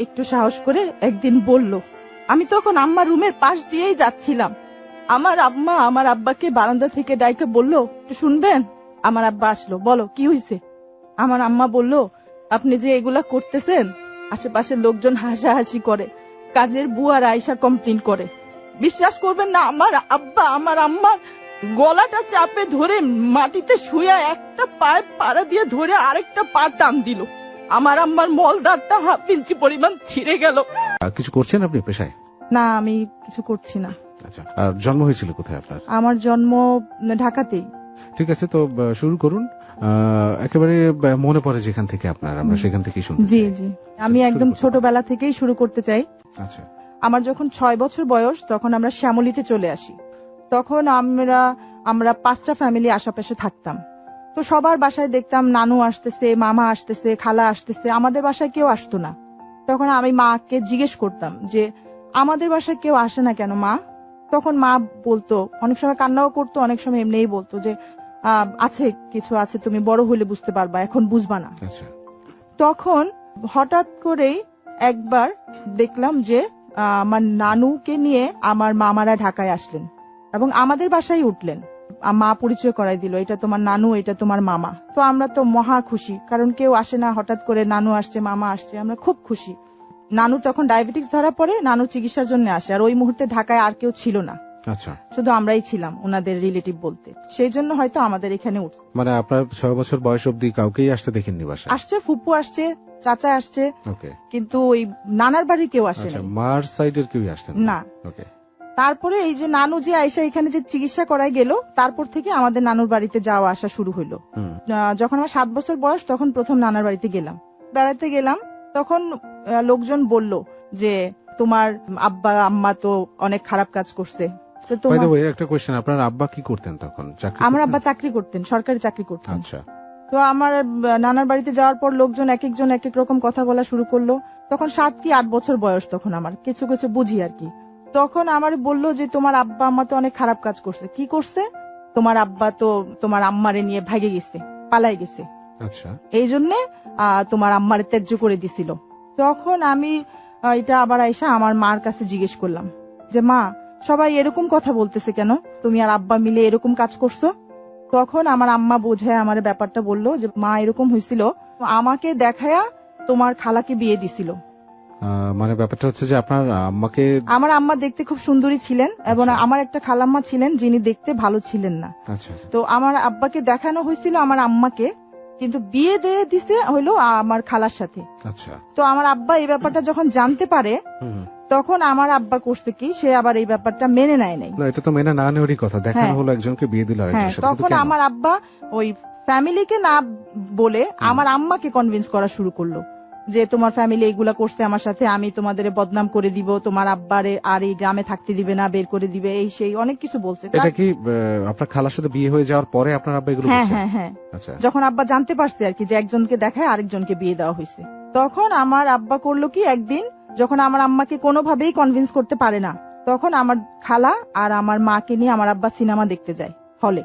একটু সাহস করে একদিন বলল। আমি তখন আম্মার রুমের পাশ দিয়েই যাচ্ছিলাম। আমার আম্মা আমার আব্বাকে বারান্দা থেকে ডাইকে বলল, একটু শুনবেন? আমার আব্বা আসলো। বলো কি হয়েছে? আমার আম্মা বলল, আপনি যে এগুলা করতেছেন আশেপাশের লোকজন হাসাহাসি করে, কাজের বুয়ার আয়সা কমপ্লেন করে। বিশ্বাস করবেন না, আমার আব্বা আমার আম্মার গলাটা চাপে ধরে মাটিতে শুয়ে একটা পায়ে পাড়া দিয়ে ধরে আরেকটা পা টান দিল। আমার আম্মার মলদারটা হাফ ইঞ্চি পরিমাণ ছিঁড়ে গেল। কিছু করছেন আপনি পেশায়? না, আমি কিছু করছি না। আচ্ছা, আর জন্ম হয়েছিল কোথায় আপনার? আমার জন্ম ঢাকাতেই। ঠিক আছে, তো শুরু করুন। একেবারে মনে পড়ে যেখান থেকে আপনার, আমরা সেখান থেকেই শুনতে চাই। জি জি, আমি একদম ছোটবেলা থেকেই শুরু করতে চাই। আচ্ছা, আমার যখন 6 বছর বয়স তখন আমরা শ্যামলীতে চলে আসি। তখন আমরা 5টা ফ্যামিলি আশেপাশে থাকতাম। তো সবার বাসায় দেখতাম নানু আসতেছে, মামা আসতেছে, খালা আসতেছে, আমাদের বাসায় কেউ আসতো না। তখন আমি মাকে জিজ্ঞেস করতাম যে আমাদের বাসায় কেউ আসে না কেন মা? তখন মা বলতো, অনেক সময় কান্নাও করতো, অনেক সময় এমনিই বলতো যে আছে, কিছু আছে, তুমি বড় হলে বুঝতে পারবা, এখন বুঝবা না। তখন হঠাৎ করেই একবার দেখলাম যে আমার নানুকে নিয়ে আমার মামারা ঢাকায় আসলেন এবং আমাদের বাসায় উঠলেন। মা পরিচয় করাই দিল, এটা তোমার নানু, এটা তোমার মামা। তো আমরা তো মহা খুশি, কারণ কেউ আসে না, হঠাৎ করে নানু আসছে, মামা আসছে, আমরা খুব খুশি। নানু তখন ডায়াবেটিস ধরা পড়ে, নানু চিকিৎসার জন্য আসে, আর ওই মুহূর্তে ঢাকায় আর কেউ ছিল না। আচ্ছা, শুধু আমরাই ছিলাম ওনাদের রিলেটিভ বলতে, সেই জন্য হয়তো আমাদের এখানে উঠছে। মানে আপনার 6 বছর বয়স অবধি কাউকেই আসতে দেখেননি বাসায়? আসছে, ফুপু আসছে, চাচা আসছে, কিন্তু ওই নানার বাড়ির কেউ আসে না। মার সাইডের কেউ আসতেন না। তারপরে এই যে নানু যে আয়সা এখানে যে চিকিৎসা করাই গেল, তারপর থেকে আমাদের নানুর বাড়িতে যাওয়া আসা শুরু হলো। যখন আমার 7 বছর বয়স তখন প্রথম নানার বাড়িতে গেলাম, বেড়াতে গেলাম। তখন লোকজন বলল যে তোমার আব্বা আম্মা তো অনেক খারাপ কাজ করছে। একটা কোয়েশ্চেন, আপনার আব্বা কি করতেন তখন? আমার আব্বা চাকরি করতেন, সরকারি চাকরি করতেন। আচ্ছা। তো আমার নানার বাড়িতে যাওয়ার পর লোকজন এক একজন এক এক রকম কথা বলা শুরু করলো। তখন 7 কি 8 বছর বয়স, তখন আমার কিছু কিছু বুঝি আর কি। তখন আমার বললো যে তোমার আব্বা আম্মা তো অনেক খারাপ কাজ করছে। কি করছে? তোমার আব্বা তো তোমার আম্মারে নিয়ে ভাগে গেছে, পালাই গেছে। আচ্ছা। এই জন্যে তোমার আম্মারে ত্যায্য করে দিছিল। তখন আমি এটা আবার আইসা আমার মার কাছে জিজ্ঞেস করলাম যে মা, সবাই এরকম কথা বলতেছে কেন? তুমি আর আব্বা মিলে এরকম কাজ করছো? তখন আমার আম্মা বোঝায় আমার ব্যাপারটা বললো যে মা, এরকম হয়েছিল, আমাকে দেখায়া তোমার খালাকে বিয়ে দিছিল। মানে ব্যাপারটা হচ্ছে যে আপনার আম্মাকে, আমার আম্মা দেখতে খুব সুন্দরী ছিলেন এবং আমার একটা খালাম্মা ছিলেন যিনি দেখতে ভালো ছিলেন না। তো আমার আব্বাকে দেখানো হয়েছিল আমার আম্মাকে, কিন্তু বিয়ে দিয়ে দিছে হইলো আমার খালার সাথে। তো আমার আব্বা এই ব্যাপারটা যখন জানতে পারে, তখন আমার আব্বা করছে কি, সে আবার এই ব্যাপারটা মেনে নেয় নাই। এটা তো মেনে না নেওয়ারই কথা, দেখানো হলো একজনকে বিয়ে দিল আরেকজনের সাথে। তখন আমার আব্বা ওই ফ্যামিলিকে না বলে আমার আম্মাকে কনভিন্স করা শুরু করলো যে তোমার ফ্যামিলি এইগুলা করছে আমার সাথে, আমি তোমাদের বদনাম করে দিব, তোমার আব্বারে আর এই গ্রামে থাকতে দিবে না, বের করে দিবে, এই সেই অনেক কিছু বলছে। এটা কি আপনার খালার সাথে বিয়ে হয়ে যাওয়ার পরে আপনার আব্বা এগুলো বলছেন? হ্যাঁ হ্যাঁ, যখন আব্বা জানতে পারছে আর কি যে একজনকে দেখায় আরেকজনকে বিয়ে দেওয়া হয়েছে, তখন আমার আব্বা করলো কি, একদিন যখন আমার আম্মাকে কোনোভাবেই কনভিন্স করতে পারে না, তখন আমার খালা আর আমার মাকে নিয়ে আমার আব্বা সিনেমা দেখতে যায় হলে।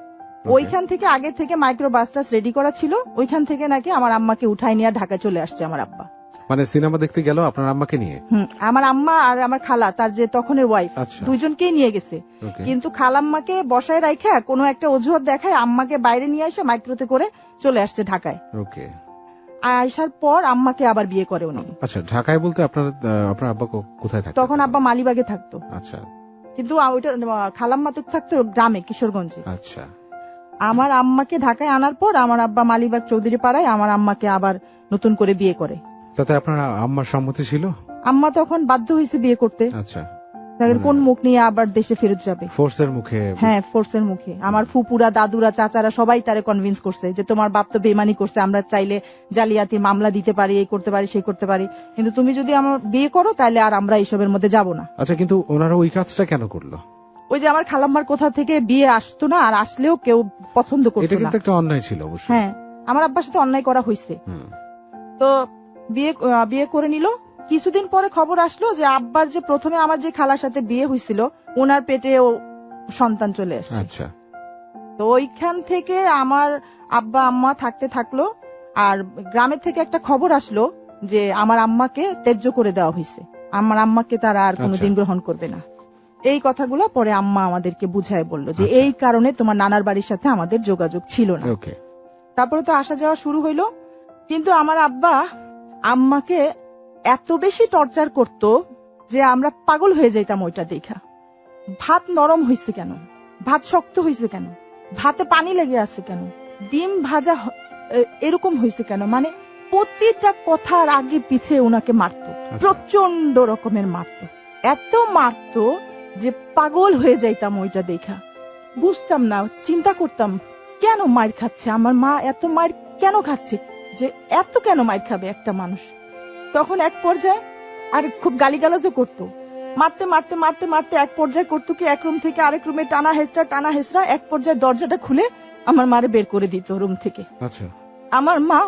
ওইখান থেকে আগে থেকে মাইক্রো বাসটাস রেডি করা ছিল, ওইখান থেকে নাকি আমার আম্মাকে উঠাই নিয়ে ঢাকায় চলে আসছে আমার আব্বা। মানে সিনেমা দেখতে গেল আপনার আম্মাকে নিয়ে? আমার আম্মা আর আমার খালা, তার যে তখনের ওয়াইফ, দুইজনকেই নিয়ে গেছে। কিন্তু খালাম্মাকে বসায় রাখা কোনো একটা অজুহাত দেখায় আম্মাকে বাইরে নিয়ে এসে মাইক্রোতে করে চলে আসছে ঢাকায়। আসার পর আম্মাকে আবার বিয়ে করে উনি। আচ্ছা, ঢাকায় বলতে আপনার আব্বা কোথায় থাকতো? তখন আব্বা মালিবাগে থাকতো। আচ্ছা। কিন্তু ওইটা খালাম্মা তো থাকতো গ্রামে, কিশোরগঞ্জে। আচ্ছা। আমার আম্মাকে ঢাকায় আনার পর আমার আব্বা মালিবাগ চৌধুরী পাড়ায় আমার আম্মাকে আবার নতুন করে বিয়ে করে। তাতে আপনার আম্মার সম্মতি ছিল? আম্মা তখন বাধ্য হয়েছে বিয়ে করতে। আচ্ছা। কোন মুখ নিয়ে আবার দেশে ফেরত যাবে? ফোর্সের মুখে? হ্যাঁ, ফোর্সের মুখে। আমার ফুপুরা, দাদুরা, চাচারা সবাই তারে কনভিন্স করছে যে তোমার বাপ তো বেমানি করছে, আমরা চাইলে জালিয়াতি মামলা দিতে পারি, এই করতে পারি, সেই করতে পারি, কিন্তু তুমি যদি আমার বিয়ে করো তাহলে আর আমরা এইসবের মধ্যে যাব না। আচ্ছা, কিন্তু ওনারা ওই কাজটা কেন করলো? ওই যে আমার খালাম্মার কোথা থেকে বিয়ে আসতো না, আর আসলেও কেউ পছন্দ করতো না। এটা কিন্তু একটা অন্যায় ছিল অবশ্যই। হ্যাঁ, আমার আব্বার সাথে অন্যায় করা হয়েছে। তো বিয়ে করে নিল। কিছুদিন পরে খবর আসলো যে আব্বার যে প্রথমে আমার যে খালার সাথে বিয়ে হয়েছিল, ওনার পেটে সন্তান চলে আসছে। আচ্ছা। তো ওইখান থেকে আমার আব্বা আম্মা থাকতে থাকলো। আর গ্রামের থেকে একটা খবর আসলো যে আমার আম্মাকে ত্যায্য করে দেওয়া হয়েছে, আমার আম্মাকে তারা আর কোনোদিন গ্রহণ করবে না। এই কথাগুলো পরে আম্মা আমাদেরকে বুঝায় বলল যে এই কারণে তোমার নানার বাড়ির সাথে আমাদের যোগাযোগ ছিল না। তারপরে তো আসা যাওয়া শুরু হইলো, কিন্তু আমার আব্বা আম্মাকে এত বেশি টর্চার করত যে আমরা পাগল হয়ে যাইতাম ওইটা দেখা। ভাত নরম হয়েছে কেন, ভাত শক্ত হয়েছে কেন, ভাতে পানি লেগে আছে কেন, ডিম ভাজা এরকম হয়েছে কেন, মানে প্রতিটা কথার আগে পিছে ওনাকে মারত, প্রচন্ড রকমের মারত, এত মারত যে পাগল হয়ে যাইতাম ওইটা দেখা। বুঝতাম না, চিন্তা করতাম কেন মার খাচ্ছে আমার মা, এত মার কেন খাচ্ছে, যে এত কেন মার খাবে একটা মানুষ। তখন এক পর্যায়ে আর খুব গালিগালাজও করতো, মারতে মারতে মারতে মারতে এক পর্যায়ে করতো কি এক রুম থেকে আরেক রুমে টানা হেসরা, এক পর্যায়ে দরজাটা খুলে আমার মারে বের করে দিত রুম থেকে। আমার মা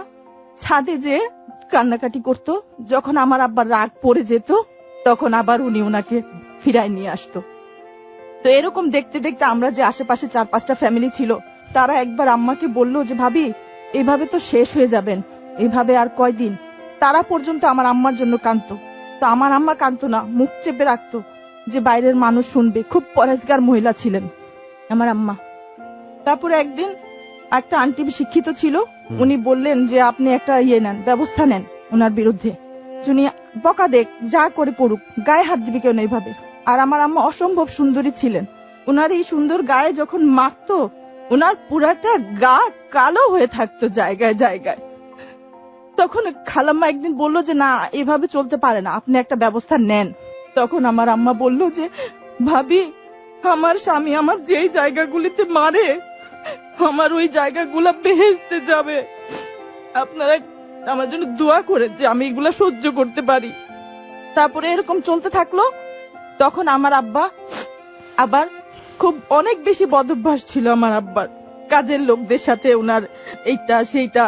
ছাদে যে কান্নাকাটি করত, যখন আমার আব্বার রাগ পড়ে যেত তখন আবার উনি ওনাকে ফিরায় নিয়ে আসতো। তো এরকম দেখতে দেখতে আমরা যে আশেপাশে 4-5টা ফ্যামিলি ছিল তারা একবার আম্মাকে বলল যে ভাবি এইভাবে তো শেষ হয়ে যাবেন, এইভাবে আর কয়দিন। তারা পর্যন্ত আমার আম্মার জন্য কাঁদতো। তো আমার আম্মা কাঁদতো না, মুখ চেপে রাখতো যে বাইরের মানুষ শুনবে। খুব পরেশগার মহিলা ছিলেন আমার আম্মা। তারপরে একদিন একটা আন্টি শিক্ষিত ছিল, উনি বললেন যে আপনি একটা নেন, ব্যবস্থা নেন ওনার বিরুদ্ধে, উনি বকা দেখ, যা করে করুক, গায়ে হাত দিবি কেন এইভাবে। আর আমার আম্মা অসম্ভব সুন্দরী ছিলেন, ওনার এই সুন্দর গায়ে যখন মাখতো ওনার পুরাটা গা কালো হয়ে থাকতো জায়গায় জায়গায়। তখন খালাম্মা একদিন বলল যে না, এভাবে চলতে পারে না, আপনি একটা ব্যবস্থা নেন। তখন আমার আম্মা বলল যে ভাবি আমার স্বামী আমার যেই জায়গাগুলিতে মারে আমার ওই জায়গাগুলা বেহেশতে যাবে, আপনারা আমার জন্য দোয়া করেন যে আমি এগুলা সহ্য করতে পারি। তারপরে এরকম চলতে থাকলো। তখন আমার আব্বা আবার খুব অনেক বেশি বদভ্যাস ছিল আমার আব্বার, কাজের লোকদের সাথে ওনার এইটা সেইটা।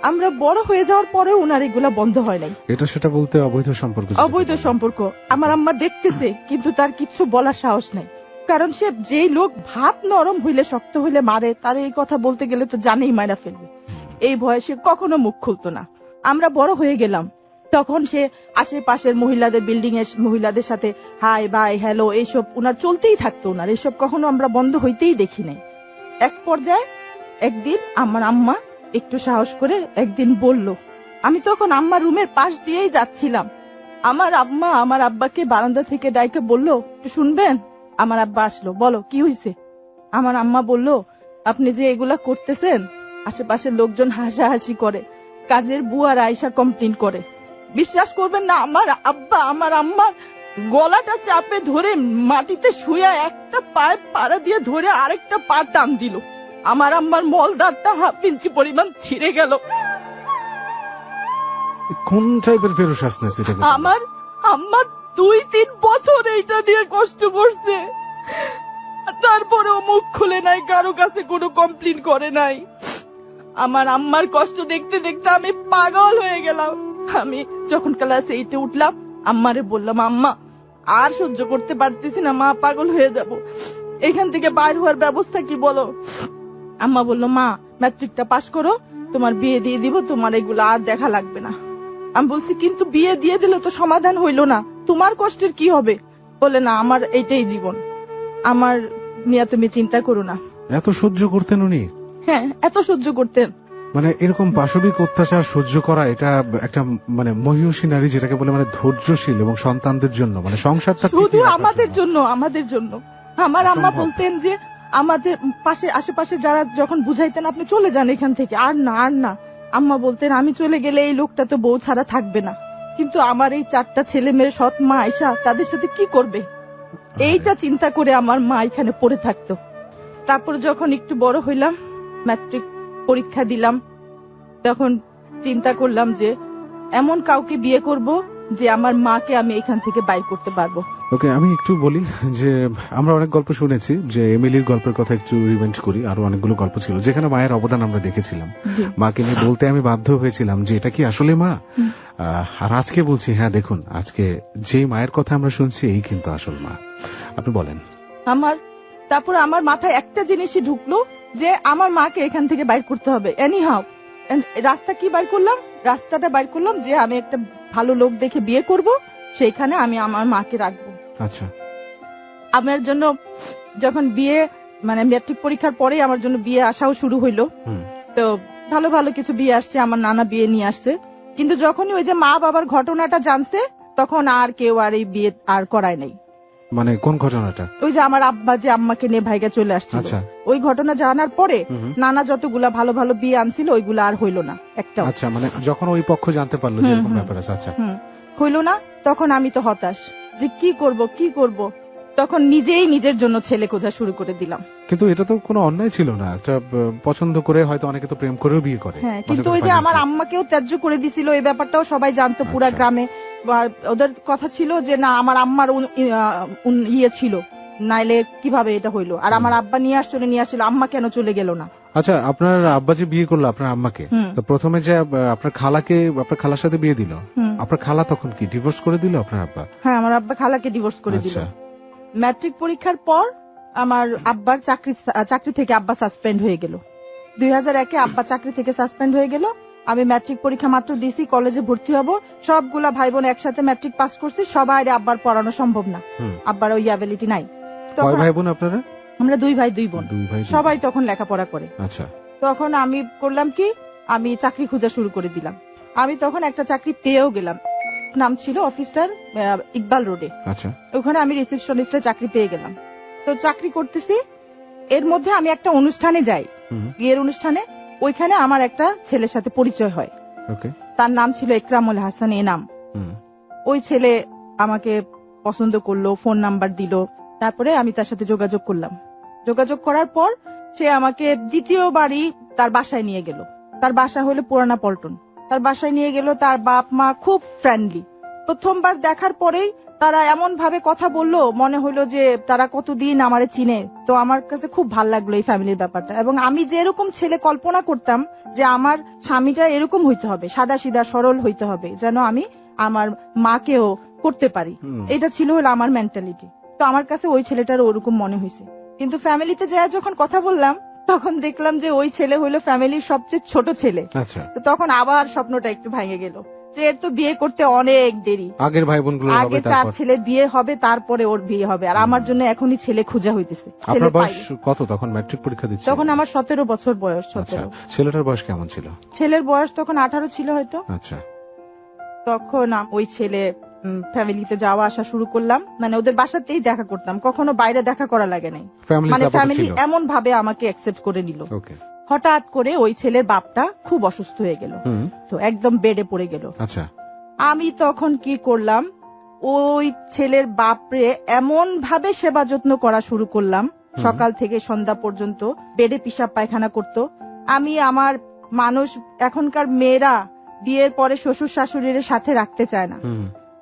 আমরা বড় হয়ে যাওয়ার পরে ওনার এগুলা বন্ধ হয় নাই। এটা সেটা বলতে অবৈধ সম্পর্ক, অবৈধ সম্পর্ক আমার আম্মা দেখতেছে, কিন্তু তার কিছু বলার সাহস নাই। কারণ সে যেই লোক ভাত নরম হইলে শক্ত হইলে মারে, তার এই কথা বলতে গেলে তো জানেই মারা ফেলবে, এই ভয়ে সে কখনো মুখ খুলতো না। আমরা বড় হয়ে গেলাম, তখন সে আশেপাশের মহিলাদের, বিল্ডিং এর মহিলাদের সাথে হাই বাই হ্যালো এইসব উনার চলতেই থাকতো। উনার এইসব কখনো আমরা বন্ধ হইতেই দেখি নাই। এক পর্যায়ে একদিন আমার আম্মা একটু সাহস করে একদিন বলল, আমি তখন আম্মার রুমের পাশ দিয়েই যাচ্ছিলাম, আমার আম্মা আমার আব্বাকে বারান্দা থেকে ডাইকে বলল একটু শুনবেন। আমার আব্বা আসলো, বলো কি হয়েছে। আমার আম্মা বলল আপনি যে এগুলা করতেছেন আশেপাশের লোকজন হাসাহাসি করে, কাজের বুয়ার আয়সা কমপ্লেন করে। বিশ্বাস করবেন না, আমার আব্বা আমার আম্মার গলাটা চাপে ধরে মাটিতে শুয়ে একটা পায়ে পাড়া দিয়ে ধরে আরেকটা পা টান দিল। আমার আম্মার মলদারটা 1/2 ইঞ্চি পরিমাণ ছিঁড়ে গেল। কোন টাইপের ফেরোসাসনেস এটা? আমার আম্মা 2-3 বছর এইটা নিয়ে কষ্ট করছে, তারপরেও মুখ খুলে নাই, কারো কাছে কোনো কমপ্লেন করে নাই। আমার আম্মার কষ্ট দেখতে দেখতে আমি পাগল হয়ে গেলাম। আমি যখন ক্লাস 8-এ উঠলাম আম্মারে বললাম, আম্মা আর সহ্য করতে পারতেছি না, মা পাগল হয়ে যাব, এখান থেকে বাইর হওয়ার ব্যবস্থা কি বলো। আম্মা বললো, মা ম্যাট্রিকটা পাশ করো, তোমার বিয়ে দিয়ে দিব, তোমার এগুলো আর দেখা লাগবে না। আমি বলছি কিন্তু বিয়ে দিয়ে দিলে তো সমাধান হইল না, তোমার কষ্টের কি হবে। বলে না, আমার এইটাই জীবন, আমার নিয়ে তুমি চিন্তা করো না। এত সহ্য করতেন উনি? হ্যাঁ, এত সহ্য করতেন। মানে এরকম পাশবিক অত্যাচার সহ্য করা, এটা একটা মানে মহিষী নারী যেটাকে বলে, মানে ধৈর্যশীল এবং সন্তানদের জন্য, মানে সংসারটা শুধু আমাদের জন্য, আমাদের জন্য। আমার আম্মা বলতেন যে আমাদের পাশে আশেপাশে যারা যখন বুঝাইতেন আপনি চলে যান এখান থেকে, আর না আর না। আম্মা বলতেন আমি চলে গেলে এই লোকটা তো বউ ছাড়া থাকবে না, কিন্তু আমার এই 4টা ছেলে মেয়ে সৎ মা আয়সা তাদের সাথে কি করবে, এইটা চিন্তা করে আমার মা এখানে পড়ে থাকতো। তারপর যখন একটু বড় হইলাম, ম্যাট্রিক পরীক্ষা দিলাম, তখন চিন্তা করলাম যে এমন কাউকে বিয়ে করব যে আমার মাকে আমি এখান থেকে বাইর করতে পারবো। ওকে, আমি একটু বলি যে আমরা অনেক গল্প শুনেছি, যে এমিলির গল্পের কথা একটু রিভেঞ্জ করি। আরো অনেকগুলো গল্প ছিল যেখানে মায়ের অবদান আমরা দেখেছিলাম। মাকে নিয়ে বলতে আমি বাধ্য হয়েছিলাম যে এটা কি আসলে মা। আর আজকে বলছি, হ্যাঁ দেখুন, আজকে যে মায়ের কথা আমরা শুনছি এই কিন্তু আসল মা। আপনি বলেন। তারপর আমার মাথায় একটা জিনিসই ঢুকলো যে আমার মাকে এখান থেকে বাইর করতে হবে, এনি হাউ। And রাস্তা কি বাইর করলাম, রাস্তাটা বাইর করলাম যে আমি একটা ভালো লোক দেখে বিয়ে করব, সেইখানে আমি আমার মাকে রাখবো। আচ্ছা, আমার জন্য যখন বিয়ে মানে ম্যাট্রিক পরীক্ষার পরে আমার জন্য বিয়ে আসাও শুরু হইলো। তো ভালো ভালো কিছু বিয়ে আসছে, আমার নানা বিয়ে নিয়ে আসছে, কিন্তু যখনই ওই যে মা বাবার ঘটনাটা জানছে তখন আর কেউ আর এই বিয়ে আর করায় নাই। মানে কোন ঘটনাটা? ওই যে আমার আব্বা যে আম্মাকে নিয়ে ভাইগা চলে আসছিল, আচ্ছা। ওই ঘটনা জানার পরে নানা যতগুলা ভালো ভালো বিয়ে আনছিল ওইগুলা আর হইলো না একটা। আচ্ছা, মানে যখন ওই পক্ষ জানতে পারলো যে এরকম ব্যাপার আছে, আচ্ছা, হইলো না, তখন আমি তো হতাশ যে কি করব, তখন নিজেই নিজের জন্য ছেলে খোঁজা শুরু করে দিলাম। কিন্তু এটা তো কোনো অন্যায় ছিল না, একটা পছন্দ করে হয়তো অনেকে তো প্রেম করেও বিয়ে করে। হ্যাঁ, কিন্তু ওই যে আমার আম্মাকেও ত্যায্য করে দিছিল, এই ব্যাপারটাও সবাই জানতো পুরা গ্রামে। ওদের কথা ছিল যে না আমার আম্মার ইয়ে ছিল, নাইলে কিভাবে এটা হইলো, আর আমার আব্বা নিয়ে আসছিল, আম্মা কেন চলে গেল না। আচ্ছা, আপনার আব্বা যে বিয়ে করলো আপনার আম্মাকে, তো প্রথমে যে আপনার খালাকে আপনার খালার সাথে বিয়ে দিল, আপনার খালা তখন কি ডিভোর্স করে দিল আপনার আব্বা? হ্যাঁ, আমার আব্বা খালাকে ডিভোর্স করে দিল। ম্যাট্রিক পরীক্ষার পর আমার আব্বার চাকরি থেকে আব্বা সাসপেন্ড হয়ে গেল। 2001-এ আব্বা চাকরি থেকে সাসপেন্ড হয়ে গেল। আমি ম্যাট্রিক পরীক্ষা মাত্র দিছি, কলেজে ভর্তি হব, সবগুলা ভাই বোন একসাথে ম্যাট্রিক পাস করছি, সবাই আব্বার পড়ানো সম্ভব না, আব্বার ওই অ্যাবিলিটি নাই। কয় ভাই বোন আপনারা? আমরা 2 ভাই 2 বোন, সবাই তখন লেখাপড়া করে। আচ্ছা, তখন আমি করলাম কি, আমি চাকরি খোঁজা শুরু করে দিলাম। আমি তখন একটা চাকরি পেয়েও গেলাম, নাম ছিল অফিসার, ইকবাল রোডে। আচ্ছা, ওখানে আমি রিসেপশনিস্টের চাকরি পেয়ে গেলাম। তো চাকরি করতেছি, এর মধ্যে আমি একটা অনুষ্ঠানে যাই, বিয়ের অনুষ্ঠানে। ওইখানে আমার একটা ছেলের সাথে পরিচয় হয়, তার নাম ছিল একরামুল হাসান এনাম। ওই ছেলে আমাকে পছন্দ করলো, ফোন নাম্বার দিল, তারপরে আমি তার সাথে যোগাযোগ করলাম। যোগাযোগ করার পর সে আমাকে দ্বিতীয়বারই তার বাসায় নিয়ে গেল। তার বাসা হলো পুরানা পল্টন। তার বাসায় নিয়ে গেল, তার বাপ মা খুব ফ্রেন্ডলি। প্রথমবার দেখার পরেই তারা এমন ভাবে কথা বললো, মনে হইলো যে তারা কতদিন আমারে চিনে। তো আমার কাছে খুব ভাল লাগলো এই ফ্যামিলির ব্যাপারটা। এবং আমি যে এরকম ছেলে কল্পনা করতাম যে আমার স্বামীটা এরকম হইতে হবে, সাদা সিধা সরল হইতে হবে, যেন আমি আমার মাকেও করতে পারি, এটা ছিল হলো আমার মেন্টালিটি। তো আমার কাছে ওই ছেলেটার ওরকম মনে হয়েছে। কিন্তু ফ্যামিলিতে যায় যখন কথা বললাম, তখন দেখলাম যে ওই ছেলে হইলো ফ্যামিলির সবচেয়ে ছোট ছেলে। তো তখন আবার স্বপ্নটা একটু ভেঙে গেল যে এর তো বিয়ে করতে অনেক দেরি, আগের ভাই বোনগুলো আগে 4 ছেলের বিয়ে হবে, তারপরে ওর বিয়ে হবে, আর আমার জন্য এখনই ছেলে খোঁজা হইতেছে। আপনার বয়স কত তখন ম্যাট্রিক পরীক্ষা দিচ্ছেন? তখন আমার 17 বছর বয়স। 17। ছেলেটার বয়স কেমন ছিল? ছেলের বয়স তখন 18 ছিল হয়তো। আচ্ছা, তখন ওই ছেলে ফ্যামিলিতে যাওয়া আসা শুরু করলাম, মানে ওদের বাসাতেই দেখা করতাম, কখনো বাইরে দেখা করা লাগে নাই, মানে ফ্যামিলি এমন ভাবে আমাকে অ্যাকসেপ্ট করে নিল। হঠাৎ করে ওই ছেলের বাপটা খুব অসুস্থ হয়ে গেল, তো একদম বেডে পড়ে গেল। আচ্ছা, আমি তখন কি করলাম, ওই ছেলের বাপরে এমন ভাবে সেবা যত্ন করা শুরু করলাম, সকাল থেকে সন্ধ্যা পর্যন্ত বেডে পিশাব পায়খানা করত। আমি আমার মানুষ এখনকার মেয়েরা বিয়ের পরে শ্বশুর শাশুড়ির সাথে রাখতে চায় না,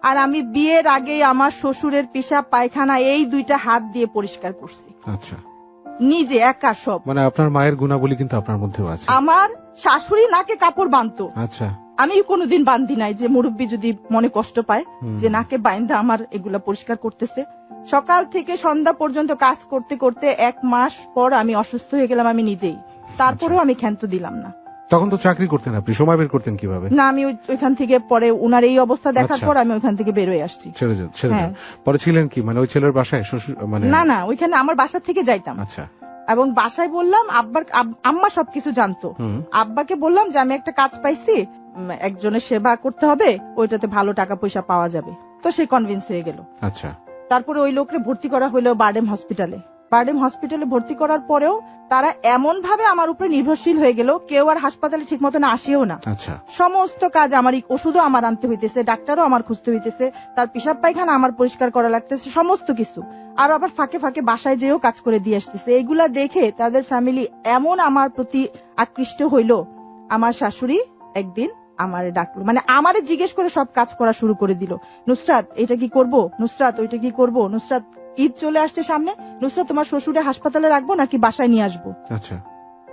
আর আমি বিয়ের আগেই আমার শ্বশুরের পিশাব পায়খানা এই 2টা হাত দিয়ে পরিষ্কার করছি। আচ্ছা, নিজে একা সব। মানে আপনার মায়ের গুণাবলী কিন্তু আপনার মধ্যেও আছে। আমার শাশুড়ি নাকে কাপড় বাঁধতো, আচ্ছা, আমি কোনোদিন বান্ধি নাই, যে মুরব্বী যদি মনে কষ্ট পায় যে নাকে বাইন্ধা আমার এগুলা পরিষ্কার করতেছে। সকাল থেকে সন্ধ্যা পর্যন্ত কাজ করতে করতে 1 মাস পর আমি অসুস্থ হয়ে গেলাম আমি নিজেই। তারপরেও আমি ক্ষান্ত দিলাম না। তখন তো চাকরি করতেন, আপনি সময় বের করতেন কিভাবে? না, আমি ওইখান থেকে পরে উনার এই অবস্থা দেখার পর আমি ওইখান থেকে বের হয়ে আসছি। পরে ছিলেন কি, মানে ওই ছেলের বাসায় শ্বশুর? মানে না, ওইখানে আমার বাসা থেকে যাইতাম। আচ্ছা, এবং বাসায় বললাম, আম্মা সবকিছু জানতো। আব্বাকে বললাম যে আমি একটা কাজ পাইছি, একজনের সেবা করতে হবে, ওইটাতে ভালো টাকা পয়সা পাওয়া যাবে। তো সে কনভিন্স হয়ে গেল। আচ্ছা, তারপরে ওই লোককে ভর্তি করা হলো বারডেম হসপিটালে। বারডেম হসপিটালে ভর্তি করার পরেও তারা এমন ভাবে আমার উপরে নির্ভরশীল হয়ে গেল, কেউ আর হাসপাতালে ঠিক মতো আসেও না। আচ্ছা, সমস্ত কাজ আমার, ওষুধও আমার আনতে হইতেছে, ডাক্তারও আমার খুঁজতে হইতেছে, তার পিশাব পায়খানা আমার পরিষ্কার করা লাগতেছে, সমস্ত কিছু। আর আবার ফাঁকে ফাঁকে বাসায় যেও কাজ করে দিয়ে আসতেছে। এইগুলা দেখে তাদের ফ্যামিলি এমন আমার প্রতি আকৃষ্ট হইল, আমার শাশুড়ি একদিন আমারে ডাকলো, মানে আমারে জিজ্ঞেস করে সব কাজ করা শুরু করে দিল। নুসরাত এটা কি করব, নুসরাত ওইটা কি করব, নুসরাত ঈদ চলে আসছে সামনে, নুসরাত তোমার শ্বশুরে হাসপাতালে রাখবো নাকি বাসায় নিয়ে আসবো? আচ্ছা,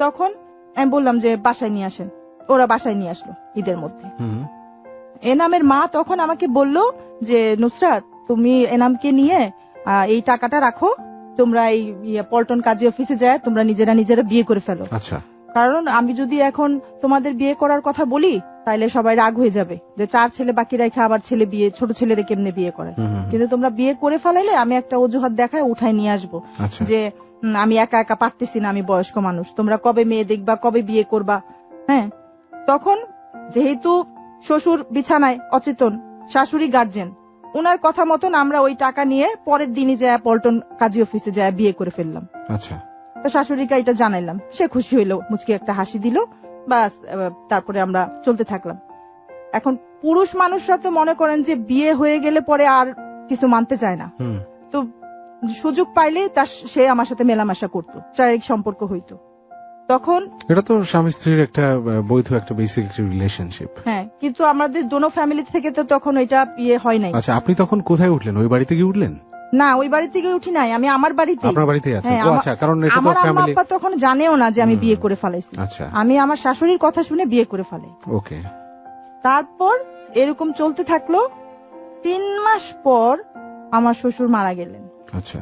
তখন আমি বললাম যে বাসায় নিয়ে আসেন। ওরা বাসায় নিয়ে আসলো ঈদের মধ্যে। এনামের মা তখন আমাকে বলল যে নুসরাত তুমি এনামকে নিয়ে এই টাকাটা রাখো, তোমরা এই পল্টন কাজী অফিসে যায় তোমরা নিজেরা বিয়ে করে ফেলো। আচ্ছা, কারণ আমি যদি এখন তোমাদের বিয়ে করার কথা বলি তাইলে সবাই রাগ হয়ে যাবে যে 4 ছেলে বাকি রেখে আবার ছেলে বিয়ে, ছোট ছেলেরে কেমনে বিয়ে করে। কিন্তু তোমরা বিয়ে করে ফেলাইলে আমি একটা অজুহাত দেখায় উঠাই নিয়ে আসবো যে আমি একা একা পারতেছি না, আমি বয়স্ক মানুষ, তোমরা কবে মেয়ে দেখবা, কবে বিয়ে করবা। হ্যাঁ, তখন যেহেতু শ্বশুর বিছানায় অচেতন, শাশুড়ি গার্জেন, উনার কথা মতন আমরা ওই টাকা নিয়ে পরের দিনই যায় পল্টন কাজী অফিসে যায় বিয়ে করে ফেললাম। আচ্ছা, তো শাশুড়িকে এটা জানাইলাম, সে খুশি হইলো, মুচকি একটা হাসি দিল, বাস তারপরে আমরা চলতে থাকলাম। এখন পুরুষ মানুষরা তো মনে করেন যে বিয়ে হয়ে গেলে পরে আর কিছু মানতে চায় না, তো সুযোগ পাইলে সে আমার সাথে মেলামেশা করতো, শারীরিক সম্পর্ক হইতো। তখন এটা তো স্বামী স্ত্রীর একটা বৈধ একটা বেসিক রিলেশনশিপ। হ্যাঁ, কিন্তু আমাদের দোনো ফ্যামিলি থেকে তো তখন এটা বিয়ে হয় নাই। আচ্ছা, আপনি তখন কোথায় উঠলেন? ওই বাড়িতে গিয়ে উঠলেন? না, ওই বাড়ি থেকে উঠি নাই, আমি আমার বাড়িতে। আপনার বাড়িতেই আছেন? আচ্ছা, কারণ এটা তো আমার আম্মা ফ্যামিলি। আব্বা তখন জানেও না যে আমি বিয়ে করে ফেলাইছি। আচ্ছা, আমি আমার শাশুড়ির কথা শুনে বিয়ে করে ফেলাই। ওকে। তারপর এরকম চলতে থাকলো। 3 মাস পর আমার শ্বশুর মারা গেলেন। আচ্ছা।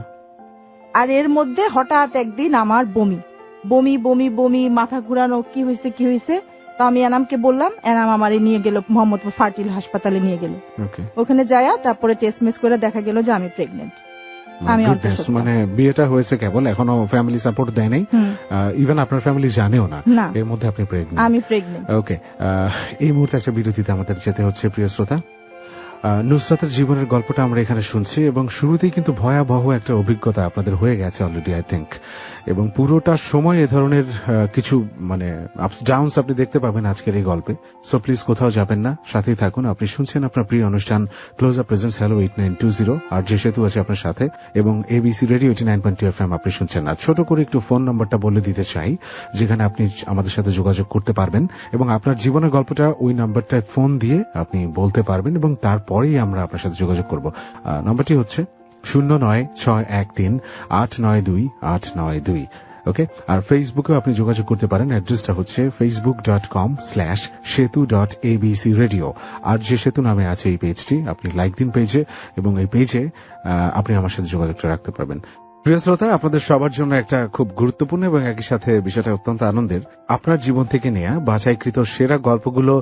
আর এর মধ্যে হঠাৎ একদিন আমার বমি বমি বমি বমি, মাথা ঘুরানো, কি হয়েছে। তো আমি এনামকে বললাম, এনাম আমারে নিয়ে গেল মোহাম্মদপুর ফার্টিল হাসপাতালে নিয়ে গেল। ওখানে যায়া তারপরে টেস্ট মেস করে দেখা গেল যে আমি প্রেগনেন্ট। আমি মানে বিয়েটা হয়েছে কেবল, এখনো ফ্যামিলি সাপোর্ট দেয় নাই, ইভেন আপনার ফ্যামিলি জানেও না এর মধ্যে আপনি প্রেগনেন্ট। আমি প্রেগনেন্ট। ওকে, এই মুহূর্তে একটা বিরতিতে আমাদের যেতে হচ্ছে প্রিয় শ্রোতা। নুসরাতের জীবনের গল্পটা আমরা এখানে শুনছি এবং শুরুতেই কিন্তু ভয়াবহ একটা অভিজ্ঞতা আপনাদের হয়ে গেছে অলরেডি, আই থিঙ্ক। এবং পুরোটা সময় এ ধরনের কিছু মানে আপস ডাউনস আপনি দেখতে পাবেন আজকের এই গল্পে। সো প্লিজ কোথাও যাবেন না, সাথেই থাকুন। আপনি শুনছেন আপনার প্রিয় অনুষ্ঠান ক্লোজ আপ প্রেজেন্টস হ্যালো 8920, আর যে সেতু আছে আপনার সাথে, এবং এবিসি রেডিও 89.2 FM আপনি শুনছেন। আর ছোট করে একটু ফোন নম্বরটা বলে দিতে চাই যেখানে আপনি আমাদের সাথে যোগাযোগ করতে পারবেন এবং আপনার জীবনের গল্পটা ওই নাম্বারটায় ফোন দিয়ে আপনি বলতে পারবেন এবং তারপরেই আমরা আপনার সাথে যোগাযোগ করব। নাম্বারটি হচ্ছে 0961389282। ওকে, আর ফেসবুকেও আপনি যোগাযোগ করতে পারেন। অ্যাড্রেসটা হচ্ছে facebook.com/setu.abcradio। আর যে সেতু নামে আছে এই পেজটি, আপনি লাইক দিন পেজে, এবং এই পেজে আপনি আমার সাথে যোগাযোগটা রাখতে পারবেন। প্রিয় শ্রোতা, আপনাদের সবার জন্য একটা খুব গুরুত্বপূর্ণ এবং একই সাথে বিষয়টা অত্যন্ত আনন্দের। আপনার জীবন থেকে নেয়া বাছাইকৃত সেরা গল্পগুলো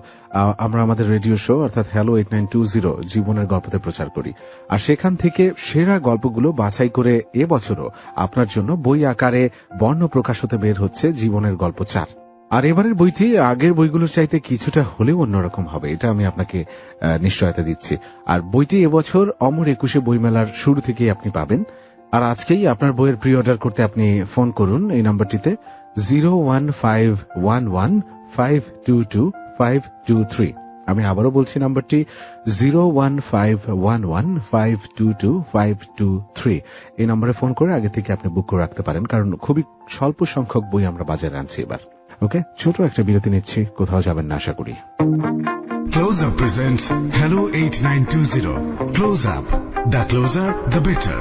আমরা আমাদের রেডিও শো অর্থাৎ হ্যালো 8920 জীবনের গল্পতে প্রচার করি। আর সেখান থেকে সেরা গল্পগুলো বাছাই করে এবছরও আপনার জন্য বই আকারে বর্ণ প্রকাশ হতে বের হচ্ছে জীবনের গল্প 4। আর এবারের বইটি আগের বইগুলোর চাইতে কিছুটা হলেও অন্যরকম হবে, এটা আমি আপনাকে নিশ্চয়তা দিচ্ছি। আর বইটি এবছর অমর 21 বইমেলার শুরু থেকেই আপনি পাবেন। আর আজকেই আপনার বইয়ের প্রি অর্ডার করতে আপনি ফোন করুন এই নাম্বারটিতে 01511522523। আমি আবারও বলছি নাম্বারটি 01511522523। এই নম্বরে ফোন করে আগে থেকে আপনি বুক করে রাখতে পারেন, কারণ খুবই স্বল্প সংখ্যক বই আমরা বাজারে আনছি এবার। ওকে, ছোট একটা বিরতি নিচ্ছি, কোথাও যাবেন না আশা করি। Close Up presents Hello 8920. Close Up. The closer, the better.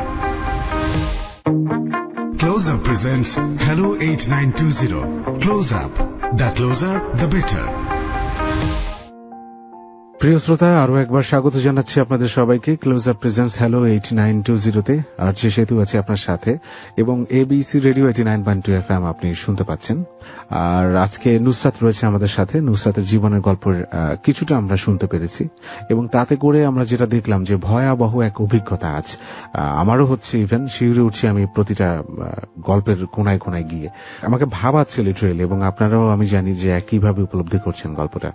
Close Up presents Hello 8920. Close Up. The closer, the better. প্রিয় শ্রোতা, আরো একবার স্বাগত জানাচ্ছি আপনাদের সবাইকে ক্লোজ আপ প্রেজেন্টস হ্যালো 8920-তে। আর যে সেতু আছে আপনার সাথে, এবং এবিসি রেডিও 89.2 FM আপনি শুনতে পাচ্ছেন। আর আজকে নুসরাত রয়েছে আমাদের সাথে। নুসরাতের জীবনের গল্পের কিছুটা আমরা শুনতে পেরেছি, এবং তাতে করে আমরা যেটা দেখলাম যে ভয়াবহ এক অভিজ্ঞতা আজ আমারও হচ্ছে, ইভেন শিউরে উঠছি আমি প্রতিটা গল্পের কোনায় কোনায় গিয়ে। আমাকে ভাবাচ্ছে লিটারেলি, এবং আপনারাও আমি জানি যে একইভাবে উপলব্ধি করছেন গল্পটা।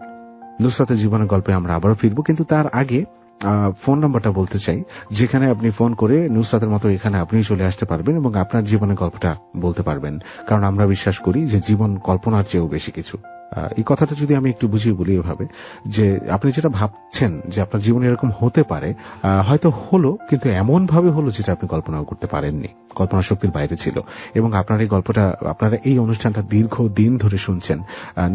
নুসরাতের জীবনের গল্পে আমরা আবারও ফিরবো, কিন্তু তার আগে ফোন নাম্বারটা বলতে চাই যেখানে আপনি ফোন করে নুসরাতের মতো এখানে আপনি চলে আসতে পারবেন এবং আপনার জীবনের গল্পটা বলতে পারবেন। কারণ আমরা বিশ্বাস করি যে জীবন কল্পনার চেয়েও বেশি কিছু। এই কথাটা যদি আমি একটু বুঝিয়ে বলি এভাবে, যে আপনি যেটা ভাবছেন যে আপনার জীবনে এরকম হতে পারে, হয়তো হলো, কিন্তু এমন ভাবে হলো যেটা আপনি কল্পনাও করতে পারেননি, কল্পনা শক্তির বাইরে ছিল। এবং আপনার এই গল্পটা, আপনারা এই অনুষ্ঠানটা দীর্ঘ দিন ধরে শুনছেন,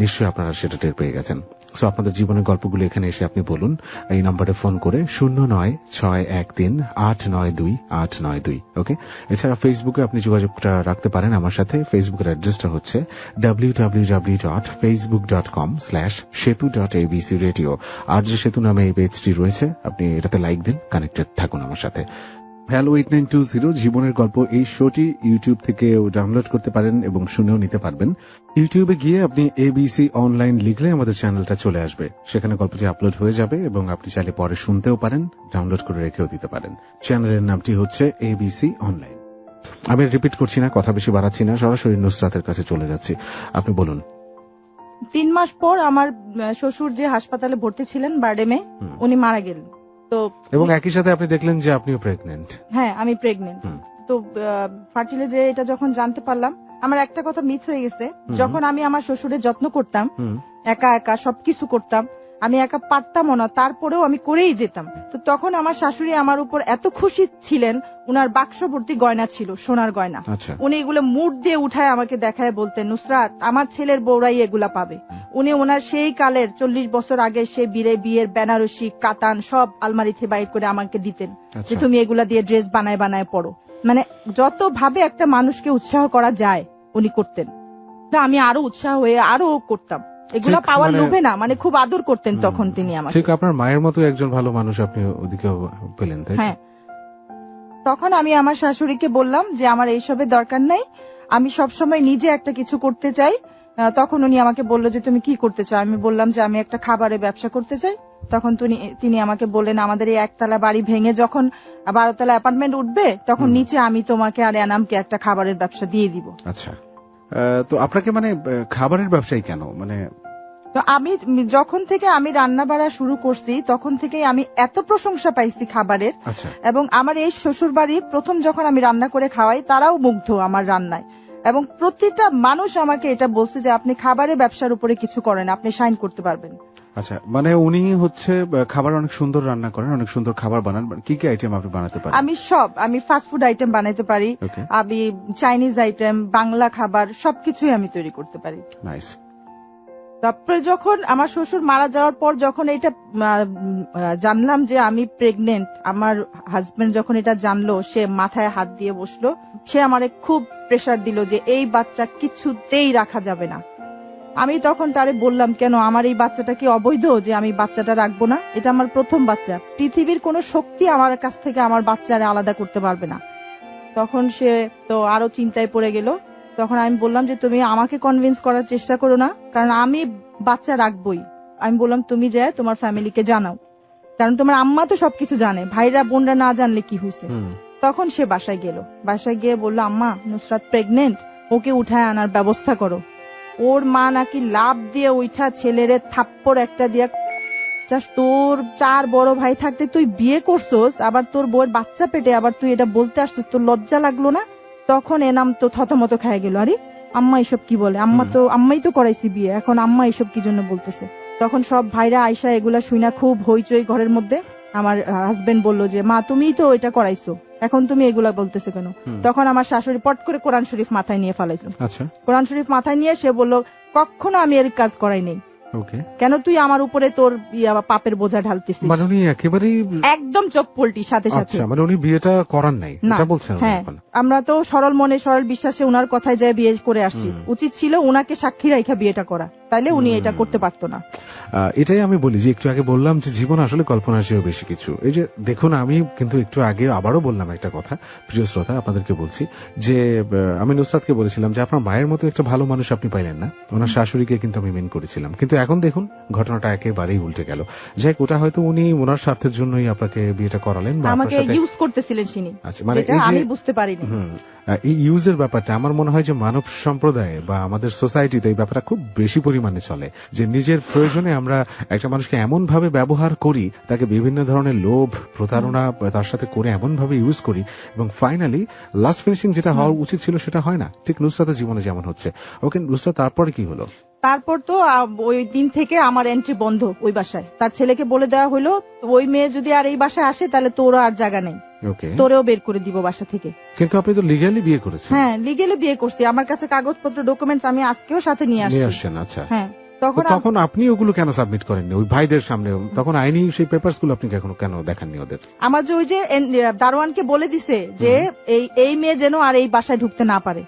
নিশ্চয়ই আপনারা সেটা টের পেয়ে গেছেন। সো আপনাদের জীবনের গল্পগুলো এখানে এসে আপনি বলুন এই নম্বরে ফোন করে 0961389282। ওকে, এছাড়া ফেসবুকে আপনি যোগাযোগটা রাখতে পারেন আমার সাথে। ফেসবুকের অ্যাড্রেসটা হচ্ছে www.facebook.com/setu.abcradio। আর যে সেতু নামে এই পেজটি রয়েছে, আপনি এটাতে লাইক দিন, কানেক্টেড থাকুন আমার সাথে। হ্যালো 8920 জীবনের গল্প এই শোটি ইউটিউব থেকে ডাউনলোড করতে পারেন এবং শুনেও নিতে পারবেন। ইউটিউবে গিয়ে আপনি এবিসি অনলাইন লিখলে আমাদের চ্যানেলটা চলে আসবে, সেখানে গল্পটি আপলোড হয়ে যাবে এবং আপনি চাইলে পরে শুনতেও পারেন, ডাউনলোড করে রেখেও দিতে পারেন। চ্যানেলের নামটি হচ্ছে এবিসি অনলাইন। আমি রিপিট করছি না, কথা বেশি বাড়াচ্ছি না, সরাসরি নুসরাতের কাছে চলে যাচ্ছি। আপনি বলুন। 3 মাস পর আমার শ্বশুর যে হাসপাতালে ভর্তি ছিলেন বারডেমে, উনি মারা গেলেন। তো এবং একই সাথে আপনি দেখলেন যে আপনিও প্রেগনেন্ট। হ্যাঁ, আমি প্রেগনেন্ট। তো ফার্টিলে যে এটা যখন জানতে পারলাম, আমার একটা কথা মিস হয়ে গেছে। যখন আমি আমার শ্বশুরের যত্ন করতাম, একা একা সবকিছু করতাম, আমি একা পারতামও না, তারপরেও আমি করেই যেতাম। তো তখন আমার শাশুড়ি আমার উপর এত খুশি ছিলেন, উনার বাক্স ভর্তি গয়না ছিল, সোনার গয়না। উনি এগুলো মুঠ দিয়ে উঠায় আমাকে দেখায় বলতেন, নুসরাত, আমার ছেলের বউরাই এগুলা পাবে। উনি ওনার সেই কালের 40 বছর আগে সে বিয়ের বেনারসি কাতান সব আলমারিতে বাইর করে আমাকে দিতেন, যে তুমি এগুলা দিয়ে ড্রেস বানায় বানায় পড়ো। মানে যত ভাবে একটা মানুষকে উৎসাহ করা যায় উনি করতেন। তো আমি আরো উৎসাহ হয়ে আরো করতাম এগুলা পাওয়ার লোভে না, মানে খুব আদর করতেন তখন তিনি আমাকে। ঠিক আপনার মায়ের মতো একজন ভালো মানুষ আপনি ওদিকে পেলেন, তাই? হ্যাঁ। তখন আমি আমার শাশুড়িকে বললাম যে আমার এইসবের দরকার নাই, আমি সবসময় নিজে একটা কিছু করতে চাই। তখন উনি আমাকে বললো যে তুমি কি করতে চাও? আমি বললাম যে আমি একটা খাবারের ব্যবসা করতে চাই। তখন তিনি আমাকে বললেন, আমাদের এই 1 তলা বাড়ি ভেঙে যখন 12 তলা অ্যাপার্টমেন্ট উঠবে, তখন নিচে আমি তোমাকে আর এনামকে একটা খাবারের ব্যবসা দিয়ে দিব। আচ্ছা, তো আপনাকে মানে খাবারের ব্যবসায়ী কেন? মানে তো আমি যখন থেকে আমি রান্না বাড়া শুরু করছি, তখন থেকে আমি এত প্রশংসা পাইছি খাবারের। এবং আমার এই শ্বশুর বাড়ি প্রথম যখন আমি রান্না করে খাওয়াই, তারাও মুগ্ধ আমার রান্নায়। এবং প্রতিটা মানুষ আমাকে এটা বলছে যে আপনি খাবারের ব্যবসার উপরে কিছু করেন, আপনি শাইন করতে পারবেন। আচ্ছা, মানে উনি হচ্ছে খাবার অনেক সুন্দর রান্না করেন, অনেক সুন্দর খাবার বানান। কি কি আইটেম আপনি বানাতে পারেন? আমি ফাস্ট ফুড আইটেম বানাতে পারি, আমি চাইনিজ আইটেম, বাংলা খাবার সবকিছুই আমি তৈরি করতে পারি। নাইস। তারপরে যখন আমার শ্বশুর মারা যাওয়ার পর যখন এটা জানলাম যে আমি প্রেগনেন্ট, আমার হাজবেন্ড যখন এটা জানলো, সে মাথায় হাত দিয়ে বসলো। সে আমারে খুব প্রেসার দিল যে এই বাচ্চা কিছুতেই রাখা যাবে না। আমি তখন তারে বললাম, কেন, আমার এই বাচ্চাটা কি অবৈধ যে আমি বাচ্চাটা রাখবো না? এটা আমার প্রথম বাচ্চা, পৃথিবীর কোন শক্তি আমার কাছ থেকে আমার বাচ্চারে আলাদা করতে পারবে না। তখন সে তো আরো চিন্তায় পড়ে গেল। তখন আমি বললাম যে তুমি আমাকে কনভিন্স করার চেষ্টা করো না, কারণ আমি বাচ্চা রাখবই। আমি বললাম তুমি যায় তোমার ফ্যামিলিকে জানাও, কারণ তোমার আম্মা তো সবকিছু জানে, ভাইরা বোনরা না জানলে কি হয়েছে। তখন সে বাসায় গেল, বাসায় গিয়ে বললো, আম্মা, নুসরাত প্রেগনেন্ট, ওকে উঠায় আনার ব্যবস্থা করো। ওর মা নাকি লাভ দিয়ে উঠা ছেলেরে থাপ্পড় একটা দিয়া, তোর 4 বড় ভাই থাকতে তুই বিয়ে করছোস, আবার তোর বউয়ের বাচ্চা পেটে, আবার তুই এটা বলতে আসছিস, তোর লজ্জা লাগলো না? তখন এনাম তো থতমত খায় গেল, আরে আম্মা এসব কি বলে, আম্মাই তো করাইছি বিয়ে, এখন আম্মা এসব কি জন্য বলতেছে? তখন সব ভাইরা আয়সা এগুলা শুনা খুব হইচই ঘরের মধ্যে। আমার হাজবেন্ড বলল যে মা, তুমিই তো এটা করাইছো, এখন তুমি এগুলা বলতেছো কেন? তখন আমার শাশুড়ি পট করে কোরআন শরীফ মাথায় নিয়ে ফেলাইলো। কোরআন শরীফ মাথায় নিয়ে সে বলল, কখনো আমি এর কাজ করাই নেই, কেন তুই আমার উপরে তোর পাপের বোঝা ঢালতেছিস? মানে উনি একেবারেই একদম চোখ পল্টি সাথে সাথে। মানে উনি বিয়েটা করান নাই এটা বলছেন? হ্যাঁ, আমরা তো সরল মনে সরল বিশ্বাসে উনার কথায় যায় বিয়ে করে আসছি। উচিত ছিল উনাকে সাক্ষী রাখা বিয়েটা করা, তাইলে উনি এটা করতে পারতো না। এটাই আমি বলি যে একটু আগে বললাম যে জীবন আসলে কল্পনার চেয়েও বেশি কিছু। এই যে দেখুন, আমি কিন্তু একটু আগে আবারও বললাম একটা কথা, প্রিয় শ্রোতা, আপনাদেরকে বলছি যে আমি নুসরাতকে বলেছিলাম যে আপনার মায়ের মতো একটা ভালো মানুষ আপনি পাইলেন না, ওনার শাশুড়িকে কিন্তু আমি মেন করেছিলাম। কিন্তু এখন দেখুন ঘটনাটা একেবারেই উল্টে গেল। যাই হোক, ওটা হয়তো উনি ওনার স্বার্থের জন্যই আপনাকে বিয়েটা করালেন বা আমাকে ইউজ করতেছিলেন তিনি। আচ্ছা, মানে আমি বুঝতে পারিনি। এই ইউজের ব্যাপারটা আমার মনে হয় যে মানব সম্প্রদায়ে বা আমাদের সোসাইটিতে এই ব্যাপারটা খুব বেশি পরিমাণে চলে, যে নিজের প্রয়োজনে আমরা একটা মানুষকে এমন ভাবে ব্যবহার করি, তাকে বিভিন্ন ধরনের লোভ প্রতারণা তার সাথে করে এমন ভাবে ইউজ করি, এবং ফাইনালি লাস্ট ফিনিশিং যেটা হওয়া উচিত ছিল সেটা হয় না। ঠিক নুসরাতের জীবনে যেমন হচ্ছে। ওকে নুসরাত, তারপরে কি হলো? তারপর তো ওই দিন থেকে আমার এন্ট্রি বন্ধ ওই বাসায়। তার ছেলেকে বলে দেওয়া হলো, ওই মেয়ে যদি আর এই বাসায় আসে তাহলে তোরও আর জায়গা নেই, তোরেও বের করে দিব বাসা থেকে। কিন্তু আপনি তো লিগ্যালি বিয়ে করেছেন। হ্যাঁ, লিগ্যালি বিয়ে করছি, আমার কাছে কাগজপত্র ডকুমেন্টস আমি আজকেও সাথে নিয়ে আসছি। আচ্ছা, হ্যাঁ। তখন আপনি ওগুলো কেন সাবমিট করেননি ওই ভাইদের সামনে? তখন আইনি সেই পেপারস গুলো আপনি কেন দেখাননি ওদের? আমার যে ওই যে দারোয়ানকে বলে দিছে যে এই মেয়ে যেন আর এই বাসায় ঢুকতে না পারে।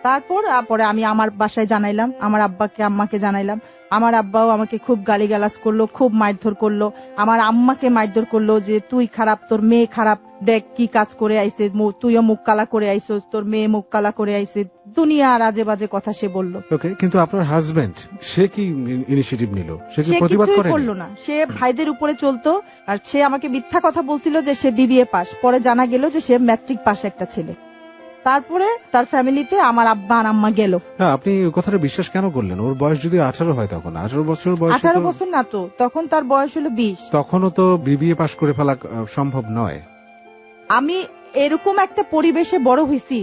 তারপরে আমি আমার বাসায় জানাইলাম, আমার আব্বাকে আম্মাকে জানাইলাম। আমার আব্বাও আমাকে খুব গালিগালাজ করলো, খুব মারধর করলো। আমার আম্মাকে মারধর করলো যে তুই খারাপ, তোর মেয়ে খারাপ, দেখ কি কাজ করে আইছে, তুইও মুখ কালা করে আইছিস, তোর মেয়ে মুখ কালা করে আইছে, দুনিয়া আর আজে বাজে কথা সে বললো। ওকে, কিন্তু আপনার হাজবেন্ড সে কি ইনিশিয়েটিভ নিল? সে কি সে প্রতিবাদ কিছুই করেনি? করলো না, সে ভাইদের উপরে চলতো। আর সে আমাকে মিথ্যা কথা বলছিল যে সে বিবিএ পাস, পরে জানা গেল যে সে ম্যাট্রিক পাস একটা ছেলে। তারপরে তার ফ্যামিলিতে আমার আব্বা আর আম্মা গেল। হ্যাঁ, আপনি ওই কথাটা বিশ্বাস কেন করলেন? ওর বয়স যদি 18 হয়, তখন 18 বছর বয়স, 18 বছর না তো, তখন তার বয়স হলো 20। তখনও তো বিবিএ পাশ করে ফেলা সম্ভব নয়। আমি এরকম একটা পরিবেশে বড় হয়েছি,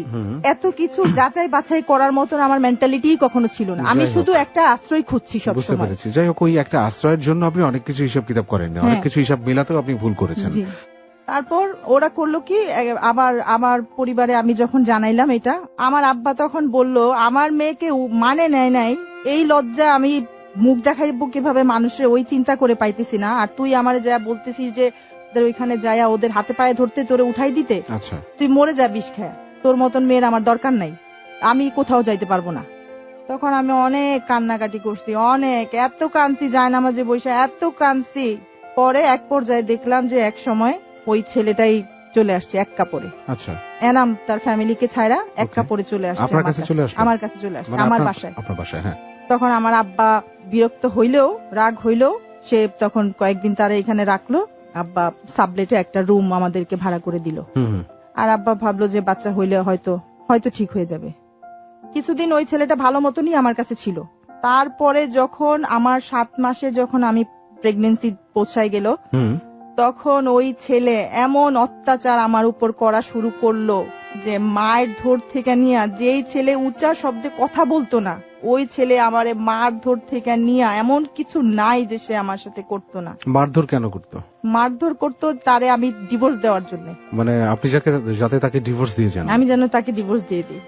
এত কিছু যাচাই বাছাই করার মতন আমার মেন্টালিটি কখনো ছিল না। আমি শুধু একটা আশ্রয় খুঁজছি বুঝতে সবসময়। পেরেছি। যাই হোক, ওই একটা আশ্রয়ের জন্য আপনি অনেক কিছু হিসাব কিতাব করেননি, অনেক কিছু হিসাব মিলাতেও আপনি ভুল করেছেন। জি। তারপর ওরা করলো কি, আমার পরিবারে আমি যখন জানাইলাম এটা, আমার আব্বা তখন বলল আমার মেয়েকে মানে নেয় নাই, এই লজ্জা আমি মুখ দেখাইবো কিভাবে মানুষের, ওই চিন্তা করে পাইতেছি না। আর তুই আমার যা বলতেছিস যে ওইখানে যায়া ওদের হাতে পায়ে ধরতে, তোরে উঠাই দিতে, আচ্ছা, তুই মরে যা বিষ খায়, তোর মতন মেয়ের আমার দরকার নাই, আমি কোথাও যাইতে পারবো না। তখন আমি অনেক কান্নাকাটি করছি, অনেক, এত কাঁদছি, জায়নামাজে বসে এত কাঁদছি। পরে এক পর্যায়ে দেখলাম যে এক সময় ওই ছেলেটাই চলে আসছে এক কাপড়ে। আচ্ছা, এনাম তার ফ্যামিলিকে ছাড়া এক কাপড়ে চলে আসছে আপনার কাছে চলে আসলো? আমার কাছে চলে আসছে, মানে আমার বাসায়। আপনার বাসায়? হ্যাঁ। তখন আমার আব্বা বিরক্ত হইলেও, রাগ হইলেও, সে তখন কয়েকদিন তারা এখানে রাখলো। আব্বা সাবলেটে একটা রুম আমাদেরকে ভাড়া করে দিল। আর আব্বা ভাবলো যে বাচ্চা হইলে হয়তো ঠিক হয়ে যাবে। কিছুদিন ওই ছেলেটা ভালো মতনই আমার কাছে ছিল। তারপরে যখন আমার 7 মাসে যখন আমি প্রেগনেন্সি পৌঁছায় গেল, তখন ওই ছেলে এমন অত্যাচার আমার উপর করা শুরু করলো যে মায়ের ধর থেকে নিয়ে, যেই ছেলে উচ্চা শব্দে কথা বলতো না, ওই ছেলে আমারে মার ধর থেকে নিয়ে, এমন কিছু নাই যে সে আমার সাথে করতো না। মারধর কেন করতো? মারধর করতো তারে আমি ডিভোর্স দেওয়ার জন্য। মানে আপনি যাতে তাকে ডিভোর্স দিয়ে যান? আমি যেন তাকে ডিভোর্স দিয়ে দিই।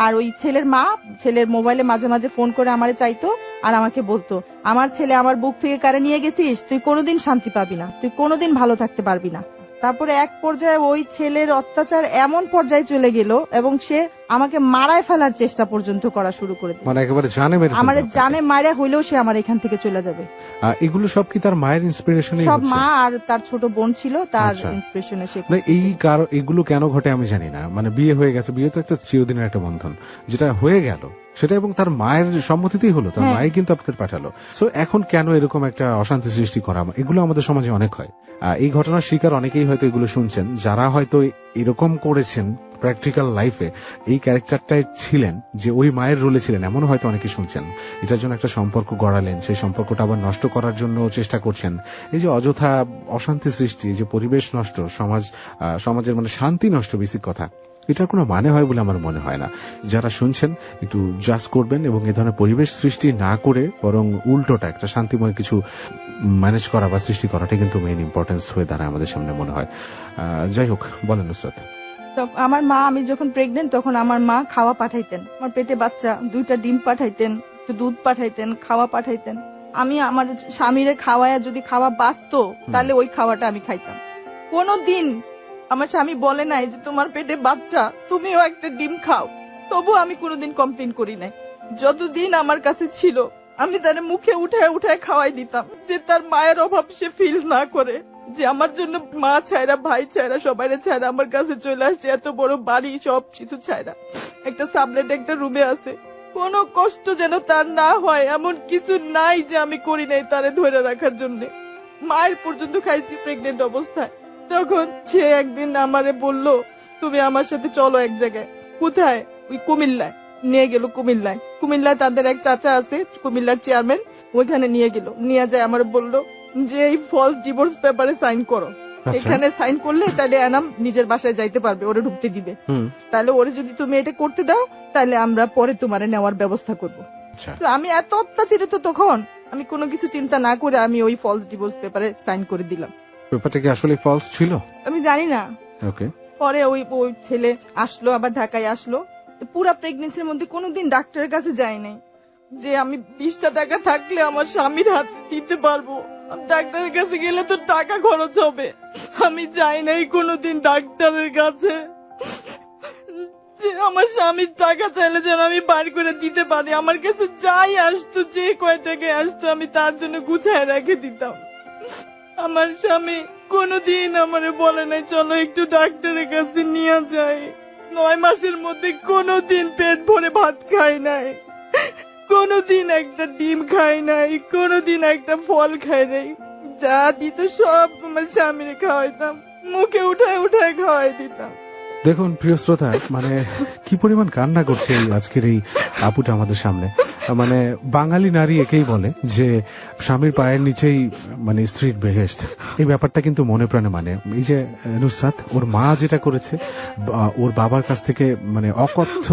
আর ওই ছেলের মা ছেলের মোবাইলে মাঝে মাঝে ফোন করে আমারে চাইতো, আর আমাকে বলতো আমার ছেলে আমার বুক থেকে কারে নিয়ে গেছিস, তুই কোনোদিন শান্তি পাবি না, তুই কোনোদিন ভালো থাকতে পারবি না। তারপরে এক পর্যায়ে ওই ছেলের অত্যাচার এমন পর্যায়ে চলে গেল এবং সে আমাকে মারায় ফেলার চেষ্টা পর্যন্ত করা শুরু করে দিল। মানে একেবারে জানে মেরে, আমার জানে মারা হইলেও সে আমার এখান থেকে চলে যাবে। এগুলো সব কি তার মায়ের ইন্সপিরেশনে? সব মা আর তার ছোট বোন ছিল, তার ইন্সপিরেশনে সে। এগুলো কেন ঘটে আমি জানি না। মানে বিয়ে হয়ে গেছে, বিয়ে তো একটা চিরদিনের একটা বন্ধন, যেটা হয়ে গেল সেটা এবং তার মায়ের সম্মতিতেই হলো, তার মাই কিন্তু আপনাদের পাঠালো। সো এখন কেন এরকম একটা অশান্তি সৃষ্টি করা? এগুলো আমাদের সমাজে অনেক হয়। এই ঘটনার শিকার অনেকেই হয়তো এগুলো শুনছেন, যারা হয়তো এরকম করেছেন প্র্যাকটিক্যাল লাইফে, এই ক্যারেক্টারটাই ছিলেন, যে ওই মায়ের রোলে ছিলেন, এমন হয়তো অনেকে শুনছেন। এটার জন্য একটা সম্পর্ক গড়ালেন, সেই সম্পর্কটা আবার নষ্ট করার জন্য চেষ্টা করছেন। এই যে অযথা অশান্তি সৃষ্টি, যে পরিবেশ নষ্ট, সমাজের মানে শান্তি নষ্ট, বেসিক কথা, এটার কোনো মানে হয় বলে আমার মনে হয় না। যারা শুনছেন একটু জাজ করবেন এবং এ ধরনের পরিবেশ সৃষ্টি না করে বরং উল্টোটা একটা শান্তিময় কিছু ম্যানেজ করা বা সৃষ্টি করাটা কিন্তু মেইন ইম্পর্টেন্স হয়ে দাঁড়ায় আমাদের সামনে মনে হয়। যাই হোক, বলেন নুসরাত। আমার মা, আমি যখন প্রেগনেন্ট তখন আমার মা খাওয়া পাঠাইতেন, আমার পেটে বাচ্চা, 2টা ডিম পাঠাইতেন, দুধ পাঠাইতেন, খাওয়া পাঠাইতেন। আমি আমার স্বামীরে খাওয়ায় যদি খাওয়া বাঁচতো তাহলে ওই খাওয়াটা আমি খাইতাম। কোনদিন আমার স্বামী বলে নাই যে তোমার পেটে বাচ্চা, তুমিও একটা ডিম খাও, তবু আমি কোনোদিন কমপ্লেন করি নাই। যতদিন আমার কাছে ছিল আমি তার মুখে উঠায় উঠায় খাওয়াই দিতাম, যে তার মায়ের অভাব সে ফিল না করে, যে আমার জন্য মা ছায়রা, ভাই ছায়রা, সবাই ছায়রা আমার কাছে চলে আসছে, এত বড় বাড়ি, সব কিছু ছায়রা, একটা সাবলেট একটা রুমে আছে, কোনো কষ্ট যেন তার না হয় এমন কিছু নাই যে আমি করি নাই তারে ধরে রাখার জন্য। মায়ের পর্যন্ত খাইছি প্রেগনেন্ট অবস্থায়। তখন সে একদিন আমারে বলল তুমি আমার সাথে চলো এক জায়গায়। কোথায়? ওই কুমিল্লায় নিয়ে গেল। কুমিল্লায় তাদের এক চাচা আছে, কুমিল্লার চেয়ারম্যান, ওইখানে নিয়ে গেল। নিয়ে যায় আমার বলল যে এই ফলস ডিভোর্স পেপারে সাইন করো, এখানে সাইন করলে তাহলে এনাম নিজের বাসায় যাইতে পারবে, ওরে ঢুকতে দিবে, তাহলে ওরে যদি তুমি এটা করতে দাও তাহলে আমরা পরে তোমারে নেওয়ার ব্যবস্থা করবো। তো আমি এত অত্যাচারিত তখন আমি কোনো কিছু চিন্তা না করে আমি ওই ফলস ডিভোর্স পেপারে সাইন করে দিলাম। ব্যাপারটা কি আসলে ফলস ছিল আমি জানি না। ওকে। পরে ওই ছেলে আসলো, আবার ঢাকায় আসলো। পুরা প্রেগনেন্সির মধ্যে কোনোদিন ডাক্তারের কাছে যাই নাই যে আমি 20টা টাকা থাকলে আমার স্বামীর হাতে দিতে পারবো, ডাক্তারের কাছে গেলে তো টাকা খরচ হবে। আমি যাই নাই কোনোদিন ডাক্তারের কাছে, যে আমার স্বামীর টাকা চাইলে যেন আমি বার করে দিতে পারি। আমার কাছে যাই আসতো, যে কয় টাকায় আসতো, আমি তার জন্য গুছায় রেখে দিতাম। আমার স্বামী কোনোদিন আমারে বলে নাই চলো একটু ডাক্তারের কাছে নিয়ে যাই। 9 মাসের মধ্যে কোনোদিন পেট ভরে ভাত খাই নাই, কোনোদিন একটা ডিম খাই নাই, কোনোদিন একটা ফল খাই নাই। যা দিত সব আমার স্বামীরে খাওয়াইতাম, মুখে উঠায় উঠায় খাওয়াই দিতাম। দেখুন প্রিয় শ্রোতা, মানে কি পরিমাণ কান্না করছে এই আজকের এই আপুটা আমাদের সামনে। মানে বাঙালি নারী একেই বলে যে স্বামীর পায়ের নিচেই মানে স্ত্রীর বেহেশত। এই ব্যাপারটা কিন্তু মনে প্রাণে মানে এই যে নুসরাত ওর মা যেটা করেছে, ওর বাবার কাছ থেকে মানে অকথ্য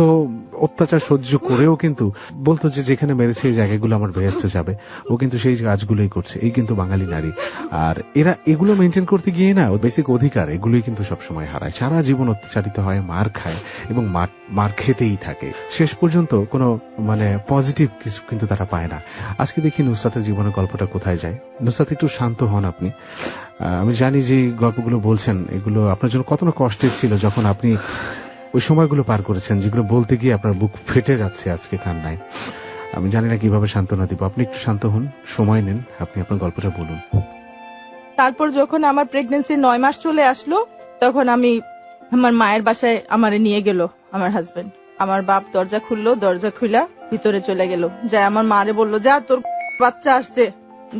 অত্যাচার সহ্য করেও কিন্তু বলতো যে যেখানে মেরেছে এই জায়গাগুলো আমার বেহেশতে যাবে, ও কিন্তু সেই কাজগুলোই করছে। এই কিন্তু বাঙালি নারী। আর এরা এগুলো মেনটেন করতে গিয়ে না বেসিক অধিকার এগুলোই কিন্তু সবসময় হারায়, সারা জীবন অত্যাচারিত হয়, মার খায় এবং মার খেতেই থাকে, শেষ পর্যন্ত কোনো মানে পজিটিভ কিছু কিন্তু তারা পায় না। আজকে দেখি নুসরাতের জীবনের গল্পটা কোথায় যায়। নুসরাত একটু শান্ত হন আপনি। আমি জানি যে গল্পগুলো বলছেন এগুলো আপনার জন্য কত না কষ্টের ছিল যখন আপনি ওই সময়গুলো পার করেছেন, যেগুলো বলতে গিয়ে আপনার বুক ফেটে যাচ্ছে আজকে কান্নায়। আমি জানি না কিভাবে সান্ত্বনা দিব। আপনি একটু শান্ত হন, সময় নেন, আপনি আপনার গল্পটা বলুন। তারপর যখন আমার প্রেগনেন্সির 9 মাস চলে আসলো, তখন আমি আমার মায়ের বাসায় আমারে নিয়ে গেল আমার হাজবেন্ড। আমার বাপ দরজা খুললো, দরজা খুলা ভিতরে চলে গেল। যা আমার মারে বললো, যা তোর বাচ্চা আসছে,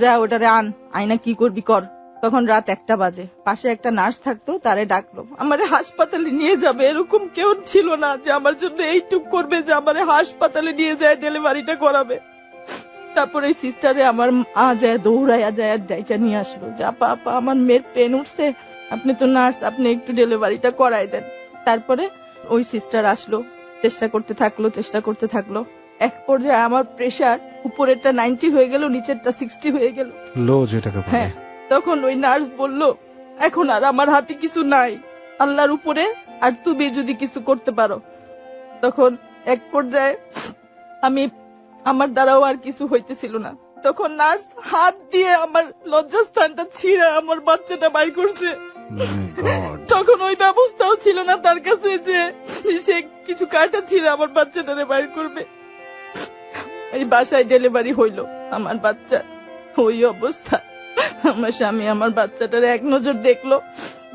যা ওটারে আন, আয়না কি করবি কর। তখন রাত 1টা বাজে। পাশে একটা নার্স থাকতো, তারে ডাকলো। আমারে হাসপাতালে নিয়ে যাবে এরকম কেউ ছিল না যে আমার জন্য এইটুক করবে যে আমারে হাসপাতালে নিয়ে যায় ডেলিভারিটা করাবে। তারপরে সিস্টারে আমার মা যায় দৌড়াইয়া যায় আর ডাইকা নিয়ে আসলো যে আপা আপা আমার মেয়ের পেন উঠছে, আপনি তো নার্স, আপনি একটু ডেলিভারিটা করাই দেন। তারপরে ওই সিস্টার আসলো, চেষ্টা করতে থাকলো। এক পর্যায়ে আমার প্রেসার উপরেরটা 90 হয়ে গেল, নিচেরটা 60 হয়ে গেল, লো যেটাকে বলে। হ্যাঁ, তখন ওই নার্স বলল এখন আর আমার হাতে কিছু নাই, আল্লাহর উপরে, আর তুমি যদি কিছু করতে পারো। তখন এক পর্যায়ে আমার দ্বারাও আর কিছু হইতেছিল না। তখন নার্স হাত দিয়ে আমার লজ্জাস্থানটা ছিঁড়ে আমার বাচ্চাটা বাইর করছে। তখন ওই ব্যবস্থাও ছিল না তার কাছে যে সে কিছু কাটা ছিঁড়ে আমার বাচ্চাটারে বাইর করবে। এই বাসায় ডেলিভারি হইলো আমার বাচ্চা। ওই অবস্থা, আমার স্বামী আমার বাচ্চাটারে এক নজর দেখলো,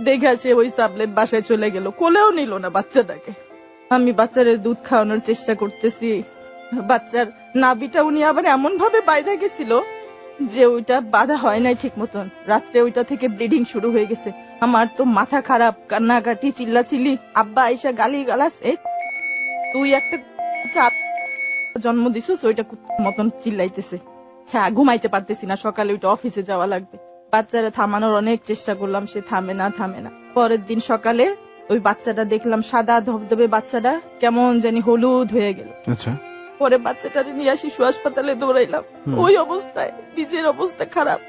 দেখা সে ওই সাবলেট বাসায় চলে গেল, কোলেও নিল না বাচ্চাটাকে। আমি বাচ্চারে দুধ খাওয়ানোর চেষ্টা করতেছি, বাচ্চার নাভিটা উনি আবার এমন ভাবে বাইধা গেছিল যে ওইটা বাধা হয় নাই ঠিক মতন। রাত্রে ওইটা থেকে ব্লিডিং শুরু হয়ে গেছে। আমার তো মাথা খারাপ, কান্নাকাটি, চিল্লাচিল্লি, আব্বা আইসা গালি গালাস, তুই একটা জন্ম দিছিস, ওইটা মতন চিল্লাইতেছে। ঘুমাইতে পারতেছি না, সকালে ওইটা অফিসে যাওয়া লাগবে। বাচ্চারা থামানোর অনেক চেষ্টা করলাম, সে থামে না। পরের দিন সকালে ওই বাচ্চাটা দেখলাম সাদা ধবধবে, বাচ্চাটা কেমন জানি হলুদ হয়ে গেল। আচ্ছা, পরে বাচ্চাটারে নিয়ে শিশু হাসপাতালে দৌড়াইলাম। ওই অবস্থায়, নিজের অবস্থা খারাপ,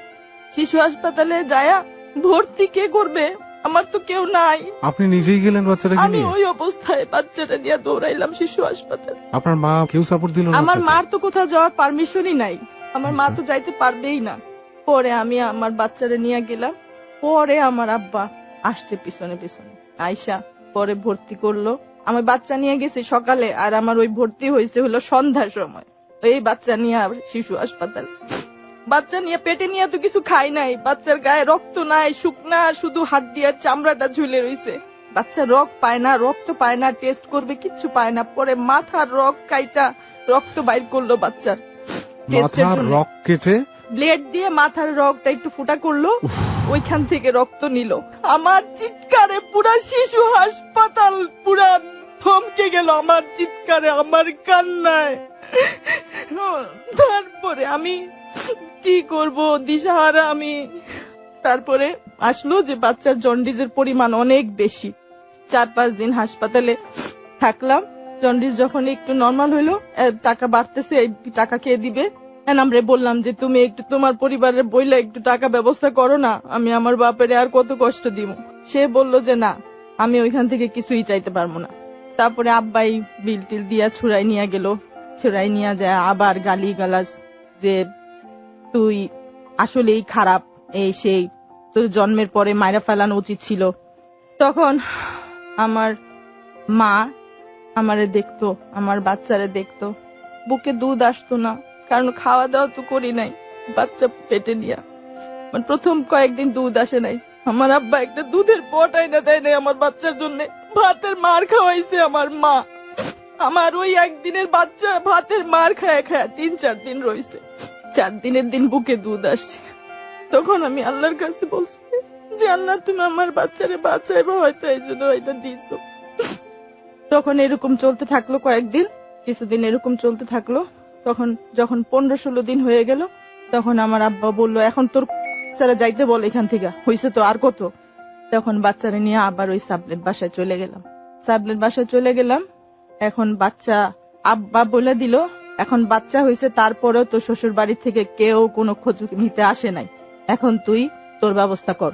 শিশু হাসপাতালে যায়া ভর্তি কে করবে, আমার তো কেউ নাই। আপনি নিজেই গেলেন বাচ্চাটাকে নিয়ে? আমি ওই অবস্থায় বাচ্চাটা নিয়ে দৌড়াইলাম শিশু হাসপাতালে। আপনার মা কেউ সাপোর্ট দিল না? আমার মার তো কোথাও যাওয়ার পারমিশনই নাই, আমার মা তো যাইতে পারবেই না। পরে আমি আমার বাচ্চারা নিয়ে গেলাম। পরে আমার আব্বা আসছে পিছনে পিছনে, আয়শা পরে ভর্তি করলো। আমার বাচ্চা নিয়ে গেছি সকালে, আর আমার ওই ভর্তি হয়েছে হলো সন্ধ্যার সময়। এই বাচ্চা নিয়ে শিশু হাসপাতাল, বাচ্চা নিয়ে পেটে নিয়ে তো কিছু খাই নাই, বাচ্চার গায়ে রক্ত নাই, শুকনা শুধু হাড্ডি আর চামড়াটা ঝুলে রয়েছে। বাচ্চা রক্ত পায় না, রক্ত পায় না, টেস্ট করবে কিচ্ছু পায় না। পরে মাথার রক্ত কাইটা রক্ত বাইর করলো বাচ্চার টেস্টের জন্য। রক্ত কেটে ব্লেড দিয়ে মাথার রক্তটা একটু ফুটা করলো, ওইখান থেকে রক্ত নিল। আমার চিৎকারে পুরা শিশু হাসপাতাল পুরা থমকে গেল, আমার চিৎকারে, আমার কান্নায়। তারপরে আমি কি করব, দিশাহারা আমি। তারপরে আসলো যে বাচ্চার জন্ডিসের পরিমাণ অনেক বেশি। 4-5 দিন হাসপাতালে থাকলাম। জন্ডিস যখন একটু নর্মাল হইলো, টাকা বাড়তেছে, এই টাকা কে দিবে? আমরা বললাম যে তুমি একটু তোমার পরিবারের বইলে একটু টাকা ব্যবস্থা করো না, আমি আমার বাপের আর কত কষ্ট দিব। সে বলল যে না, আমি ওইখান থেকে কিছুই চাইতে পারবো না। তারপরে আব্বাই বিল টিল দিয়া ছুড়াই নিয়ে গেল। ছুড়াই নিয়ে যায় আবার গালি গালাজ যে তুই আসলেই খারাপ, এই সেই, তোর জন্মের পরে মাইরা ফেলানো উচিত ছিল। তখন আমার মা আমারে দেখতো, আমার বাচ্চারে দেখতো। বুকে দুধ আসতো না, কারণ খাওয়া দাওয়া তো করি নাই, বাচ্চা পেটে নিয়া। মানে প্রথম কয়েকদিন দুধ আসে নাই। আমার আব্বা একটা দুধের পট আইনা দেয় নাই আমার বাচ্চার জন্য। ভাতের মার খাওয়াইছে আমার মা। আমার ওই একদিনের বাচ্চা ভাতের মার খায় খায় 3-4 দিন রয়েছে। 4 দিনের দিন বুকে দুধ আসছে। তখন আমি আল্লাহর কাছে বলছি যে আল্লাহ তুমি আমার বাচ্চারে বাঁচাইবা, হয়তো এই জন্য এটা দিয়েছো। তখন এরকম চলতে থাকলো কয়েকদিন, কিছুদিন এরকম চলতে থাকলো। তখন যখন 15-16 দিন হয়ে গেল, তখন আমার আব্বা বললো এখন তোর বাচ্চারা যাইতে বল এখান থেকে, হয়েছে তো আর কত। তখন বাচ্চারা নিয়ে আবার ওই সাবলেট বাসায় চলে গেলাম। সাবলেট বাসায় চলে গেলাম। এখন বাচ্চা আব্বা বলে দিল এখন বাচ্চা হয়েছে, তারপরেও তোর শ্বশুর বাড়ি থেকে কেউ কোনো খোঁজ নিতে আসে নাই, এখন তুই তোর ব্যবস্থা কর।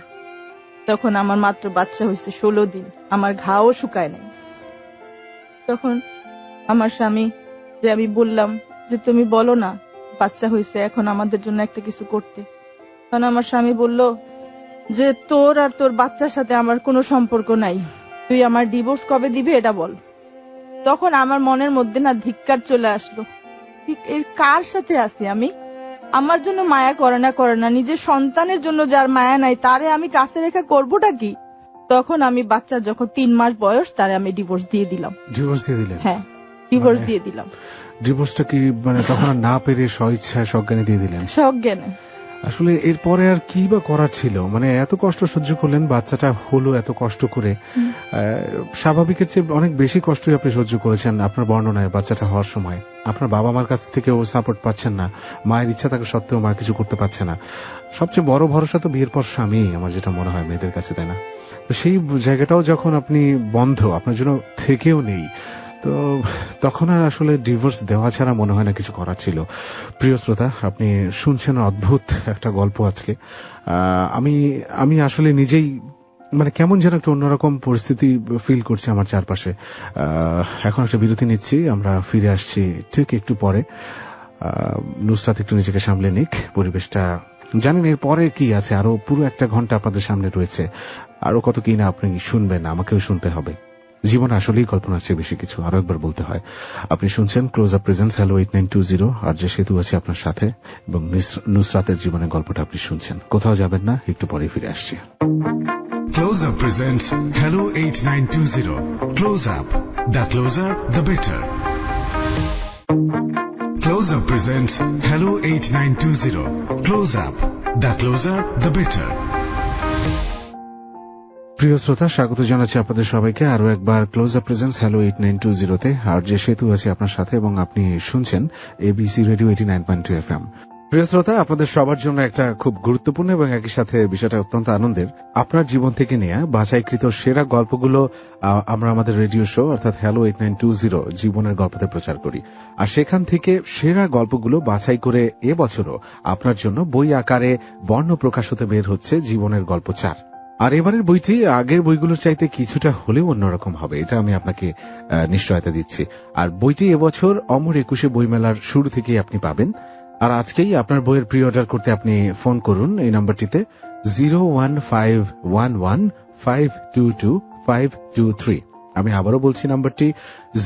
তখন আমার মাত্র বাচ্চা হয়েছে 16 দিন, আমার ঘাও শুকায় নাই। তখন আমার স্বামী আমি বললাম যে তুমি বলো না বাচ্চা হয়েছে, এখন আমাদের জন্য একটা কিছু করতে। তখন আমার স্বামী বলল যে তোর আর তোর বাচ্চার সাথে আমার কোনো সম্পর্ক নাই, তুই আমার ডিভোর্স কবে দিবে এটা বল। তখন আমার মনের মধ্যে না ধিক্কার চলে আসলো, ঠিক এর কার সাথে আছি আমি? আমার জন্য মায়া করে না, নিজের সন্তানের জন্য যার মায়া নাই তারে আমি কাছে রেখে করবোটা কি? তখন আমি বাচ্চার যখন 3 মাস বয়স তারে আমি ডিভোর্স দিয়ে দিলাম। ডিভোর্স দিয়ে দিলেন? হ্যাঁ, ডিভোর্স দিয়ে দিলাম। ডিভোর্সটা কি মানে তখন আর না পেরে স্বইচ্ছায় সজ্ঞানে দিয়ে দিলেন? সজ্ঞানে। আসলে এরপরে আর কি বা করার ছিল? মানে এত কষ্ট সহ্য করলেন, বাচ্চাটা হলো এত কষ্ট করে, স্বাভাবিকের চেয়ে অনেক বেশি কষ্টই আপনি সহ্য করেছেন আপনার বর্ণনায়। বাচ্চাটা হওয়ার সময় আপনার বাবা মার কাছ থেকেও সাপোর্ট পাচ্ছেন না, মায়ের ইচ্ছা থাকা সত্ত্বেও মা কিছু করতে পারছে না। সবচেয়ে বড় ভরসা তো বিয়ের পর স্বামী, আমার যেটা মনে হয় মেয়েদের কাছে, তাই না? তো সেই জায়গাটাও যখন আপনি বন্ধ, আপনার জন্য থেকেও নেই, তো তখন আর আসলে ডিভোর্স দেওয়া ছাড়া মনে হয় না কিছু করার ছিল। প্রিয় শ্রোতা, আপনি শুনছেন অদ্ভুত একটা গল্প আজকে। আমি আসলে নিজেই মানে কেমন যেন একটা অন্যরকম পরিস্থিতি ফিল করছি আমার চারপাশে। এখন একটা বিরতি নিচ্ছি, আমরা ফিরে আসছি ঠিক একটু পরে। নুসরাত একটু নিজেকে সামলে নিক, পরিবেশটা জানেন এর পরে কি আছে, আরো পুরো 1 ঘন্টা আপনাদের সামনে রয়েছে, আরো কত কি না আপনি শুনবেন, আমাকেও শুনতে হবে। জীবন আসলেই কল্পনার চেয়ে বেশি কিছু, আরো একবার বলতে হয়। আপনি শুনছেন ক্লোজ আপ প্রেজেন্টস হ্যালো 8920, আর যে সেতু আছে আপনার সাথে, এবং নুসরাতের জীবনের গল্পটা আপনি শুনছেন। কোথাও যাবেন না, একটু পরে ফিরে আসছি। Close Up presents Hello 8920. Close Up. The closer, the better. Close Up presents Hello 8920. Close Up. The closer, the better. প্রিয় শ্রোতা, স্বাগত জানাচ্ছি আপনাদের সবাইকে আরো একবার ক্লোজ আপ প্রেজেন্টস হ্যালো 8920-তে, আর যে সেতু আছে আপনার সাথে, এবং আপনি শুনছেন এবিসি রেডিও 89.2 FM। প্রিয় শ্রোতা, আপনাদের সবার জন্য একটা খুব গুরুত্বপূর্ণ এবং একই সাথে বিষয়টা অত্যন্ত আনন্দের। আপনার জীবন থেকে নেয়া বাছাইকৃত সেরা গল্পগুলো আমরা আমাদের রেডিও শো অর্থাৎ হ্যালো 8920 জীবনের গল্পতে প্রচার করি, আর সেখান থেকে সেরা গল্পগুলো বাছাই করে এবছরও আপনার জন্য বই আকারে বর্ণ প্রকাশ হতে বের হচ্ছে জীবনের গল্প 4। আর এবারের বইটি আগের বইগুলোর চাইতে কিছুটা হলেও অন্যরকম হবে, এটা আমি আপনাকে নিশ্চয়তা দিচ্ছি। আর বইটি এবছর অমর 21 বইমেলার শুরু থেকেই আপনি পাবেন। আর আজকেই আপনার বইয়ের প্রি অর্ডার করতে আপনি ফোন করুন এই নাম্বারটিতে 01511522523। আমি আবারও বলছি নাম্বারটি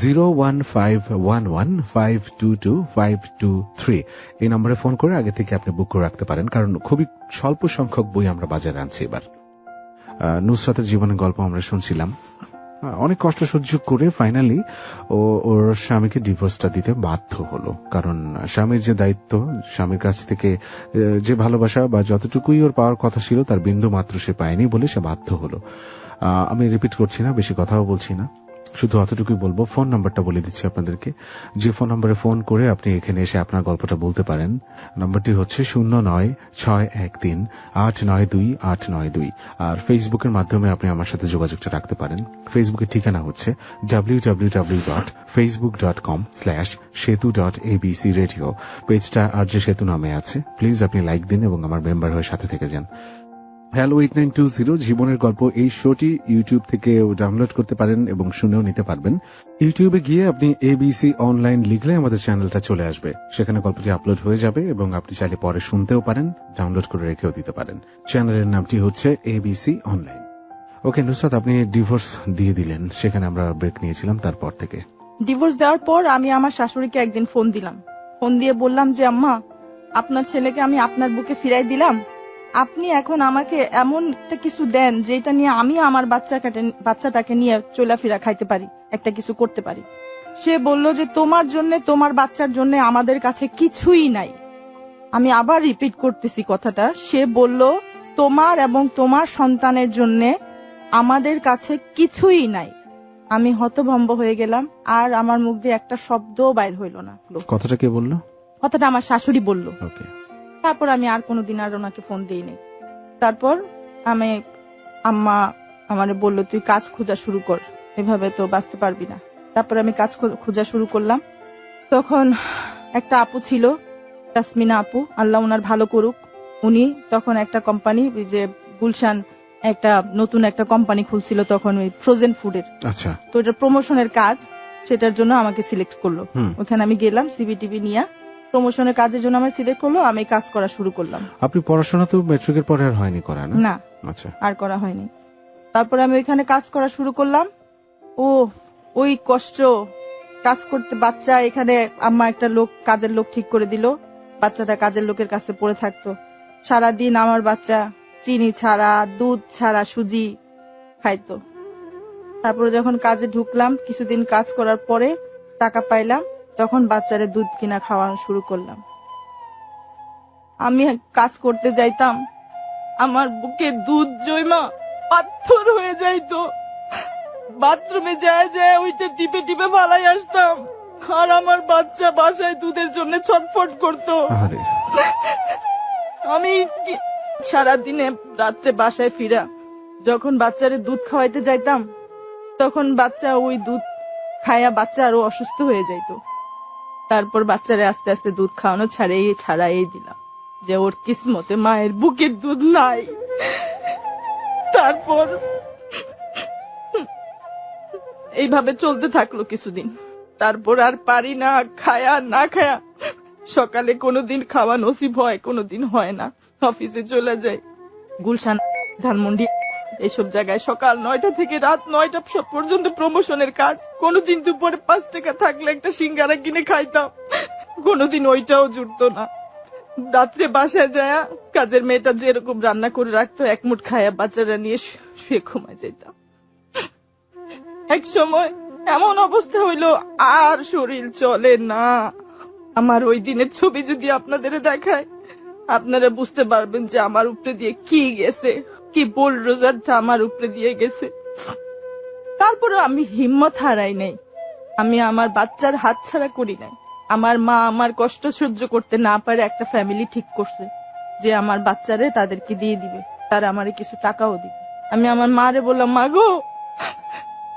01511522523। এই নম্বরে ফোন করে আগে থেকে আপনি বুক করে রাখতে পারেন, কারণ খুবই স্বল্প সংখ্যক বই আমরা বাজারে আনছি এবার। নুসরাতের জীবনের গল্প আমরা শুনছিলাম। অনেক কষ্ট সহ্য করে ফাইনালি ওর স্বামীকে ডিভোর্সটা দিতে বাধ্য হলো, কারণ স্বামীর যে দায়িত্ব, স্বামীর কাছ থেকে যে ভালোবাসা বা যতটুকুই ওর পাওয়ার কথা ছিল তার বিন্দু মাত্র সে পায়নি বলে সে বাধ্য হলো। আমি রিপিট করছি না, বেশি কথাও বলছি না, শুধু অতটুকুই বলবো। ফোন নাম্বারটা বলে দিচ্ছি আপনাদেরকে, যে ফোন নাম্বারে ফোন করে আপনি এখানে এসে আপনার গল্পটা বলতে পারেন। নাম্বারটি হচ্ছে 09613892892। আর ফেসবুকের মাধ্যমে আপনি আমার সাথে যোগাযোগটা রাখতে পারেন। ফেসবুকের ঠিকানা হচ্ছে www.facebook.com/setu.abcradio। পেজটা আর যে সেতু নামে আছে, প্লিজ আপনি লাইক দিন এবং আমার মেম্বার হয়ে সাথে থেকে যান। হ্যালো 8920 জীবনের গল্প এই শোটি ইউটিউব থেকে ডাউনলোড করতে পারেন এবং শুনেও নিতে পারবেন। ইউটিউবে গিয়ে আপনি এবিসি অনলাইন লিখলে আমাদের চ্যানেলটা চলে আসবে, সেখানে গল্পটি আপলোড হয়ে যাবে এবং আপনি চাইলে পরে শুনতেও পারেন, ডাউনলোড করে রেখেও দিতে পারেন। চ্যানেলের নামটি হচ্ছে এবিসি অনলাইন। ওকে নুসরাত, আপনি ডিভোর্স দিয়ে দিলেন, সেখানে আমরা ব্রেক নিয়েছিলাম তারপর থেকে। ডিভোর্স দেওয়ার পর আমি আমার শাশুড়িকে একদিন ফোন দিলাম, ফোন দিয়ে বললাম যে আম্মা, আপনার ছেলেকে আমি আপনার বুকে ফিরাই দিলাম, আপনি এখন আমাকে এমন একটা কিছু দেন যেটা নিয়ে আমি আমার বাচ্চাটাকে নিয়ে চলাফেরা খাইতে পারি, একটা কিছু করতে পারি। সে বলল যে তোমার জন্য, তোমার বাচ্চার জন্য আমাদের কাছে কিছুই নাই। আমি আবার রিপিট করতেছি কথাটা, সে বলল তোমার এবং তোমার সন্তানের জন্য আমাদের কাছে কিছুই নাই। আমি হতভম্ব হয়ে গেলাম, আর আমার মুখ দিয়ে একটা শব্দও বাইর হইল না। কথাটা কে বললো? কথাটা আমার শাশুড়ি বলল। ওকে। তারপর আমি আর কোনোদিন আর ওনাকে ফোন দিইনি। তারপর আম্মা আমারে বলল তুই কাজ খোঁজা শুরু কর, এভাবে তো বাঁচতে পারবি না। তারপর আমি কাজ খোঁজা শুরু করলাম। তখন একটা আপু ছিল, তাসমিনা আপু, আল্লাহ ওনার ভালো করুক। উনি তখন একটা কোম্পানি, যে গুলশান একটা নতুন একটা কোম্পানি খুলছিল তখন, ওই ফ্রোজেন ফুডের। আচ্ছা। তো এটা প্রমোশনের কাজ, সেটার জন্য আমাকে সিলেক্ট করলো। ওখানে আমি গেলাম সিবিটিভি নিয়ে, প্রমোশনের কাজের জন্য আমাকে সিলেক্ট করলো, আমি কাজ করা শুরু করলাম। আপনি পড়াশোনা তো ম্যাট্রিকের পরে আর হয়নি করা? না। আচ্ছা। আর করা হয়নি। তারপরে আমি ওইখানে কাজ করা শুরু করলাম। ওই কষ্ট, কাজ করতে, বাচ্চা এখানে আম্মা একটা কাজের লোক ঠিক করে দিল, বাচ্চাটা কাজের লোকের কাছে পড়ে থাকতো সারাদিন। আমার বাচ্চা চিনি ছাড়া, দুধ ছাড়া সুজি খাইতো। তারপরে যখন কাজে ঢুকলাম, কিছুদিন কাজ করার পরে টাকা পাইলাম, তখন বাচ্চারে দুধ কিনা খাওয়ানো শুরু করলাম। আমি কাজ করতে যাইতাম, আমার বুকে দুধ জমা পাথর হয়ে যাইতো। বাথরুমে যায় যায় ওইটা টিপে টিপে ফালাই আসতাম, আর আমার বাচ্চা বাসায় দুধের জন্য ছটফট করতো। আমি সারাদিনে রাত্রে বাসায় ফিরা যখন বাচ্চারে দুধ খাওয়াইতে যাইতাম, তখন বাচ্চা ওই দুধ খায়া বাচ্চা আরো অসুস্থ হয়ে যাইতো। তারপর বাচ্চারে আস্তে আস্তে দুধ খাওয়ানো ছাড়াই দিলাম, যে ওর কিসমতে মায়ের বুকের দুধ নাই। তারপর এইভাবে চলতে থাকলো কিছুদিন। তারপর আর পারি না, খায়া না খায়া, সকালে কোনোদিন খাওয়া নসিব হয়, কোনোদিন হয় না। অফিসে চলে যাই, গুলশান, ধানমন্ডি, এইসব জায়গায় সকাল 9টা থেকে রাত 9টা পর্যন্ত প্রমোশনের কাজ। কোনোদিন দুপুরে 5 টাকা থাকলে একটা সিঙ্গারা কিনে খাইতাম, কোনোদিন ওইটাও জুটতো না। রাত্রে বাসায় যায় কাজের মেয়েটা যেরকম রান্না করে রাখতো, এক মুঠ খায়া বাচ্চারা নিয়ে শুয়ে ঘুমায় যেতাম। এক সময় এমন অবস্থা হইলো আর শরীর চলে না। আমার ওই দিনের ছবি যদি আপনাদের দেখায়, আপনারা বুঝতে পারবেন যে আমার উপরে দিয়ে কি গেছে, কি বোলডোজারটা আমার উপরে দিয়ে গেছে। তারপরে আমি হিম্মত হারাই নাই, আমি আমার বাচ্চার হাত ছাড়া করি নাই। আমার মা আমার কষ্ট সহ্য করতে না পারে একটা ফ্যামিলি ঠিক করছে যে আমার বাচ্চারে তাদেরকে দিয়ে দিবে, তারা আমারে কিছু টাকাও দিবে। আমি আমার মারে বললাম, মা গো,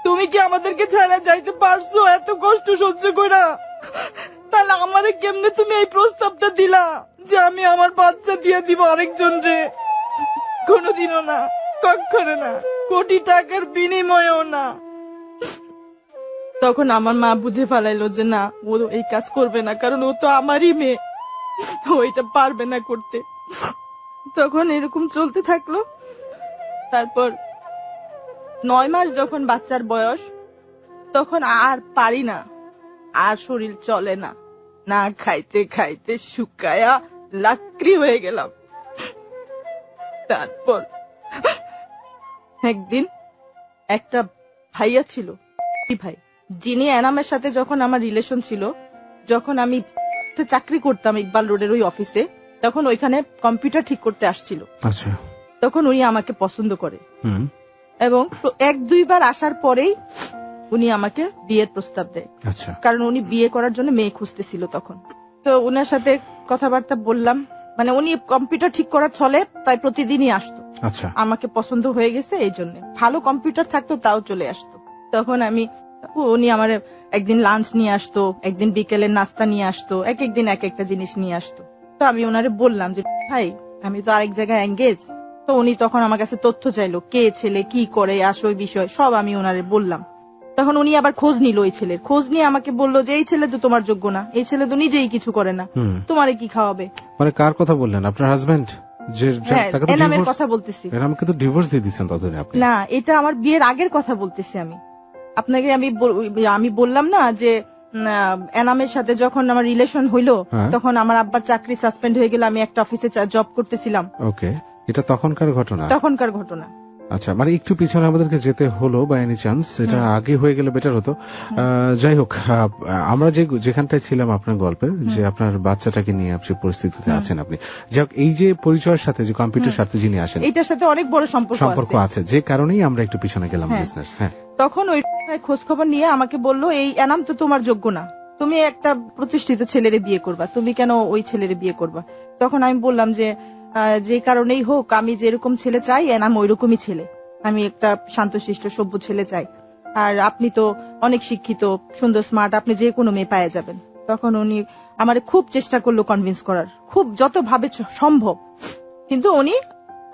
তুমি কি আমাদেরকে ছাড়া যাইতে পারছো এত কষ্ট সহ্য করা? তাহলে আমারে কেমনে তুমি এই প্রস্তাবটা দিলা যে আমি আমার বাচ্চা দিয়ে দিব আরেকজন রে? কোনোদিনও না, কখনো না, কোটি টাকার বিনিময়েও না। তখন আমার মা বুঝে ফেলাইলো যে না, ও এই কাজ করবে না, কারণ ও তো আমারই মেয়ে, ওইটা পারবে না করতে। তখন এরকম চলতে থাকলো। তারপর 9 মাস যখন বাচ্চার বয়স, তখন আর পারি না, আর শরীর চলে না, না খাইতে খাইতে শুকায়া লাকড়ি হয়ে গেলাম। তারপর একদিন একটা ভাইয়া ছিল, ভাই, যিনি এনামের সাথে যখন আমার রিলেশন ছিল, যখন আমি চাকরি করতাম ইকবাল রোডের ওই অফিসে, তখন ওইখানে কম্পিউটার ঠিক করতে আসছিল। আচ্ছা। তখন উনি আমাকে পছন্দ করে, এবং 1-2 বার আসার পরেই উনি আমাকে বিয়ের প্রস্তাব দেয়। আচ্ছা। কারণ উনি বিয়ে করার জন্য মেয়ে খুঁজতেছিল তখন। তো উনার সাথে কথাবার্তা বললাম, মানে উনি কম্পিউটার ঠিক করার ছলে প্রায় প্রতিদিনই আসতো। আচ্ছা। আমাকে পছন্দ হয়ে গেছে এই জন্য, ভালো কম্পিউটার থাকতো তাও চলে আসতো। তখন উনি আমার একদিন লাঞ্চ নিয়ে আসতো, একদিন বিকেলের নাস্তা নিয়ে আসতো, একদিন এক একটা জিনিস নিয়ে আসতো। তো আমি ওনারে বললাম যে ভাই, আমি তো আরেক জায়গায় এঙ্গেজ। তো উনি তখন আমার কাছে তথ্য চাইলো, কে ছেলে, কি করে, আসল বিষয় সব আমি ওনারে বললাম। তখন উনি আবার খোঁজ নিল, ওই ছেলের খোঁজ নিয়ে আমাকে বললো যে এই ছেলে তো তোমার যোগ্য না, এই ছেলে তো নিজেই কিছু করে না, তোমারে কি খাওয়াবে। মানে কার কথা বললেন? আপনার হাজবেন্ড? এনামের কথা বলতেছি। আমাকে তো ডিভোর্স দিয়ে দিচ্ছেন ততদিনে আপনি? না, এটা আমার বিয়ের আগের কথা বলতেছি আমি। আপনাকে আমি বললাম না যে এনামের সাথে যখন আমার রিলেশন হইলো, তখন আমার আব্বার চাকরি সাসপেন্ড হয়ে গেল, আমি একটা অফিসে জব করতেছিলাম। ওকে, এটা তখনকার ঘটনা। আচ্ছা, মানে একটু পিছনে আমাদেরকে যেতে হলো বা এনি চান্স এটা আগে হয়ে গেলে বেটার হতো। যাই হোক, আমরা যেখানটায় ছিলাম আপনার গল্পে, যে আপনার বাচ্চাটাকে নিয়ে আপনি পরিস্থিতিতে আছেন, আপনি যাই হোক, এই যে পরিচয়ের সাথে যে কম্পিউটার সাথে যিনি আসেন, এটার সাথে অনেক বড় সম্পর্ক আছে, যে কারণেই আমরা একটু পিছনে গেলাম বিজনেস। হ্যাঁ, তখন ওই খোঁজ খবর নিয়ে আমাকে বলল, এই এনাম তো তোমার যোগ্য না, তুমি একটা প্রতিষ্ঠিত ছেলেরে বিয়ে করবা, তুমি কেন ওই ছেলেরে বিয়ে করবা? তখন আমি বললাম যে কারণেই হোক, আমি যেরকম ছেলে চাই এনাম ওইরকমই ছেলে, আমি একটা শান্তশিষ্ট সভ্য ছেলে চাই, আর আপনি তো অনেক শিক্ষিত, সুন্দর, স্মার্ট, আপনি যে কোনো মেয়ে পাওয়া যাবেন। তখন উনি আমার খুব চেষ্টা করলো কনভিন্স করার, খুব যত ভাবে সম্ভব, কিন্তু উনি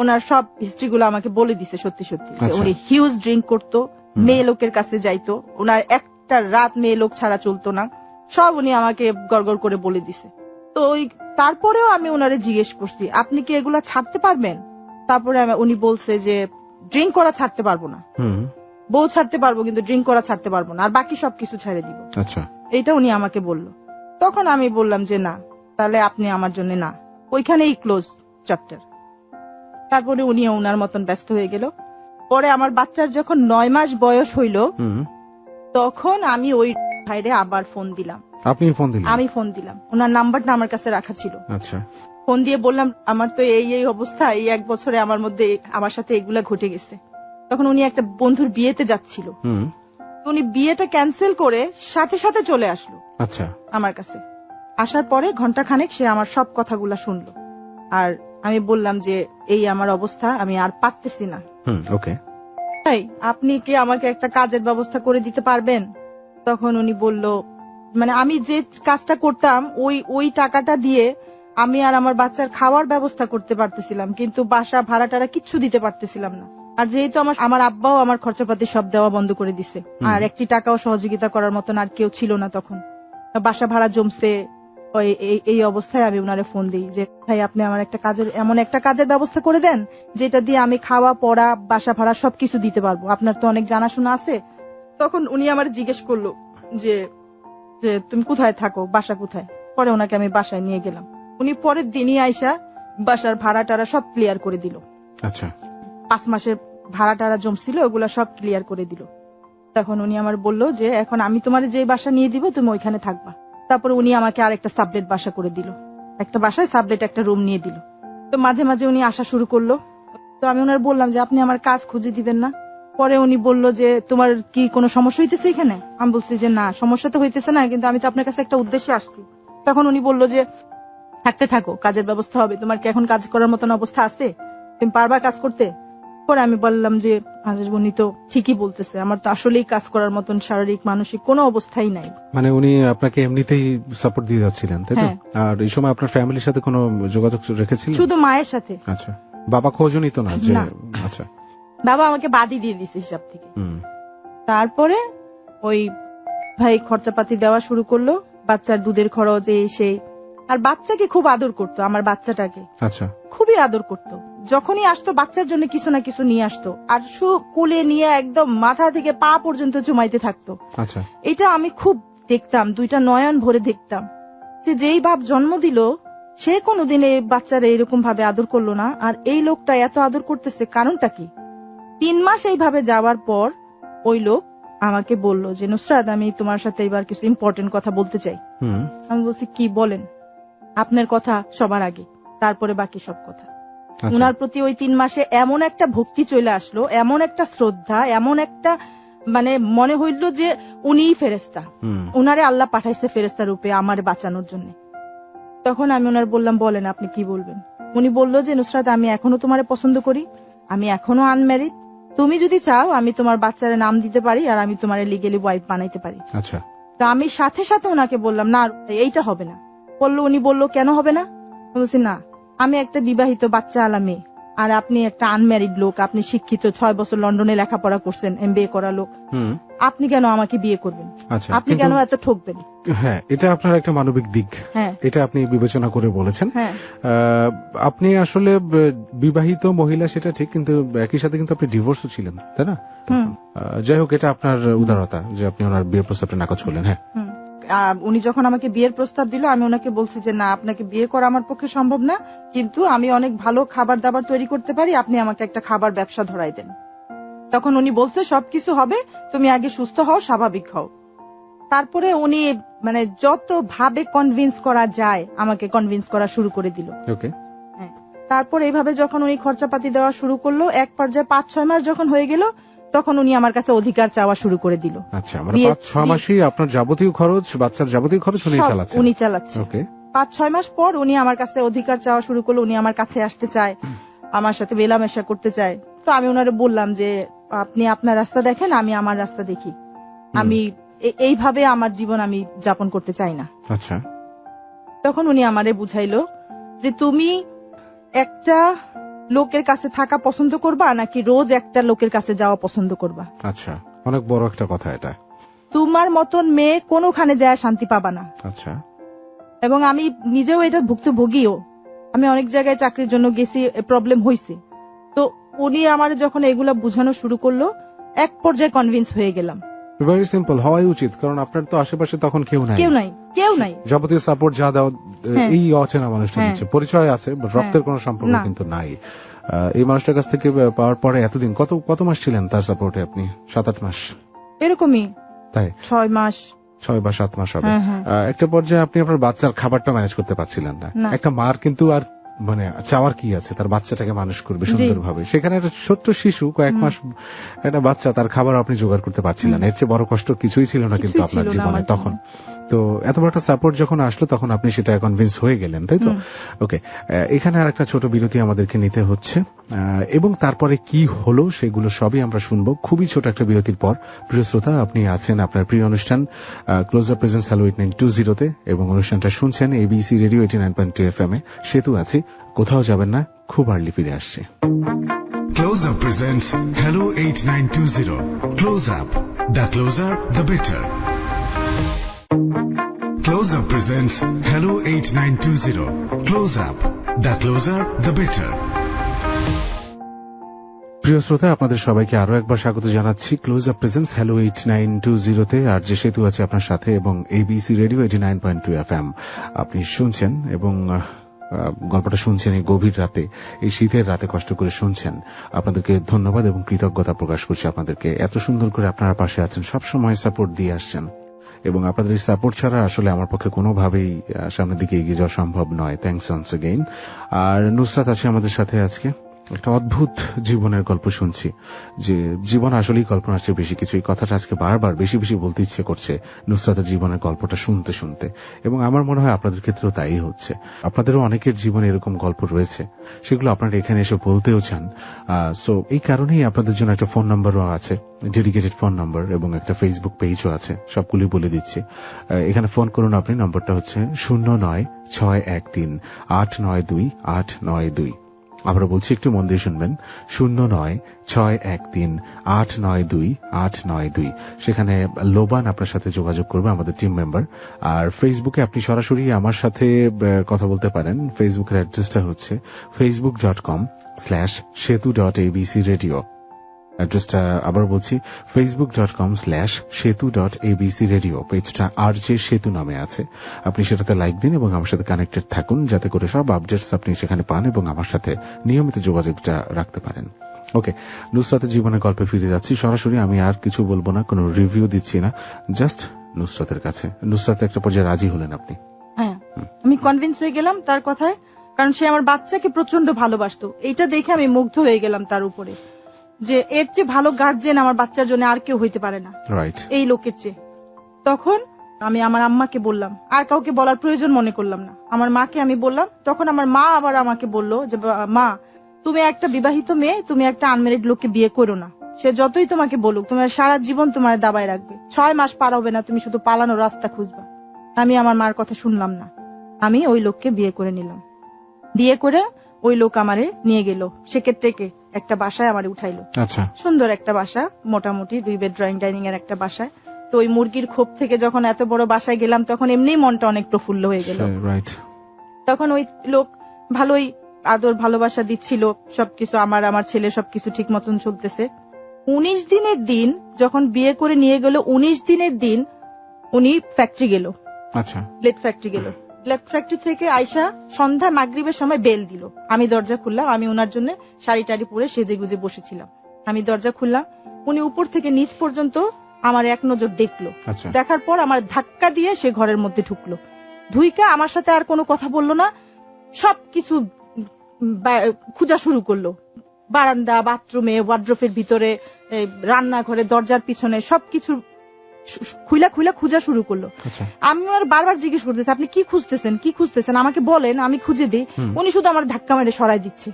ওনার সব হিস্ট্রি গুলো আমাকে বলে দিছে সত্যি সত্যি। উনি হিউজ ড্রিঙ্ক করতো, মেয়ে লোকের কাছে যাইতো, ওনার একটা রাত মেয়ে লোক ছাড়া চলতো না, সব উনি আমাকে গড়গড় করে বলে দিছে। তো তারপরেও আমি ওনারে জিজ্ঞেস করছি, আপনি কি এগুলা ছাড়তে পারবেন? তারপরে উনি বলছে যে ড্রিঙ্ক করা ছাড়তে পারবো না, বউ ছাড়তে পারবো কিন্তু ড্রিঙ্ক করা ছাড়তে পারবো না, আর বাকি সবকিছু ছেড়ে দিব। আচ্ছা, এটা উনি আমাকে বলল। তখন আমি বললাম যে না, তাহলে আপনি আমার জন্য না, ওইখানেই ক্লোজ চ্যাপ্টার। তারপরে উনি ওনার মতন ব্যস্ত হয়ে গেল। পরে আমার বাচ্চার যখন 9 মাস বয়স হইল, তখন আমি ওই ভাইরে আবার ফোন দিলাম। আপনি ফোন দিলেন? আমি ফোন দিলাম, ওনার নাম্বারটা আমার কাছে রাখা ছিল। আচ্ছা, ফোন দিয়ে বললাম আমার তো এই অবস্থা, এই 1 বছরে আমার মধ্যে আমার সাথে এগুলা ঘটে গেছে। তখন উনি একটা বন্ধুর বিয়েতে যাচ্ছিল, উনি বিয়েটা ক্যান্সেল করে সাথে সাথে চলে আসলো। আচ্ছা, আমার কাছে আসার পরে ঘন্টাখানেক সে আমার সব কথাগুলা শুনলো, আর আমি বললাম যে এই আমার অবস্থা, আমি আর পারতেছি না। ওকে, তাই আপনি কি আমাকে একটা কাজের ব্যবস্থা করে দিতে পারবেন? তখন উনি বলল, মানে আমি যে কাজটা করতাম ওই টাকাটা দিয়ে আমি আর আমার বাচ্চার খাওয়ার ব্যবস্থা করতে পারতেছিলাম, কিন্তু বাসা ভাড়াটারা কিচ্ছু দিতে পারতেছিলাম না। আর যেহেতু আমার আব্বাও আমার খরচাপাতি সব দেওয়া বন্ধ করে দিছে, আর একটি টাকাও সহযোগিতা করার মতন আর কেউ ছিল না তখন, বাসা ভাড়া জমছে। এই অবস্থায় আমি ওনারে ফোন দিই যে ভাই আপনি আমার এমন একটা কাজের ব্যবস্থা করে দেন যেটা দিয়ে আমি খাওয়া পড়া বাসা ভাড়া সবকিছু দিতে পারবো, আপনার তো অনেক জানাশোনা আছে। তখন উনি আমার জিজ্ঞেস করলো যে তুমি কোথায় থাকো, বাসা কোথায়? পরে ওনাকে আমি বাসায় নিয়ে গেলাম, উনি পরের দিনই আইসা বাসার ভাড়া টাড়া সব ক্লিয়ার করে দিল। আচ্ছা, 5 মাসের ভাড়া টাড়া জমছিল ওগুলা সব ক্লিয়ার করে দিল। তখন উনি আমার বলল যে এখন আমি তোমার যে বাসা নিয়ে দিব তুমি ওইখানে থাকবা। তারপরে উনি আমাকে আরেকটা সাবলেট বাসা করে দিল, একটা বাসায় সাবলেট একটা রুম নিয়ে দিল। তো মাঝে মাঝে উনি আসা শুরু করলো। তো আমি ওনার বললাম যে আপনি আমার কাজ খুঁজে দিবেন না? পরে উনি বলল যে তোমার কি কোনো সমস্যা হইতেছে এখানে? আমি বলছি যে না, সমস্যা তো হইতেছে না, কিন্তু আমি তো আপনার কাছে একটা উদ্দেশ্যে আসছি। তখন উনি বলল যে থাকতে থাকো, কাজের ব্যবস্থা হবে, তোমার কি এখন কাজ করার মতন অবস্থা আছে? তুমি পারবা কাজ করতে? পরে আমি বললাম যে উনি তো ঠিকই বলতেছে, আমার তো আসলেই কাজ করার মতন শারীরিক মানসিক কোনো অবস্থাই নাই। মানে উনি আপনাকে এমনিতেই সাপোর্ট দিয়ে যাচ্ছিলেন, তাই তো? আর এই সময় আপনার ফ্যামিলির সাথে কোনো যোগাযোগ রেখেছিলেন? শুধু মায়ের সাথে। আচ্ছা, বাবা খোঁজও নিত না? আচ্ছা, বাবা আমাকে বাদই দিয়ে দিছে হিসাব থেকে। তারপরে ওই ভাই খরচাপাতি দেওয়া শুরু করলো, বাচ্চার দুধের খরচ এই সেই, আর বাচ্চাকে খুব আদর করতো, আমার বাচ্চাটাকে আচ্ছা খুবই আদর করতো। যখনই আসতো বাচ্চার জন্য কিছু না কিছু নিয়ে আসতো, আর কোলে নিয়ে একদম মাথা থেকে পা পর্যন্ত চুমাইতে থাকতো। আচ্ছা, এটা আমি খুব দেখতাম, দুইটা নয়ন ভরে দেখতাম যে যেই বাপ জন্ম দিল সে কোনোদিন এই বাচ্চারা এরকম ভাবে আদর করলো না, আর এই লোকটা এত আদর করতেছে, কারণটা কি? 3 মাস এইভাবে যাওয়ার পর ওই লোক আমাকে বলল যে নুসরাত, আমি তোমার সাথে এবার কিছু ইম্পর্টেন্ট কথা বলতে চাই। আমি বলছি কি বলেন? আপনার কথা সবার আগে, তারপরে বাকি সব কথা। উনার প্রতি ওই 3 মাসে এমন একটা ভক্তি চলে আসলো, এমন একটা শ্রদ্ধা, এমন একটা মানে মনে হইল যে উনিই ফেরেস্তা, উনারে আল্লাহ পাঠাইছে ফেরেস্তা রূপে আমার বাঁচানোর জন্য। তখন আমি ওনার বললাম বলেন আপনি কি বলবেন? উনি বলল যে নুসরাত, আমি এখনো তোমারে পছন্দ করি, আমি এখনো আনম্যারিড, তুমি যদি চাও আমি তোমার বাচ্চার নাম দিতে পারি, আর আমি তোমার লিগেলি ওয়াইফ বানাইতে পারি। আচ্ছা, তো আমি সাথে সাথে ওনাকে বললাম না এইটা হবে না। উনি বলল কেন হবে না? বলছি না, আমি একটা বিবাহিত বাচ্চা আলা মেয়ে, আর আপনি একটা আনম্যারিড লোক, আপনি শিক্ষিত, 6 বছর লন্ডনে লেখাপড়া করছেন, MBA করা লোক, আপনি কেন আমাকে বিয়ে করবেন? আচ্ছা, আপনি কেন এত ঠকবেন? হ্যাঁ, এটা আপনার একটা মানবিক দিক, হ্যাঁ, এটা আপনি বিবেচনা করে বলেছেন। হ্যাঁ, আপনি আসলে বিবাহিত মহিলা সেটা ঠিক, কিন্তু একই সাথে কিন্তু আপনি ডিভোর্সও ছিলেন, তাই না? যাই হোক, এটা আপনার উদারতা যে আপনি ওনার বিয়ের প্রস্তাবটা নাকচ করলেন। হ্যাঁ, উনি যখন আমাকে বিয়ের প্রস্তাব দিল, আমি ওনাকে বলছি যে না, আপনাকে বিয়ে করা আমার পক্ষে সম্ভব না, কিন্তু আমি অনেক ভালো খাবার দাবার তৈরি করতে পারি, আপনি আমাকে একটা খাবার ব্যবসা ধরাই দেন। তখন উনি বলছে সবকিছু হবে, তুমি আগে সুস্থ হও, স্বাভাবিক হও। তারপরে উনি মানে যত ভাবে কনভিন্স করা যায় আমাকে কনভিন্স করা শুরু করে দিল। ওকে। হ্যাঁ, তারপর এইভাবে যখন উনি খরচাপাতি দেওয়া শুরু করলো, এক পর্যায়ে 5-6 মাস যখন হয়ে গেল, তখন উনি আমার কাছে অধিকার চাওয়া শুরু করে দিল। আচ্ছা, মানে 5-6 মাসই আপনার যাবতীয় খরচ, বাচ্চার যাবতীয় খরচ উনি চালাচ্ছেন। ওকে। 5-6 মাস পর উনি আমার কাছে অধিকার চাওয়া শুরু করলো, উনি আমার কাছে আসতে চায়, আমার সাথে মেলামেশা করতে চায়। তো আমি ওনারে বললাম যে আপনি আপনার রাস্তা দেখেন, আমি আমার রাস্তা দেখি, আমি এইভাবে আমার জীবন আমি যাপন করতে চাই না। আচ্ছা। তখন উনি আমারে বুঝাইলো যে তুমি একটা লোকের কাছে থাকা পছন্দ করবা নাকি রোজ একটা লোকের কাছে যাওয়া পছন্দ করবা। আচ্ছা, অনেক বড় একটা কথা এটা। তোমার মতন মেয়ে কোনোখানে যায় শান্তি পাবা না। আচ্ছা। এবং আমি নিজেও এটার ভুক্তভোগীও, আমি অনেক জায়গায় চাকরির জন্য গেছি, প্রবলেম হয়েছে। তো উনি আমার যখন এগুলা বুঝানো শুরু করলো, এক পর্যায়ে কনভিন্স হয়ে গেলাম। ভেরি সিম্পল, হওয়াই উচিত, কারণ আপনার তো আশেপাশে তখন কেউ নাই। যাবতীয় সাপোর্ট যা দাও এই অচেনা মানুষটা দিচ্ছে, পরিচয় আছে, রক্তের কোনো সম্পর্ক কিন্তু নাই। এই মানুষটার কাছ থেকে পাওয়ার পরে এতদিন কত মাস ছিলেন তার সাপোর্টে আপনি? 7-8 মাস এরকমই, তাই 6 মাস 6 বা 7 মাস হবে। একটা পর্যায়ে আপনি আপনার বাচ্চার খাবারটা ম্যানেজ করতে পারছিলেন না। একটা মার কিন্তু আর মানে চাওয়ার কি আছে, তার বাচ্চাটাকে মানুষ করবে সুন্দরভাবে, সেখানে একটা ছোট্ট শিশু, কয়েক মাস একটা বাচ্চা, তার খাবার আপনি জোগাড় করতে পারছিলেন। এর চেয়ে বড় কষ্ট কিছুই ছিল না কিন্তু আপনার জীবনে তখন। তো এত বড় একটা সাপোর্ট যখন আসলো, তখন আপনি সেটা কনভিন্স হয়ে গেলেন, তাই তো? ওকে, এখানে আর একটা ছোট বিরতি আমাদেরকে নিতে হচ্ছে, এবং তারপরে কি হলো সেগুলো সবই আমরা শুনবো খুবই ছোট একটা বিরতির পর। প্রিয় শ্রোতা, আপনি আছেন আপনার প্রিয় অনুষ্ঠান ক্লোজ আপ প্রেজেন্স হ্যালো 8920 এবং অনুষ্ঠানটা শুনছেন ABC রেডিও 89.2 FM এ। সেতু আছি, কোথাও যাবেন না, খুব আর্লি ফিরে আসছে। Close Up presents Hello 8920. Close Up. The closer, the better. Close Up presents Hello 8920. Close Up. The closer, the better. প্রিয় শ্রোতা, আপনাদের সবাইকে আরো একবার স্বাগত জানাচ্ছি ক্লোজ আপ প্রেজেন্স হ্যালো 8920 আর যে সেতু আছে আপনার সাথে, এবং ABC রেডিও 89.2 FM আপনি শুনছেন, এবং গল্পটা শুনছেন এই গভীর রাতে, এই শীতের রাতে কষ্ট করে শুনছেন। আপনাদেরকে ধন্যবাদ এবং কৃতজ্ঞতা প্রকাশ করছি আপনাদেরকে, এত সুন্দর করে আপনারা পাশে আছেন, সবসময় সাপোর্ট দিয়ে আসছেন, এবং আপনাদের এই সাপোর্ট ছাড়া আসলে আমার পক্ষে কোনোভাবেই সামনের দিকে এগিয়ে যাওয়া সম্ভব নয়। Thanks once again. আর নুসরাত আছে আমাদের সাথে আজকে। একটা অদ্ভুত জীবনের গল্প শুনছি, যে জীবন আসলেই কল্পনার চেয়ে বেশি কিছু। এই কথাটা আজকে বারবার বেশি বেশি বলতে ইচ্ছে করছে নুসরাতের জীবনের গল্পটা শুনতে শুনতে, এবং আমার মনে হয় আপনাদের ক্ষেত্রেও তাই হচ্ছে। আপনাদেরও অনেকের জীবনে এরকম গল্প রয়েছে, সেগুলো আপনারা এখানে এসে বলতেও চান। সো এই কারণেই আপনাদের জন্য একটা ফোন নাম্বারও আছে, ডেডিকেটেড ফোন নাম্বার, এবং একটা ফেসবুক পেজও আছে, সবগুলি বলে দিচ্ছি। এখানে ফোন করুন আপনি, নাম্বারটা হচ্ছে 09-613-892-892। আমরা বলছি, একটু মন দিয়ে শুনবেন, 09-613-892-892। সেখানে লোবান আপনার সাথে যোগাযোগ করবে, আমাদের টিম মেম্বার। আর ফেসবুকে আপনি সরাসরি আমার সাথে কথা বলতে পারেন। ফেসবুকের অ্যাড্রেসটা হচ্ছে facebook.com/setu.abcradio। অ্যাড্রেসটা আবার বলছি, facebook.com/setu.abcradio। পেজটা RJ সেতু নামে আছে, আপনি সেটাতে লাইক দিন এবং আমার সাথে কানেক্টেড থাকুন, যাতে করে সব আপডেটস আপনি সেখানে পান এবং আমার সাথে নিয়মিত যোগাযোগটা রাখতে পারেন। ওকে, নুসরাতের জীবনের গল্পে ফিরে যাচ্ছি সরাসরি। আমি আর কিছু বলবো না, কোনো রিভিউ দিচ্ছি না, জাস্ট নুসরাতের কাছে। নুসরাত একটা পর্যায়ে রাজি হলেন আপনি? হ্যাঁ, আমি কনভিন্স হয়ে গেলাম তার কথায়, কারণ সে আমার বাচ্চাকে প্রচন্ড ভালোবাসতো। এইটা দেখে আমি মুগ্ধ হয়ে গেলাম তার উপরে, যে এর চেয়ে ভালো গার্জিয়ান আমার বাচ্চার জন্য আর কেউ হইতে পারে না, রাইট, এই লোকের চেয়ে। তখন আমি আমার আম্মাকে বললাম, আর কাউকে বলার প্রয়োজন মনে করলাম না, আমার মাকে আমি বললাম। তখন আমার মা আবার আমাকে বলল যে মা, তুমি একটা বিবাহিত মেয়ে, তুমি একটা আনম্যারিড লোককে বিয়ে করো না, সে যতই তোমাকে বলুক, তোমার সারা জীবন তোমার দাবায় রাখবে, 6 মাস পার হবে না, তুমি শুধু পালানোর রাস্তা খুঁজবা। আমি আমার মার কথা শুনলাম না, আমি ওই লোককে বিয়ে করে নিলাম। বিয়ে করে ওই লোক আমারে নিয়ে গেল শেকের টেকে একটা বাসায় আমারে উঠাইলো। আচ্ছা, সুন্দর একটা বাসা, মোটামুটি 2 বেড ড্রয়িং ডাইনিং এর একটা বাসায়। তো ওই মুরগির খোপ থেকে যখন এত বড় বাসায় গেলাম তখন এমনিই মনটা অনেক প্রফুল্ল হয়ে গেল। রাইট। তখন ওই লোক ভালোই আদর ভালোবাসা দিচ্ছিল, সবকিছু আমার ছেলে সবকিছু ঠিক মতন চলতেছে। 19 দিনের দিন যখন বিয়ে করে নিয়ে গেল, 19 দিনের দিন উনি ফ্যাক্টরি গেল। আচ্ছা, ব্লেড ফ্যাক্টরি গেল। ব্লেড ফ্যাক্টরি থেকে আইসা সন্ধ্যা মাগরিবের সময় বেল দিল। আমি দরজা খুললাম, আমি ওনার জন্য শাড়ি টাড়ি পরে সেজে গুজে বসেছিলাম। আমি দরজা খুললাম, উনি উপর থেকে নিচ পর্যন্ত আমার এক নজর দেখলো। আচ্ছা, দেখার পর আমার ধাক্কা দিয়ে সে ঘরের মধ্যে ঢুকলো। ঢুইকা আমার সাথে আর কোনো কথা বললো না, সবকিছু খুঁজা শুরু করলো। বারান্দা, বাথরুমে, ওয়ার্ড্রোফের ভিতরে, রান্নাঘরে, দরজার পিছনে সবকিছু খুইলা খুঁজা শুরু করলো। আচ্ছা, আমি ওনার বারবার জিজ্ঞেস করতেছি আপনি কি খুঁজতেছেন, আমাকে বলেন, আমি খুঁজে দিই। উনি শুধু আমার ধাক্কা মেরে সরাই দিচ্ছে।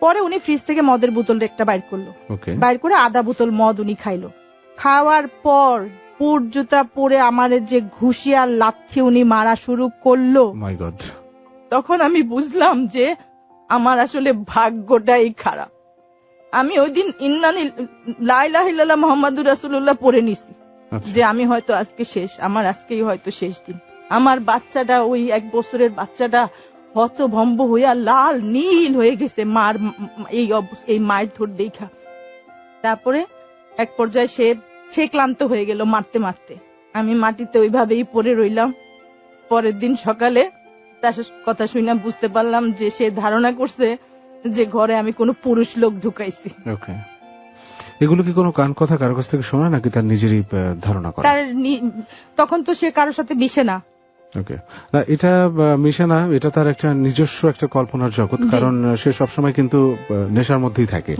পরে উনি ফ্রিজ থেকে মদের বোতল একটা বাইর করলো, বাইর করে আধা বোতল মদ উনি খাইলো। খাওয়ার পর পুর জুতা পরে আমার যে ঘুষি আর লাথি উনি মারা শুরু করলো। মাই গড। তখন আমি বুঝলাম যে আমার আসলে ভাগ্যটাই খারাপ। আমি ওই দিন ইন্নানি লা ইলাহা ইল্লাল্লাহ মুহাম্মাদুর রাসূলুল্লাহ পড়ে নিছি যে আমি হয়তো আজকে শেষ, আমার আজকেই হয়তো শেষ দিন। আমার বাচ্চাটা, ওই 1 বছরের বাচ্চাটা হতভম্ব হইয়া লাল নীল হয়ে গেছে মার এই মায়ের ধর দেখা। তারপরে এক পর্যায়ে সে ক্লান্ত হয়ে গেল মারতে মারতে। আমি মাটিতে ওইভাবেই পড়ে রইলাম। পরের দিন সকালে তার কথা শুনে বুঝতে পারলাম যে সে ধারণা করছে যে ঘরে আমি কোনো পুরুষ লোক ঢুকাইছি। ওকে, এগুলো কি কোনো কান কথা কারো কাছ থেকে শোনা নাকি তার নিজেরই ধারণা করা? তার তখন তো সে কারোর সাথে মিশে না। ওকে, না এটা মিশে না, এটা তার একটা নিজস্ব একটা কল্পনার জগৎ, কারণ সে সবসময় কিন্তু নেশার মধ্যেই থাকে।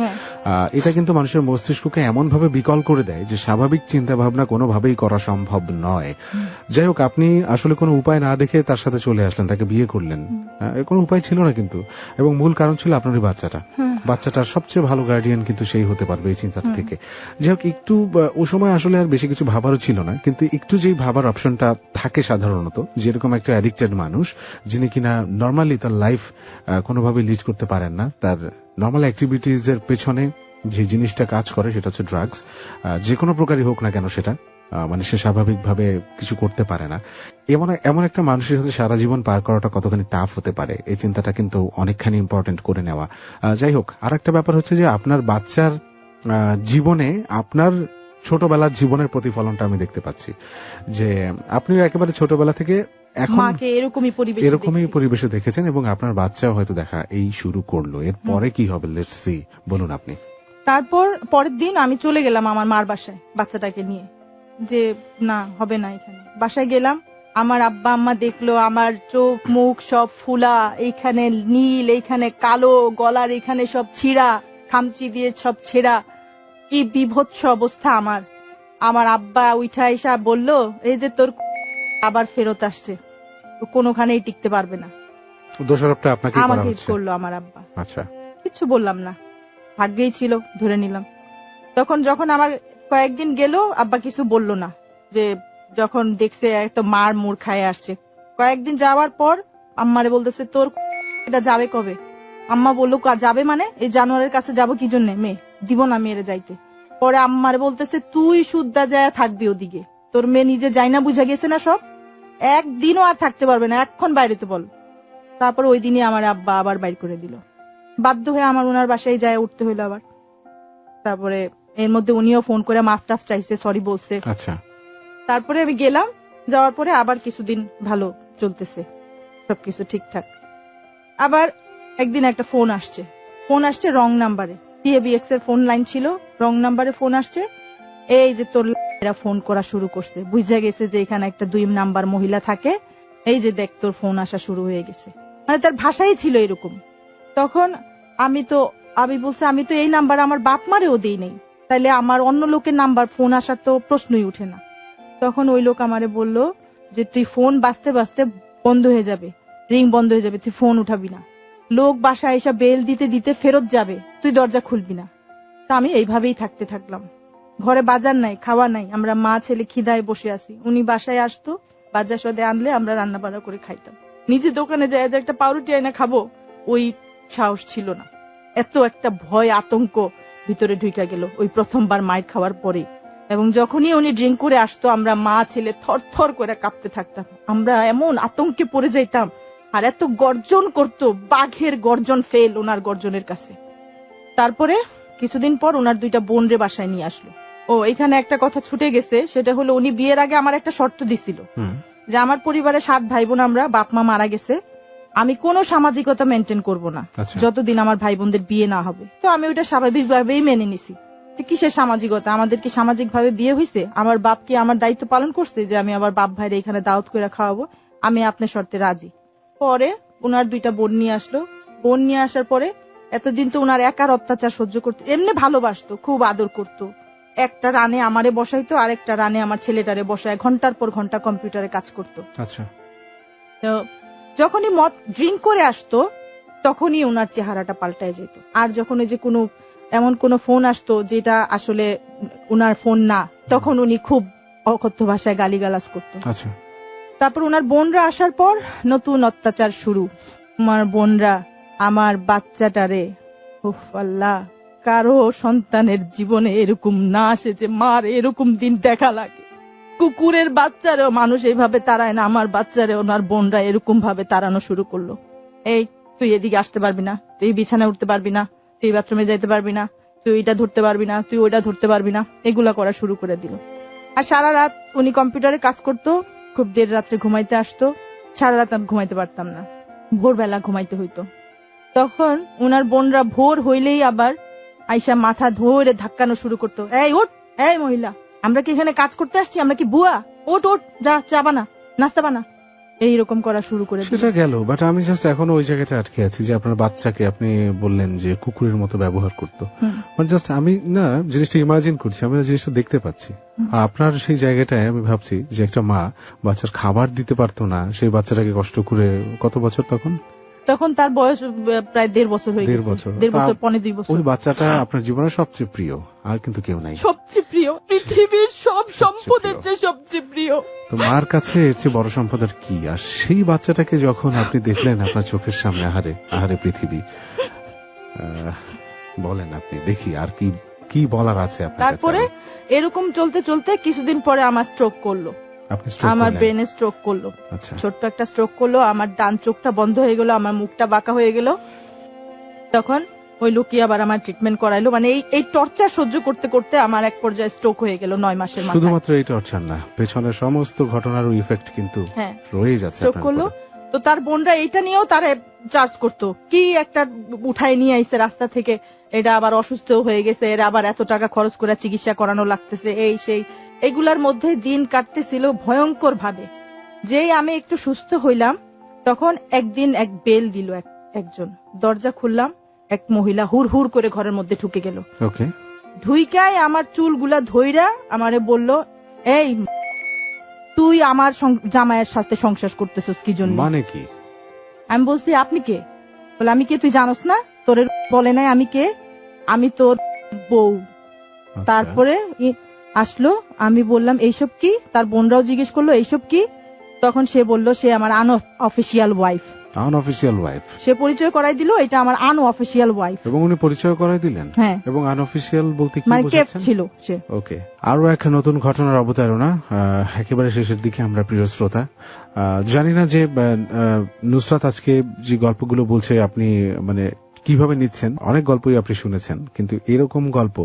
এটা কিন্তু মানুষের মস্তিষ্ককে এমন ভাবে বিকল করে দেয় যে স্বাভাবিক চিন্তা ভাবনা কোনোভাবেই করা সম্ভব নয়। যাই হোক, আপনি আসলে কোনো উপায় না দেখে তার সাথে চলে আসলেন, তাকে বিয়ে করলেন। কোনো উপায় ছিল না কিন্তু, এবং মূল কারণ ছিল আপনার বাচ্চাটার সবচেয়ে ভালো গার্ডিয়ান কিন্তু সেই হতে পারবে এই চিন্তাটা থেকে। যাই হোক, একটু ও সময় আসলে আর বেশি কিছু ভাবারও ছিল না, কিন্তু একটু যেই ভাবার অপশনটা থাকে সাধারণত, যেরকম একটা অ্যাডিক্টেড মানুষ যিনি কিনা নর্মালি তার লাইফ কোনোভাবে লিড করতে পারেন না, তার নর্মাল অ্যাক্টিভিটিজ এর পেছনে যে জিনিসটা কাজ করে সেটা হচ্ছে ড্রাগস, যে কোনো প্রকারই হোক না কেন সেটা, মানে সে স্বাভাবিকভাবে কিছু করতে পারে না। এমন একটা মানুষের সাথে সারা জীবন পার করাটা কতখানি টাফ হতে পারে, এই চিন্তাটা কিন্তু অনেকখানি ইম্পর্টেন্ট করে নেওয়া। যাই হোক, আর একটা ব্যাপার হচ্ছে যে আপনার বাচ্চার জীবনে আপনার ছোটবেলার জীবনের প্রতিফলনটা আমি দেখতে পাচ্ছি, যে আপনিও একেবারে ছোটবেলা থেকে এখন এরকমই পরিবেশে দেখেছেন, এবং আপনার বাচ্চাও হয়তো দেখা এই শুরু করলো। এরপরে কি হবে, লেটস সি, বলুন আপনি। তারপর পরের দিন আমি চলে গেলাম আমার মার বাসায় বাচ্চাটাকে নিয়ে, যে না হবে না। এখানে বাসায় গেলাম, আমার আব্বা আম্মা দেখলো আমার চোখ মুখ সব ফুলা, এইখানে নীল, এইখানে কালো, গলার এখানে সব ছিঁড়া, খামচি দিয়ে সব ছেঁড়া, কি বিভৎস অবস্থা আমার। আমার আব্বা উঠা এসা বলল, এই যে তোর আবার ফেরত আসছে, কোনোখানেই টিকতে পারবে না। দোষারোপটা আপনাকে করলো আমার আব্বা। আচ্ছা, কিছু বললাম না, ভাগ্যেই ছিল, ধরে নিলাম। যখন আমার কয়েকদিন গেল, আব্বা কিছু বলল না, যে যখন দেখছে একটা মার মুড় খায় আসছে। কয়েকদিন যাওয়ার পর আম্মারে বলতেছে, তোর এটা যাবে কবে? আম্মা বললো, যাবে মানে এই জানোয়ারের কাছে যাবো কি জন্য, মেয়ে দিব না মেয়েরে যাইতে। পরে আম্মারে বলতেছে, তুই শুদ্ধা যায় থাকবি ওদিকে, তোর মেয়ে নিজে যাই না, বুঝা গেছে না সব, একদিনও আর থাকতে পারবে না, এখন বাইরে তো বল। তারপর ওই দিনই আমার আব্বা আবার বাইর করে দিল। বাধ্য হয়ে আমার ওনার বাসায় যায় উঠতে হইলো আবার। তারপরে এর মধ্যে উনিও ফোন করে মাফ টাফ চাইছে, সরি বলছে। আচ্ছা, তারপরে আমি গেলাম, যাওয়ার পরে আবার কিছুদিন ভালো চলতেছে, সবকিছু ঠিকঠাক। আবার একদিন একটা ফোন আসছে রং নাম্বারে, টিএবিএক্স এর ফোন লাইন ছিল, রং নাম্বারে ফোন আসছে। এই যে তোর এরা ফোন করা শুরু করছে, বুঝা গেছে যে এখানে একটা 2 নাম্বার মহিলা থাকে, এই যে দেখ তোর ফোন আসা শুরু হয়ে গেছে, মানে তার ভাষাই ছিল এরকম। তখন আমি বলছি, আমি তো এই নাম্বার আমার বাপ মারেও দিই নেই, তাইলে আমার অন্য লোকের নাম্বার ফোন আসার তো প্রশ্নই উঠে না। তখন ওই লোক আমারে বলল যে তুই ফোন বাজতে বাজতে বন্ধ হয়ে যাবে, রিং বন্ধ হয়ে যাবে, তুই ফোন উঠাবি না, লোক বাসায় এসে বেল দিতে দিতে ফেরত যাবে, তুই দরজা খুলবি না। তা আমি এইভাবেই থাকতে থাকলাম। ঘরে বাজার নাই, খাওয়া নাই, আমরা মা ছেলে খিদায় বসে আছি। উনি বাসায় আসতো, বাজার সদে আনলে আমরা রান্না বান্না করে খাইতাম। নিজে দোকানে যায় যে একটা পাউরুটি আইনা খাবো, ওই সাহস ছিল না। এত একটা ভয় আতঙ্ক ভিতরে ঢুকে গেল ওই প্রথমবার মায়ের খাওয়ার পরে। এবং যখনই উনি ড্রিঙ্ক করে আসতো আমরা মা ছেলে থর থর করে কাঁপতে থাকতাম। আমরা এমন আতঙ্কে পড়ে যাইতাম। আর এত গর্জন করতো, বাঘের গর্জন ফেল ওনার গর্জনের কাছে। তারপরে কিছুদিন পর ওনার 2টা বোন রে বাসায় নিয়ে আসলো। ও এখানে একটা কথা ছুটে গেছে, সেটা হলো উনি বিয়ের আগে আমার একটা শর্ত দিছিল যে আমার পরিবারে 7 ভাই বোন, আমরা বাপ মা মারা গেছে, আমি কোনো সামাজিকতা মেনটেন করব না যতদিন আমার ভাই বোনদের বিয়ে না হবে। তো আমি ওইটা স্বাভাবিকভাবেই মেনে নিছি। কিসের সামাজিকতা, আমাদের কি সামাজিক ভাবে বিয়ে হয়েছে? আমার বাপ কি আমার দায়িত্ব পালন করছে যে আমি আমার বাপ ভাইরে এখানে দাওয়াত করে খাওয়াবো? আমি আপনার শর্তে রাজি। পরে ওনার 2টা বোন নিয়ে আসলো। বোন নিয়ে আসার পরে এতদিন তো ওনার একার অত্যাচার সহ্য করতে, এমনি ভালোবাসতো, খুব আদর করতো। একটা রানে আমারে বসাইতো, আর একটা রানে আমার ছেলেটারে বসায় ঘন্টার পর ঘন্টা কম্পিউটারে কাজ করতো। আচ্ছা। তো যখনই মদ ড্রিঙ্ক করে আসতো তখনই ওনার চেহারাটা পাল্টায় যেত। আর যখন ওই যে কোনো এমন কোন ফোন আসতো যেটা আসলে উনার ফোন না, তখন উনি খুব অকথ্য ভাষায় গালিগালাজ করতো। আচ্ছা। তারপর ওনার বোনরা আসার পর নতুন অত্যাচার শুরু। আমার বোনরা আমার বাচ্চাটারে, উফ আল্লাহ, কারো সন্তানের জীবনে এরকম না আসে যে মার এরকম দিন দেখা লাগে। কুকুরের বাচ্চারেও মানুষ এইভাবে তাড়ায় না, আমার বাচ্চারে ওনার বোনরা এরকম ভাবে তাড়ানো শুরু করলো। এই তুই এদিকে আসতে পারবি না, তুই বিছানায় উঠতে পারবি না, তুই বাথরুমে যাইতে পারবি না, তুই এটা ধরতে পারবি না, তুই ওইটা ধরতে পারবি না, এগুলা করা শুরু করে দিল। আর সারা রাত উনি কম্পিউটারে কাজ করতো, খুব দের রাত্রে ঘুমাইতে আসতো। সারা রাত আমি ঘুমাইতে পারতাম না, ভোরবেলা ঘুমাইতে হইতো। তখন উনার বোনরা ভোর হইলেই আবার আইসা মাথা ধরে ধাক্কানো শুরু করতো। এই ওঠ, এই মহিলা, আমরা কি এখানে কাজ করতে আসছি? আমরা কি বুয়া? ওঠ ওঠ, যা চা বানা, নাস্তা বানা, এইরকম করা শুরু করে। সেটা গেল, বাট আমি জাস্ট এখনো ওই জায়গাটা আটকে আছি যে আপনার বাচ্চাকে আপনি বললেন যে কুকুরের মতো ব্যবহার করতো। মানে জাস্ট আমি না জিনিসটা ইমাজিন করছি, আমি জিনিসটা দেখতে পাচ্ছি। আর আপনার সেই জায়গাটায় আমি ভাবছি যে একটা মা বাচ্চার খাবার দিতে পারতো না, সেই বাচ্চাটাকে কষ্ট করে, কত বছর তখন? তখন তার বয়স প্রায় 1.5 বছর হয়ে গেছে। 1.5 বছর, 1.25 বছর। ওই বাচ্চাটা আপনার জীবনের সবচেয়ে প্রিয়, আর কিন্তু কেউ নাই। সবচেয়ে প্রিয়, পৃথিবীর সব সম্পদের চেয়ে সবচেয়ে প্রিয়। তো মার কাছে এর চেয়ে বড় সম্পদ আর কি? আর সেই বাচ্চাটাকে যখন আপনি দেখলেন আপনার চোখের সামনে, আহারে আহারে পৃথিবী, বলেন আপনি, দেখি আর কি কি বলার আছে আপনার। তারপরে এরকম চলতে চলতে কিছুদিন পরে আমার স্ট্রোক করলো। আমার ব্রেনে স্ট্রোক করলো, ছোট্ট একটা স্ট্রোক করলো। আমার ডান চোখটা বন্ধ হয়ে গেল, আমার মুখটা বাঁকা হয়ে গেল। তখন ওই লোকই আবার আমার ট্রিটমেন্ট করাইলো। মানে এই টর্চার সহ্য করতে করতে আমার এক পর্যায়ে স্ট্রোক হয়ে গেল 9 মাসের মাথায়। শুধুমাত্র এই টর্চার না, পেছনের সমস্ত ঘটনার ইফেক্ট কিন্তু রয়ে যাচ্ছে। স্ট্রোক করলো। তো তার বোনরা এইটা নিয়েও তারে চার্জ করতো, কি একটা উঠায় নিয়ে আইছে রাস্তা থেকে, এটা আবার অসুস্থ হয়ে গেছে, এর আবার এত টাকা খরচ করে চিকিৎসা করানো লাগতেছে, এই সেই। এগুলার মধ্যে দিন কাটতেছিল ভয়ঙ্কর ভাবে। যেই আমি একটু সুস্থ হইলাম তখন একদিন এক বেল দিল একজন। দরজা খুললাম, এক মহিলা হুর হুর করে ঘরের মধ্যে ঢুকে গেল। ঢুইকায় আমার চুলগুলা ধইরা আমারে বলল, এই তুই আমার জামাইয়ের সাথে সংসার করতেছিস কি জন্য? মানে কি? আমি বলছি আপনি কে? বলে আমি কে তুই জানোস না? তোর বলে নাই আমি কে? আমি তোর বউ। তারপরে আসলো, আমি বললাম এইসব কি? তার বোনরাও জিজ্ঞেস করলো এইসব কি? তখন সে বলল সে আমার আনঅফিশিয়াল ওয়াইফ। Unofficial wife? সে পরিচয় করাই দিল, এটা আমার আনঅফিশিয়াল ওয়াইফ। এবং উনি পরিচয় করাই দিলেন? হ্যাঁ। এবং আনঅফিশিয়াল বলতে কি বোঝাচ্ছেন? মানে ছিল সে। ওকে, আরো এক নতুন ঘটনার অবতারণা। একেবারে শেষের দিকে আমরা, প্রিয় শ্রোতা, জানি না যে নুসরাত আজকে যে গল্পগুলো বলছে আপনি মানে কিভাবে নিচ্ছেন। অনেক গল্পই আপনি শুনেছেন, কিন্তু এরকম গল্প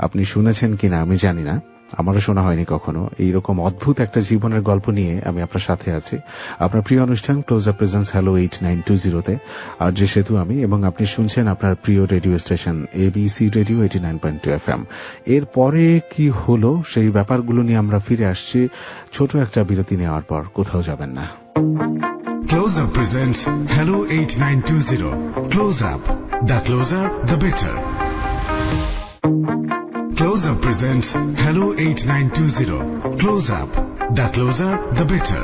আপনি শুনেছেন কিনা আমি জানি না, আমারও শোনা হয়নি কখনো। এইরকম অদ্ভুত একটা জীবনের গল্প নিয়ে আমি আপনার সাথে আছি, আপনার প্রিয় অনুষ্ঠান ক্লোজ আপ প্রেজেন্স হ্যালো 8920-তে। আর যে সেতু আমি, এবং আপনি শুনছেন আপনার প্রিয় radio station ABC radio 89.2 FM। এরপরে কি হলো সেই ব্যাপারগুলো নিয়ে আমরা ফিরে আসছি ছোট একটা বিরতি নেওয়ার পর। কোথাও যাবেন না। Close Up presents Hello 8920. Close Up. The closer, the better. Close Up presents Hello 8920. Close Up. The closer, the better.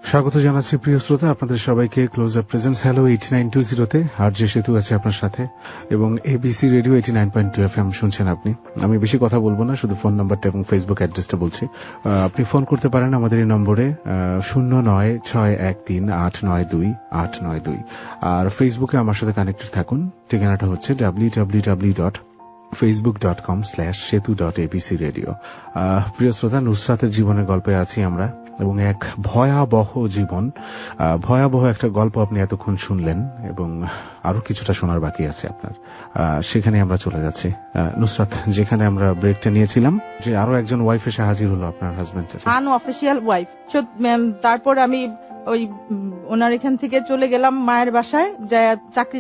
স্বাগত জানাচ্ছি প্রিয় শ্রোতা আপনাদের সবাইকে ক্লোজ আপ প্রেজেন্স হ্যালো 8920-তে। আর যে সেতু আছে আপনার সাথে এবং এবিসি রেডিও 89.2 FM শুনছেন আপনি। আমি বেশি কথা বলবো না, শুধু ফোন নাম্বারটা এবং ফেসবুক অ্যাড্রেসটা বলছি। আপনি ফোন করতে পারেন আমাদের এই নম্বরে 09613892 আর ফেসবুকে আমার সাথে কানেক্টেড থাকুন। ঠিকানাটা হচ্ছে www.facebook.com/setu.abcradio। প্রিয় শ্রোতা, নুসরাতের জীবনের গল্পে আছি আমরা এবং এক ভয়াবহ জীবন, ভয়াবহ একটা গল্প আপনি এতক্ষণ শুনলেন এবং আরো কিছুটা শোনার বাকি আছে আপনার। সেখানে আমরা চলে যাচ্ছি। নুসরাত, যেখানে আমরা ব্রেকটা নিয়েছিলাম, যে আরো একজন ওয়াইফ এসে হাজির হলো আপনার হাজবেন্ডের, আনঅফিশিয়াল ওয়াইফ। তারপর আমি ওই ওনার এখান থেকে চলে গেলাম মায়ের বাসায়, যা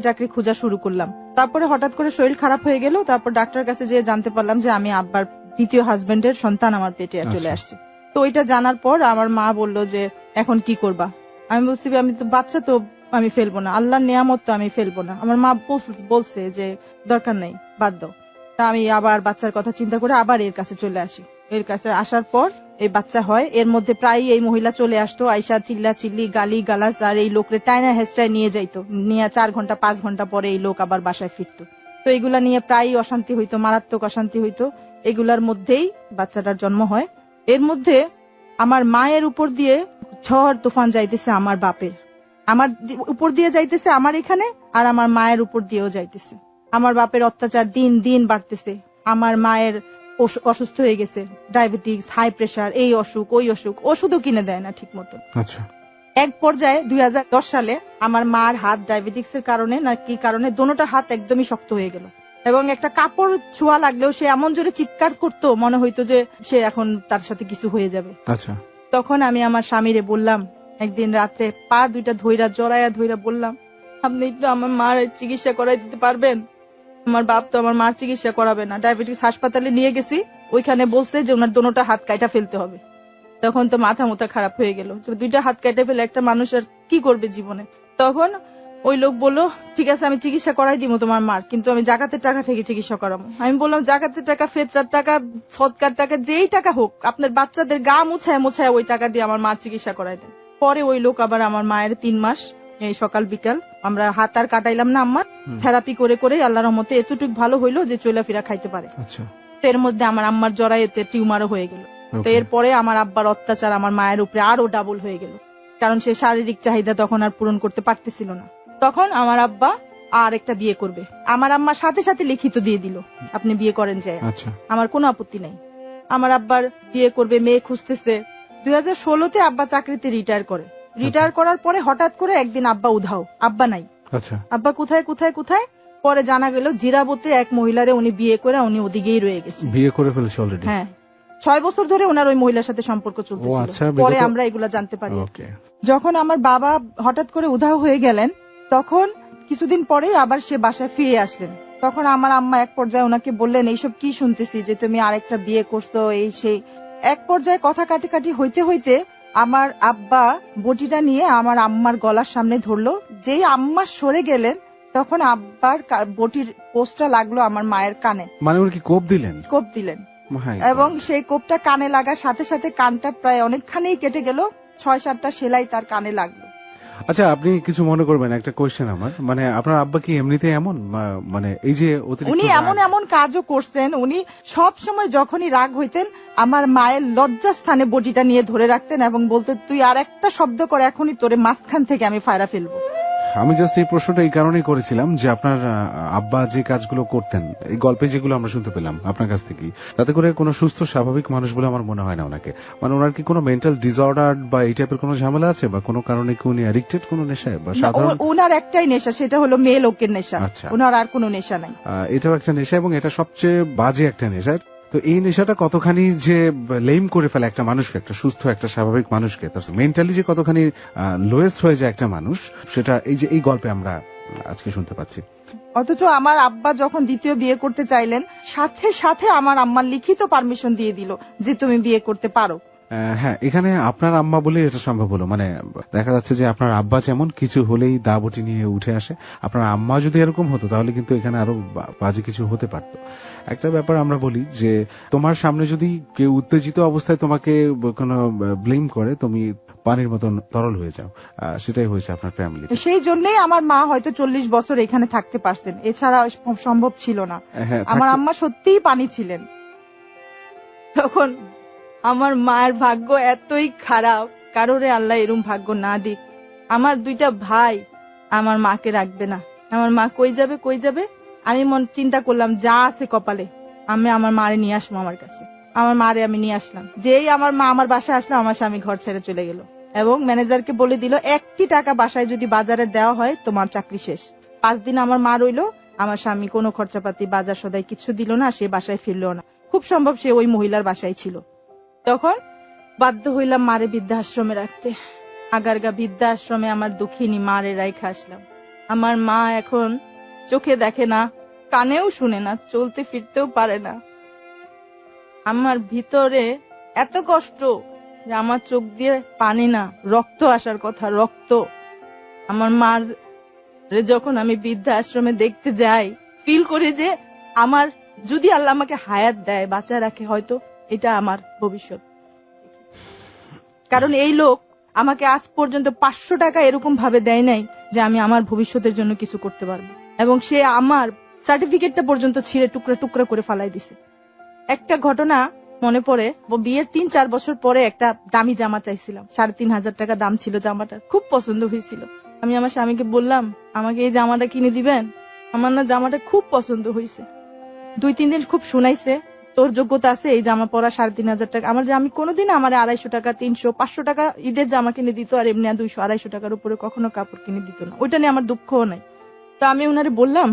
চাকরি খোঁজা শুরু করলাম। তারপরে হঠাৎ করে শরীর খারাপ হয়ে গেল। তারপর ডাক্তার কাছে যেয়ে জানতে পারলাম যে আমি আব্বার দ্বিতীয় হাজবেন্ডের সন্তান আমার পেটে চলে আসছে। তো ওইটা জানার পর আমার মা বলল যে এখন কি করবা। আমি বলছি আমি তো বাচ্চা তো আমি ফেলবো না, আল্লাহর নিয়ামত তো আমি ফেলবো না। আমার মা বলছে যে দরকার নেই, বাদ দাও। তা আমি আবার বাচ্চার কথা চিন্তা করে আবার এর কাছে চলে আসি। এর কাছে আসার পর এই বাচ্চা হয়। এর মধ্যে প্রায় এই মহিলা চলে আসতো, আইসা চিল্লা চিল্লি গালি গালাস আর এই লোকরে টাইনা হেস্টায় নিয়ে যাইতো। নিয়ে 4 ঘন্টা 5 ঘন্টা পরে এই লোক আবার বাসায় ফিরতো। তো এগুলা নিয়ে প্রায় অশান্তি হইতো, মারাত্মক অশান্তি হইতো। এগুলার মধ্যেই বাচ্চাটার জন্ম হয়। এর মধ্যে আমার মায়ের উপর দিয়ে ঝড় তুফান যাইতেছে, আমার বাপের আমার উপর দিয়ে যাইতেছে আমার এখানে, আর আমার মায়ের উপর দিয়েও যাইতেছে। আমার বাপের অত্যাচার দিন দিন বাড়তেছে। আমার মায়ের অসুস্থ হয়ে গেছে, ডায়াবেটিস, হাই প্রেসার, এই অসুখ ওই অসুখ, ওষুধও কিনে দেয় না ঠিক মতো। আচ্ছা। এক পর্যায়ে 2010 সালে আমার মার হাত ডায়াবেটিক্স এর কারণে না কি কারণে দোনোটা হাত একদমই শক্ত হয়ে গেল এবং একটা কাপড় ছোঁয়া লাগলেও সে এমন জোরে চিৎকার করতো, মনে হইতো যে সে এখন তার সাথে কিছু হয়ে যাবে। আচ্ছা। তখন আমি আমার স্বামীরে বললাম, একদিন রাত্রে পা দুইটা জড়াইয়া ধইরা বললাম, আপনি একটু আমার মার চিকিৎসা করাই দিতে পারবেন? আমার বাপ তো আমার মার চিকিৎসা করাবে না। ডায়াবেটিস হাসপাতালে নিয়ে গেছি, ওইখানে বলছে যে ওনার দোনোটা হাত কাটা ফেলতে হবে। তখন তো মাথা খারাপ হয়ে গেল, দুইটা হাত কেটে ফেলে একটা মানুষ আর কি করবে জীবনে। তখন ওই লোক বললো, ঠিক আছে আমি চিকিৎসা করাই দিব তোমার মার, কিন্তু আমি জাকাতের টাকা থেকে চিকিৎসা করাবো। আমি বললাম, জাকাতের টাকা, ফেতরার টাকা, সদকার টাকা, যেই টাকা হোক, আপনার বাচ্চাদের গা মুছায় ওই টাকা দিয়ে আমার মার চিকিৎসা করাই দেন। পরে ওই লোক আবার আমার মায়ের 3 মাস এই সকাল বিকাল আমরা হাত আর কাটাইলাম না, আমার থেরাপি করে করে আল্লাহর রহমতে এতটুকু ভালো হইলো যে চলাফেরা খাইতে পারে। এর মধ্যে আমার আম্মার জরায়ুতে টিউমারও হয়ে গেল। তো এরপরে আমার আব্বার অত্যাচার আমার মায়ের উপরে আরো ডাবল হয়ে গেল, কারণ সে শারীরিক চাহিদা তখন আর পূরণ করতে পারতেছিল না। তখন আমার আব্বা আর একটা বিয়ে করবে। আমার আম্মা সাথে সাথে লিখিত দিয়ে দিল, আপনি বিয়ে করেন যায়। আমার কোনো আপত্তি নাই। আমার আব্বার বিয়ে করবে, মেয়ে খুঁজতেছে। 2016-তে আব্বা চাকরিতে রিটায়ার করে। রিটায়ার করার পরে হঠাৎ করে একদিন আব্বা উধাও, আব্বা নাই। আব্বা কোথায় কোথায় কোথায় পরে জানা গেল জিরাবতে এক মহিলারে উনি বিয়ে করে উনি ওদিকেই রয়ে গেছে, বিয়ে করে ফেলেছে অলরেডি। হ্যাঁ, 6 বছর ধরে ওনার ওই মহিলার সাথে সম্পর্ক চলতেছিল। পরে আমরা এগুলা জানতে পারি। যখন আমার বাবা হঠাৎ করে উধাও হয়ে গেলেন, তখন কিছুদিন পরে আবার সে বাসায় ফিরে আসলেন। তখন আমার আম্মা এক পর্যায়ে ওনাকে বললেন, এইসব কি শুনতেছি যে তুমি আরেকটা বিয়ে করছো, এই সেই। এক পর্যায়ে কথা কাটি হইতে হইতে আমার আব্বা বটিটা নিয়ে আমার আম্মার গলার সামনে ধরলো। যেই আম্মা সরে গেলেন, তখন আব্বার বটির পোস্টটা লাগলো আমার মায়ের কানে। মানে উনি কি কোপ দিলেন? কোপ দিলেন, এবং সেই কোপটা কানে লাগার সাথে সাথে কানটা প্রায় অনেকখানি কেটে গেল। 6-7টা সেলাই তার কানে লাগলো। আচ্ছা, আপনি কিছু মনে করবেন, একটা কোয়েশ্চেন আমার, মানে আপনার আব্বা কি এমনিতে এমন, মানে এই যে উনি এমন কাজও করছেন, উনি সব সময় যখনই রাগ হইতেন আমার মায়ের লজ্জাস্থানে বটিটা নিয়ে ধরে রাখতেন এবং বলতেন, তুই আর একটা শব্দ করে এখনই তোরে মাঝখান থেকে আমি ফায়রা ফেলবো। আমি জাস্ট এই প্রশ্নটা এই কারণেই করেছিলাম যে আপনার আব্বা যে কাজগুলো করতেন, এই গল্পে যেগুলো আমরা শুনতে পেলাম আপনার কাছ থেকে, তাতে করে কোনো সুস্থ স্বাভাবিক মানুষ বলে আমার মনে হয় না ওনাকে। মানে ওনার কি কোনো মেন্টাল ডিসঅর্ডার বা এই টাইপের কোনো ঝামেলা আছে, বা কোনো কারণে কি উনি অ্যাডিক্টেড কোনো নেশায়? বা সাধারণ ওনার একটাই নেশা, সেটা হলো মেয়ে লোকের নেশা। ওনার আর কোনো নেশা নাই। এটাও একটা নেশা এবং এটা সবচেয়ে বাজে একটা নেশা। তো এই নেশাটা কতখানি যে লেম করে ফেলে একটা মানুষকে, একটা সুস্থ একটা স্বাভাবিক মানুষকে, তার মেন্টালি যে কতখানি লোয়েস্ট হয়ে যায় একটা মানুষ, সেটা এই যে এই গল্পে আমরা আজকে শুনতে পাচ্ছি। অথচ আমার আব্বা যখন দ্বিতীয় বিয়ে করতে চাইলেন, সাথে সাথে আমার আম্মা লিখিত পারমিশন দিয়ে দিল যে তুমি বিয়ে করতে পারো। হ্যাঁ, এখানে আপনার আম্মা বলে এটা সম্ভব হলো, মানে দেখা যাচ্ছে যে আপনার আব্বা যেমন কিছু হলেই দাবটি নিয়ে উঠে আসে, আপনার আম্মা যদি এরকম হতো তাহলে কিন্তু এখানে আরো বাজে কিছু হতে পারতো। একটা ব্যাপার আমরা বলি যে তোমার সামনে যদি কেউ উত্তেজিত অবস্থায় তোমাকে কোনো ব্লেম করে, তুমি পানির মতন তরল হয়ে যাও। সেটাই হয়েছে আপনার ফ্যামিলি। সেই জন্যই আমার মা হয়তো 40 বছর এখানে থাকতে পারছেন, এছাড়া সম্ভব ছিল না। আমার আম্মা সত্যিই পানি ছিলেন। তখন আমার মায়ের ভাগ্য এতই খারাপ, কারোরে আল্লাহ এরম ভাগ্য না দিক। আমার 2টা ভাই আমার মাকে রাখবে না। আমার মা কই যাবে। আমি চিন্তা করলাম যা আছে কপালে আমি আমার মারে নিয়ে আসবো আমার কাছে। আমার মারে আমি নিয়ে আসলাম। যেই আমার মা আমার বাসায় আসলো, আমার স্বামী ঘর ছেড়ে চলে গেল এবং ম্যানেজারকে বলে দিল 1টি টাকা বাসায় যদি বাজারে দেওয়া হয় তোমার চাকরি শেষ। 5 দিন আমার মা রইলো, আমার স্বামী কোনো খরচাপাতি বাজার সদাই কিছু দিল না, সে বাসায় ফিরলো না। খুব সম্ভব সে ওই মহিলার বাসায় ছিল। তখন বাধ্য হইলাম মারে বৃদ্ধাশ্রমে রাখতে। আগারগা বৃদ্ধাশ্রমে আমার দুঃখিনী মারে রাইখা আসলাম। আমার মা এখন চোখে দেখে না, কানেও শুনে না, চলতে ফিরতেও পারে না। আমার ভিতরে এত কষ্ট যে আমার চোখ দিয়ে পানি না, রক্ত আসার কথা, রক্ত। আমার মার যখন আমি বৃদ্ধাশ্রমে দেখতে যাই, ফিল করি যে আমার যদি আল্লাহ আমাকে হায়াত দেয়, বাঁচা রাখে, হয়তো এটা আমার ভবিষ্যৎ। কারণ এই লোক আমাকে আজ পর্যন্ত 500 টাকা এরকম ভাবে দেয় নাই যে আমি আমার ভবিষ্যতের জন্য কিছু করতে পারবো, এবং সে আমার সার্টিফিকেটটা পর্যন্ত ছিঁড়ে টুকরা টুকরা করে ফালাই দিছে। একটা ঘটনা মনে পড়ে, বিয়ের 3-4 বছর পরে একটা দামি জামা চাইছিলাম, 3,500 টাকা দাম ছিল জামাটা, খুব পছন্দ হয়েছিল। আমি আমার স্বামীকে বললাম আমাকে এই জামাটা কিনে দিবেন, আমার না জামাটা খুব পছন্দ হয়েছে। 2-3 দিন খুব শুনাইছে তোর যোগ্যতা আছে এই জামা পরা, 3,500 টাকা। আমার যে আমি কোনোদিন আমার 250 টাকা 300 500 টাকা ঈদের জামা কিনে দিত, আর এমনি 200-250 টাকার উপরে কখনো কাপড় কিনে দিত না। ওইটা নিয়ে আমার দুঃখও নাই। তো আমি উনারে বললাম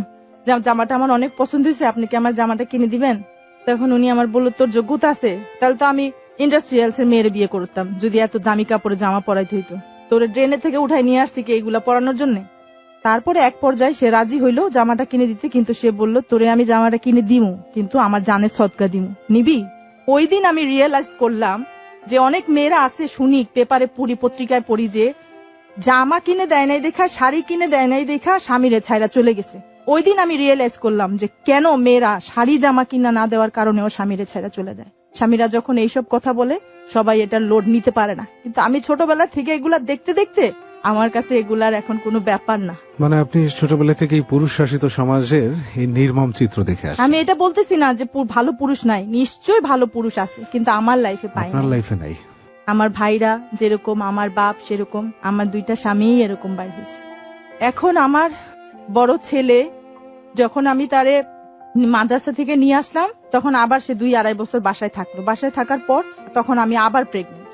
যে জামাটা আমার অনেক পছন্দ হয়েছে, আপনি কি আমার জামাটা কিনে দিবেন? তখন উনি আমার বলল তোর যোগ্যতা আছে, তাহলে তো আমি ইন্ডাস্ট্রিয়ালস এর মেয়ের বিয়ে করতাম যদি এত দামি কাপড়ে জামা পরাইতে হইতো। তোর ড্রেনে থেকে উঠাই নিয়ে আসছি কি এইগুলা পরানোর জন্য? তারপরে এক পর্যায়ে সে রাজি হইলো জামাটা কিনে দিতে, কিন্তু সে বলল তোরে আমি জামাটা কিনে দিমু, কিন্তু আমার জানের সদকা দিমু, নিবি? ওই দিন আমি রিয়েলাইজ করলাম যে অনেক মেয়েরা আছে, শুনি পেপারে পড়ি, পত্রিকায় পড়ি, যে জামা কিনে দেয় নাই দেখা, শাড়ি কিনে দেয় নাই দেখা স্বামীরে ছাইরা চলে গেছে। ওই দিন আমি রিয়েলাইজ করলাম যে কেন মেয়েরা শাড়ি জামা কিনা না দেওয়ার কারণেও স্বামীরে ছাইরা চলে যায়। স্বামীরা যখন এইসব কথা বলে সবাই এটার লোড নিতে পারে না, কিন্তু আমি ছোটবেলা থেকে এগুলা দেখতে দেখতে আমার কাছে এগুলার এখন কোনো ব্যাপার না। মানে আপনি ছোটবেলা থেকেই পুরুষ শাসিত সমাজের এই নির্মম চিত্র দেখে আসছেন। আমি এটা বলতেছি না যে ভালো পুরুষ নাই, নিশ্চয়ই ভালো পুরুষ আছে, কিন্তু আমার লাইফে পাই না। আপনার লাইফে নাই। আমার ভাইরা যেরকম, আমার বাপ সেরকম, আমার 2টা স্বামীই এরকম বাইর হয়েছে। এখন আমার বড় ছেলে, যখন আমি তারে মাদ্রাসা থেকে নিয়ে আসলাম, তখন আবার সে 2-2.5 বছর বাসায় থাকলো। বাসায় থাকার পর তখন আমি আবার প্রেগনেন্ট।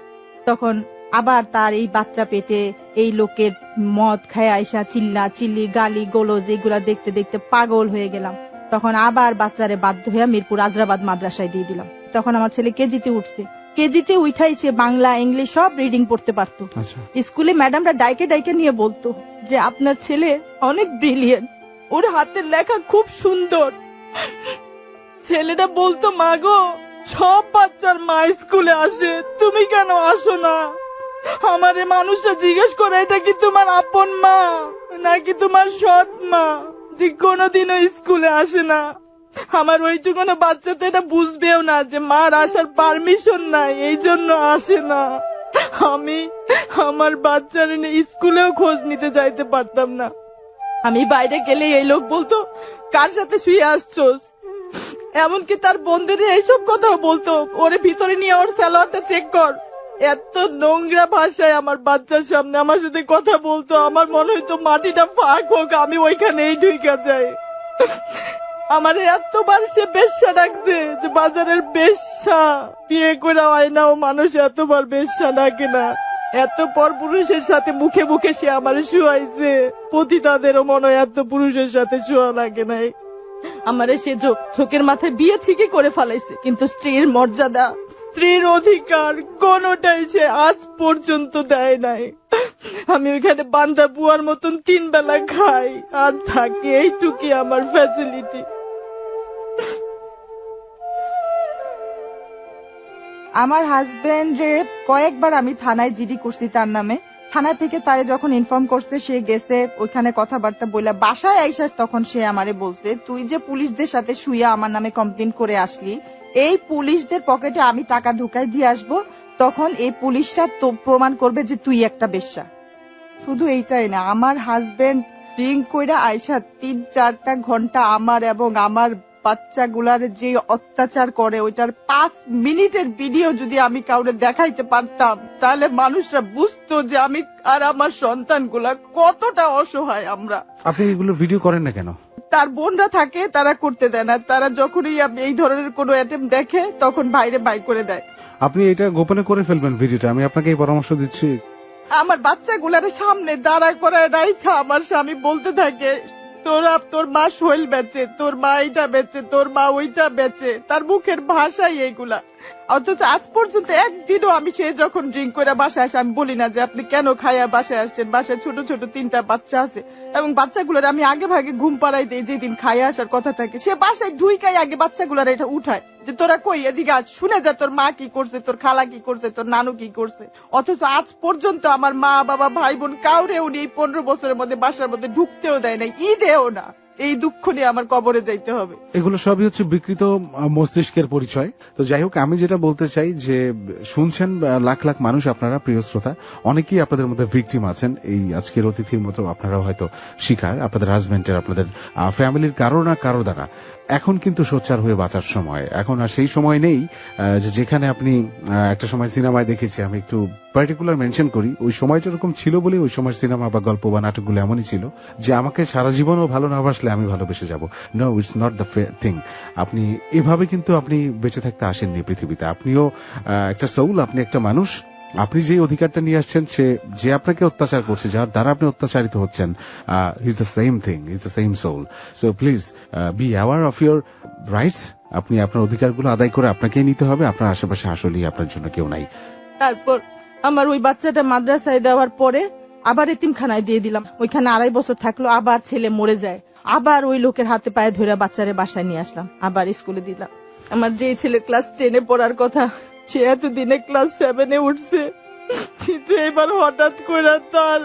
তখন আবার তার এই বাচ্চা পেটে এই লোকের মদ খায় আইসা চিল্লা চিল্লি গালি গোলজ এগুলা দেখতে দেখতে পাগল হয়ে গেলাম। তখন আবার বাচ্চারে বাধ্য হয়ে মিরপুর আজরাবাদ মাদ্রাসায় দিয়ে দিলাম। তখন আমার ছেলে কেজিতে উঠছে। কেজিতে উঠাই সে বাংলা ইংলিশ সব রিডিং পড়তে পারতো। স্কুলে ম্যাডামরা ডাইকে ডাইকে নিয়ে বলতো যে আপনার ছেলে অনেক ব্রিলিয়েন্ট, ওর হাতের লেখা খুব সুন্দর। ছেলেটা বলতো মা গো, সব বাচ্চার মা স্কুলে আসে, তুমি কেন আসো না? আমারে মানুষরা জিজ্ঞেস করে এটা কি তোমার আপন মা নাকি তোমার সৎ মা, যে কোনোদিনও স্কুলে আসে না। আমার ওইটুকুনো বাচ্চা তো এটা বুঝবেও না যে মার আসার পারমিশন নাই, এই জন্য আসে না। আমি আমার বাচ্চার স্কুলেও খোঁজ নিতে যাইতে পারতাম না। আমি বাইরে গেলে এই লোক বলতো কার সাথে শুয়ে আসছোস, এমনকি তার বন্ধুরে এইসব কথাও বলতো, ওরে ভিতরে নিয়ে ওর স্যালোয়ারটা চেক কর। এত নোংরা ভাষায় আমার বাচ্চার সামনে আমার সাথে কথা বলতো, আমার মনে হইতো মাটিটা ফাঁক হোক, আমি ওইখানেই ঢুকে যাই। আমার এতবার সে বেশ্যা ডাকছে যে বাজারের বেশ্যা, বিয়ে করে হয় না ও মানুষ এতবার বেশ্যা ডাকে না। এত পর পুরুষের সাথে মুখে মুখে সে আমার শুয়াইছে, পতিতাদেরও মনে হয় এত পুরুষের সাথে শুয়া লাগে নাই। আমারে সে চোখের মাথায় বিয়ে ঠিকই করে ফেলাইছে, কিন্তু স্ত্রীর মর্যাদা, স্ত্রীর অধিকার কোনটাই সে আজ পর্যন্ত দেয় নাই। আমি ওইখানে বান্দা বুয়ার মতন 3 বেলা খাই আর থাকি, এইটুকি আমার ফ্যাসিলিটি। আমার হাজবেন্ড রে কয়েকবার আমি থানায় জিডি করছি তার নামে। থানা থেকে তারে যখন ইনফর্ম করছে, সে গেছে ওইখানে কথাবার্তা বইলা বাসায় আইসা তখন সে আমারে বলছে, তুই যে পুলিশদের সাথে শুইয়া আমার নামে কমপ্লেন করে আসলি, এই পুলিশদের পকেটে আমি টাকা ঢুকাই দিয়ে আসবো, তখন এই পুলিশটা তো প্রমাণ করবে যে তুই একটা বেশ্যা। শুধু এইটাই না, আমার হাজবেন্ড ড্রিঙ্ক কইরা আইসা 3-4টা ঘন্টা আমার এবং আমার বাচ্চাগুলার যে অত্যাচার করে, ওইটার 5 মিনিটের ভিডিও যদি আমি কাউরে দেখাইতে পারতাম, তাহলে মানুষরা বুঝতো যে আমি আর আমার সন্তানগুলা কতটা অসহায় আমরা। আপনি এগুলো ভিডিও করেন না কেন? তার বোনরা থাকে, তারা করতে দেয় না। তারা যখনই এই ধরনের কোনো অ্যাটেম্প দেখে তখন বাইরে বাইর করে দেয়। আপনি এটা গোপনে করে ফেলবেন ভিডিওটা, আমি আপনাকে এই পরামর্শ দিচ্ছি। আমার বাচ্চাগুলার সামনে দাঁড়া করায় রাইখা আমার স্বামী বলতে থাকে, তোর মা শৈল বেচে, তোর মা এইটা বেচে, তোর মা ওইটা বেচে। তার মুখের ভাষাই এইগুলা। অথচ আজ পর্যন্ত একদিনও আমি সে যখন ড্রিঙ্ক করে বাসায় আসে আমি বলি না যে আপনি কেন খাইয়া বাসায় আসছেন। বাসায় ছোট ছোট 3টা বাচ্চা আছে এবং বাচ্চাগুলোর আমি আগে ভাগে ঘুম পাড়াই দিই, যেদিন খাইয়া আসার কথা থাকে সে বাসায় ঢুইকাই আগে বাচ্চাগুলার এটা উঠায় যে তোরা কই, এদিকে আজ শুনে যা তোর মা কি করছে, তোর খালা কি করছে, তোর নানু কি করছে। অথচ আজ পর্যন্ত আমার মা বাবা ভাই বোন কাউরে উনি এই 15 বছরের মধ্যে বাসার মধ্যে ঢুকতেও দেয় নাই, ঈদেও না। এই দুঃখ নিয়ে আমার কবরে যাইতে হবে। এগুলো সবই হচ্ছে বিকৃত মস্তিষ্কের পরিচয়। তো যাই হোক, আমি যেটা বলতে চাই যে শুনছেন লাখ লাখ মানুষ, আপনারা প্রিয় শ্রোতা, অনেকেই আপনাদের মধ্যে ভিকটিম আছেন। এই আজকের অতিথির মতো আপনারাও হয়তো শিকার, আপনাদের হাজবেন্ডের, আপনাদের ফ্যামিলির কারো না কারো দ্বারা। এখন কিন্তু সোচ্চার হয়ে বাঁচার সময়। এখন আর সেই সময় নেই যেখানে আপনি একটা সময় সিনেমায় দেখেছি, আমি একটু পার্টিকুলার মেনশন করি, ওই সময়টা এরকম ছিল বলে ওই সময় সিনেমা বা গল্প বা নাটকগুলো এমনই ছিল যে আমাকে সারা জীবনও ভালো না বাসলে আমি ভালোবেসে যাব। No, it's not the thing. আপনি এভাবে কিন্তু আপনি বেঁচে থাকতে আসেননি পৃথিবীতে। আপনিও একটা সোল, আপনি একটা মানুষ। আপনি যে অধিকারটা নিয়ে আসছেন, সে যে আপনাকে অত্যাচার করছে, যার দ্বারা আপনি অত্যাচারিত হচ্ছেন, is the same thing, is the same soul. So please be aware of your rights. আপনি আপনার অধিকারগুলো আদায় করে আপনাকেই নিতে হবে। আপনার আশেপাশে আসলেই আপনার জন্য কেউ নাই। তারপর আমার ওই বাচ্চাটা মাদ্রাসায় দেওয়ার পরে আবার এতিমখানায় দিয়ে দিলাম। ওইখানে 2.5 বছর থাকলো, আবার ছেলে মরে যায়। আবার ওই লোকের হাতে পায়ে ধরে বাচ্চারে বাসায় নিয়ে আসলাম, আবার স্কুলে দিলাম। আমার যে ছেলে ক্লাস 10-এ পড়ার কথা, সে এতদিনে ক্লাস 7-এ উঠছে, কিন্তু এবার হঠাৎ করে তার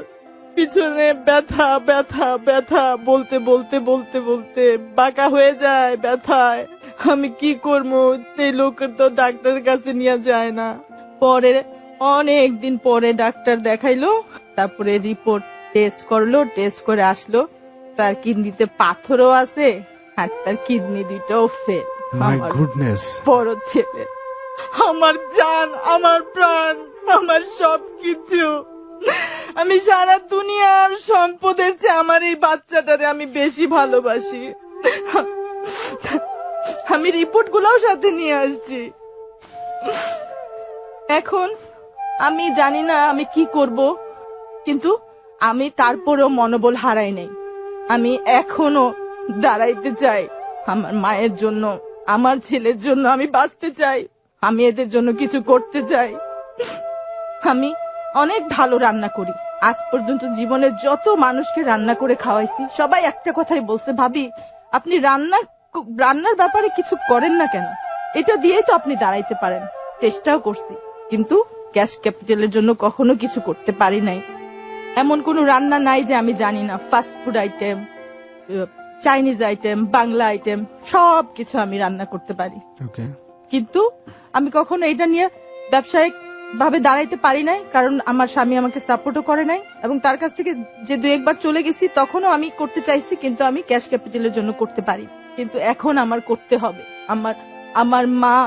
পিছনে ব্যথা ব্যথা ব্যথা বলতে বলতে বলতে বলতে বাঁকা হয়ে যায় ব্যথায়। আমি কি করবো, এই লোকের তো ডাক্তারের কাছে নিয়ে যায় না। পরে অনেক দিন পরে ডাক্তার দেখাইলো, তারপরে রিপোর্ট টেস্ট করলো, টেস্ট করে আসলো তার কিডনিতে পাথরও আছে আর তার কিডনি দুটোও ফেল। My goodness. বড় ছেলে আমার জান, আমার প্রাণ, আমার সবকিছু। আমি সারা দুনিয়ার সম্পদের চেয়ে আমার এই বাচ্চাটারে আমি বেশি ভালোবাসি। আমি রিপোর্ট গুলাও সাথে নিয়ে আসছি। এখন আমি জানি না আমি কি করব, কিন্তু আমি তারপরেও মনোবল হারাই নাই। আমি এখনো দাঁড়াইতে চাই আমার মায়ের জন্য, আমার ছেলের জন্য। আমি বাঁচতে চাই, আমি এদের জন্য কিছু করতে চাই। আমি অনেক ভালো রান্না করি। আজ পর্যন্ত জীবনে যত মানুষকে রান্না করে খাওয়াইছি, সবাই একটা কথাই বলছে, ভাবি আপনি রান্নার ব্যাপারে কিছু করেন না কেন? এটা দিয়েই তো আপনি দাঁড়াইতে পারেন। চেষ্টাও করছি, কিন্তু ক্যাশ ক্যাপিটালের জন্য কখনো কিছু করতে পারি নাই। এমন কোন রান্না নাই যে আমি জানি না। Fast food item, Chinese item, Bangla item, সবকিছু আমি রান্না করতে পারি। কিন্তু আমি কখনো এটা নিয়ে ব্যবসায়িক ভাবে দাঁড়াইতে পারি নাই, কারণ আমার স্বামী আমাকে সাপোর্টও করে নাই। এবং তার কাছ থেকে যে 2-1 বার চলে গেছি, তখনও আমি করতে চাইছি, কিন্তু আমি ক্যাশ ক্যাপিটালের জন্য করতে পারি। কিন্তু এখন আমার করতে হবে। আমার মা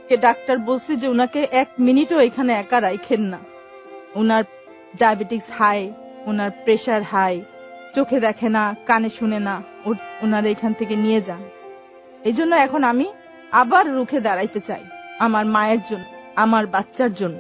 কে ডাক্তার বলছে যে উনাকে 1 মিনিটও এখানে একা রাখেন না। উনার ডায়াবেটিস হাই, উনার প্রেশার হাই, চোখে দেখে না, কানে শুনে না, উনার এখান থেকে নিয়ে যান। এই জন্য এখন আমি আবার রুখে দাঁড়াইতে চাই, আমার মায়ের জন্য, আমার বাচ্চার জন্য।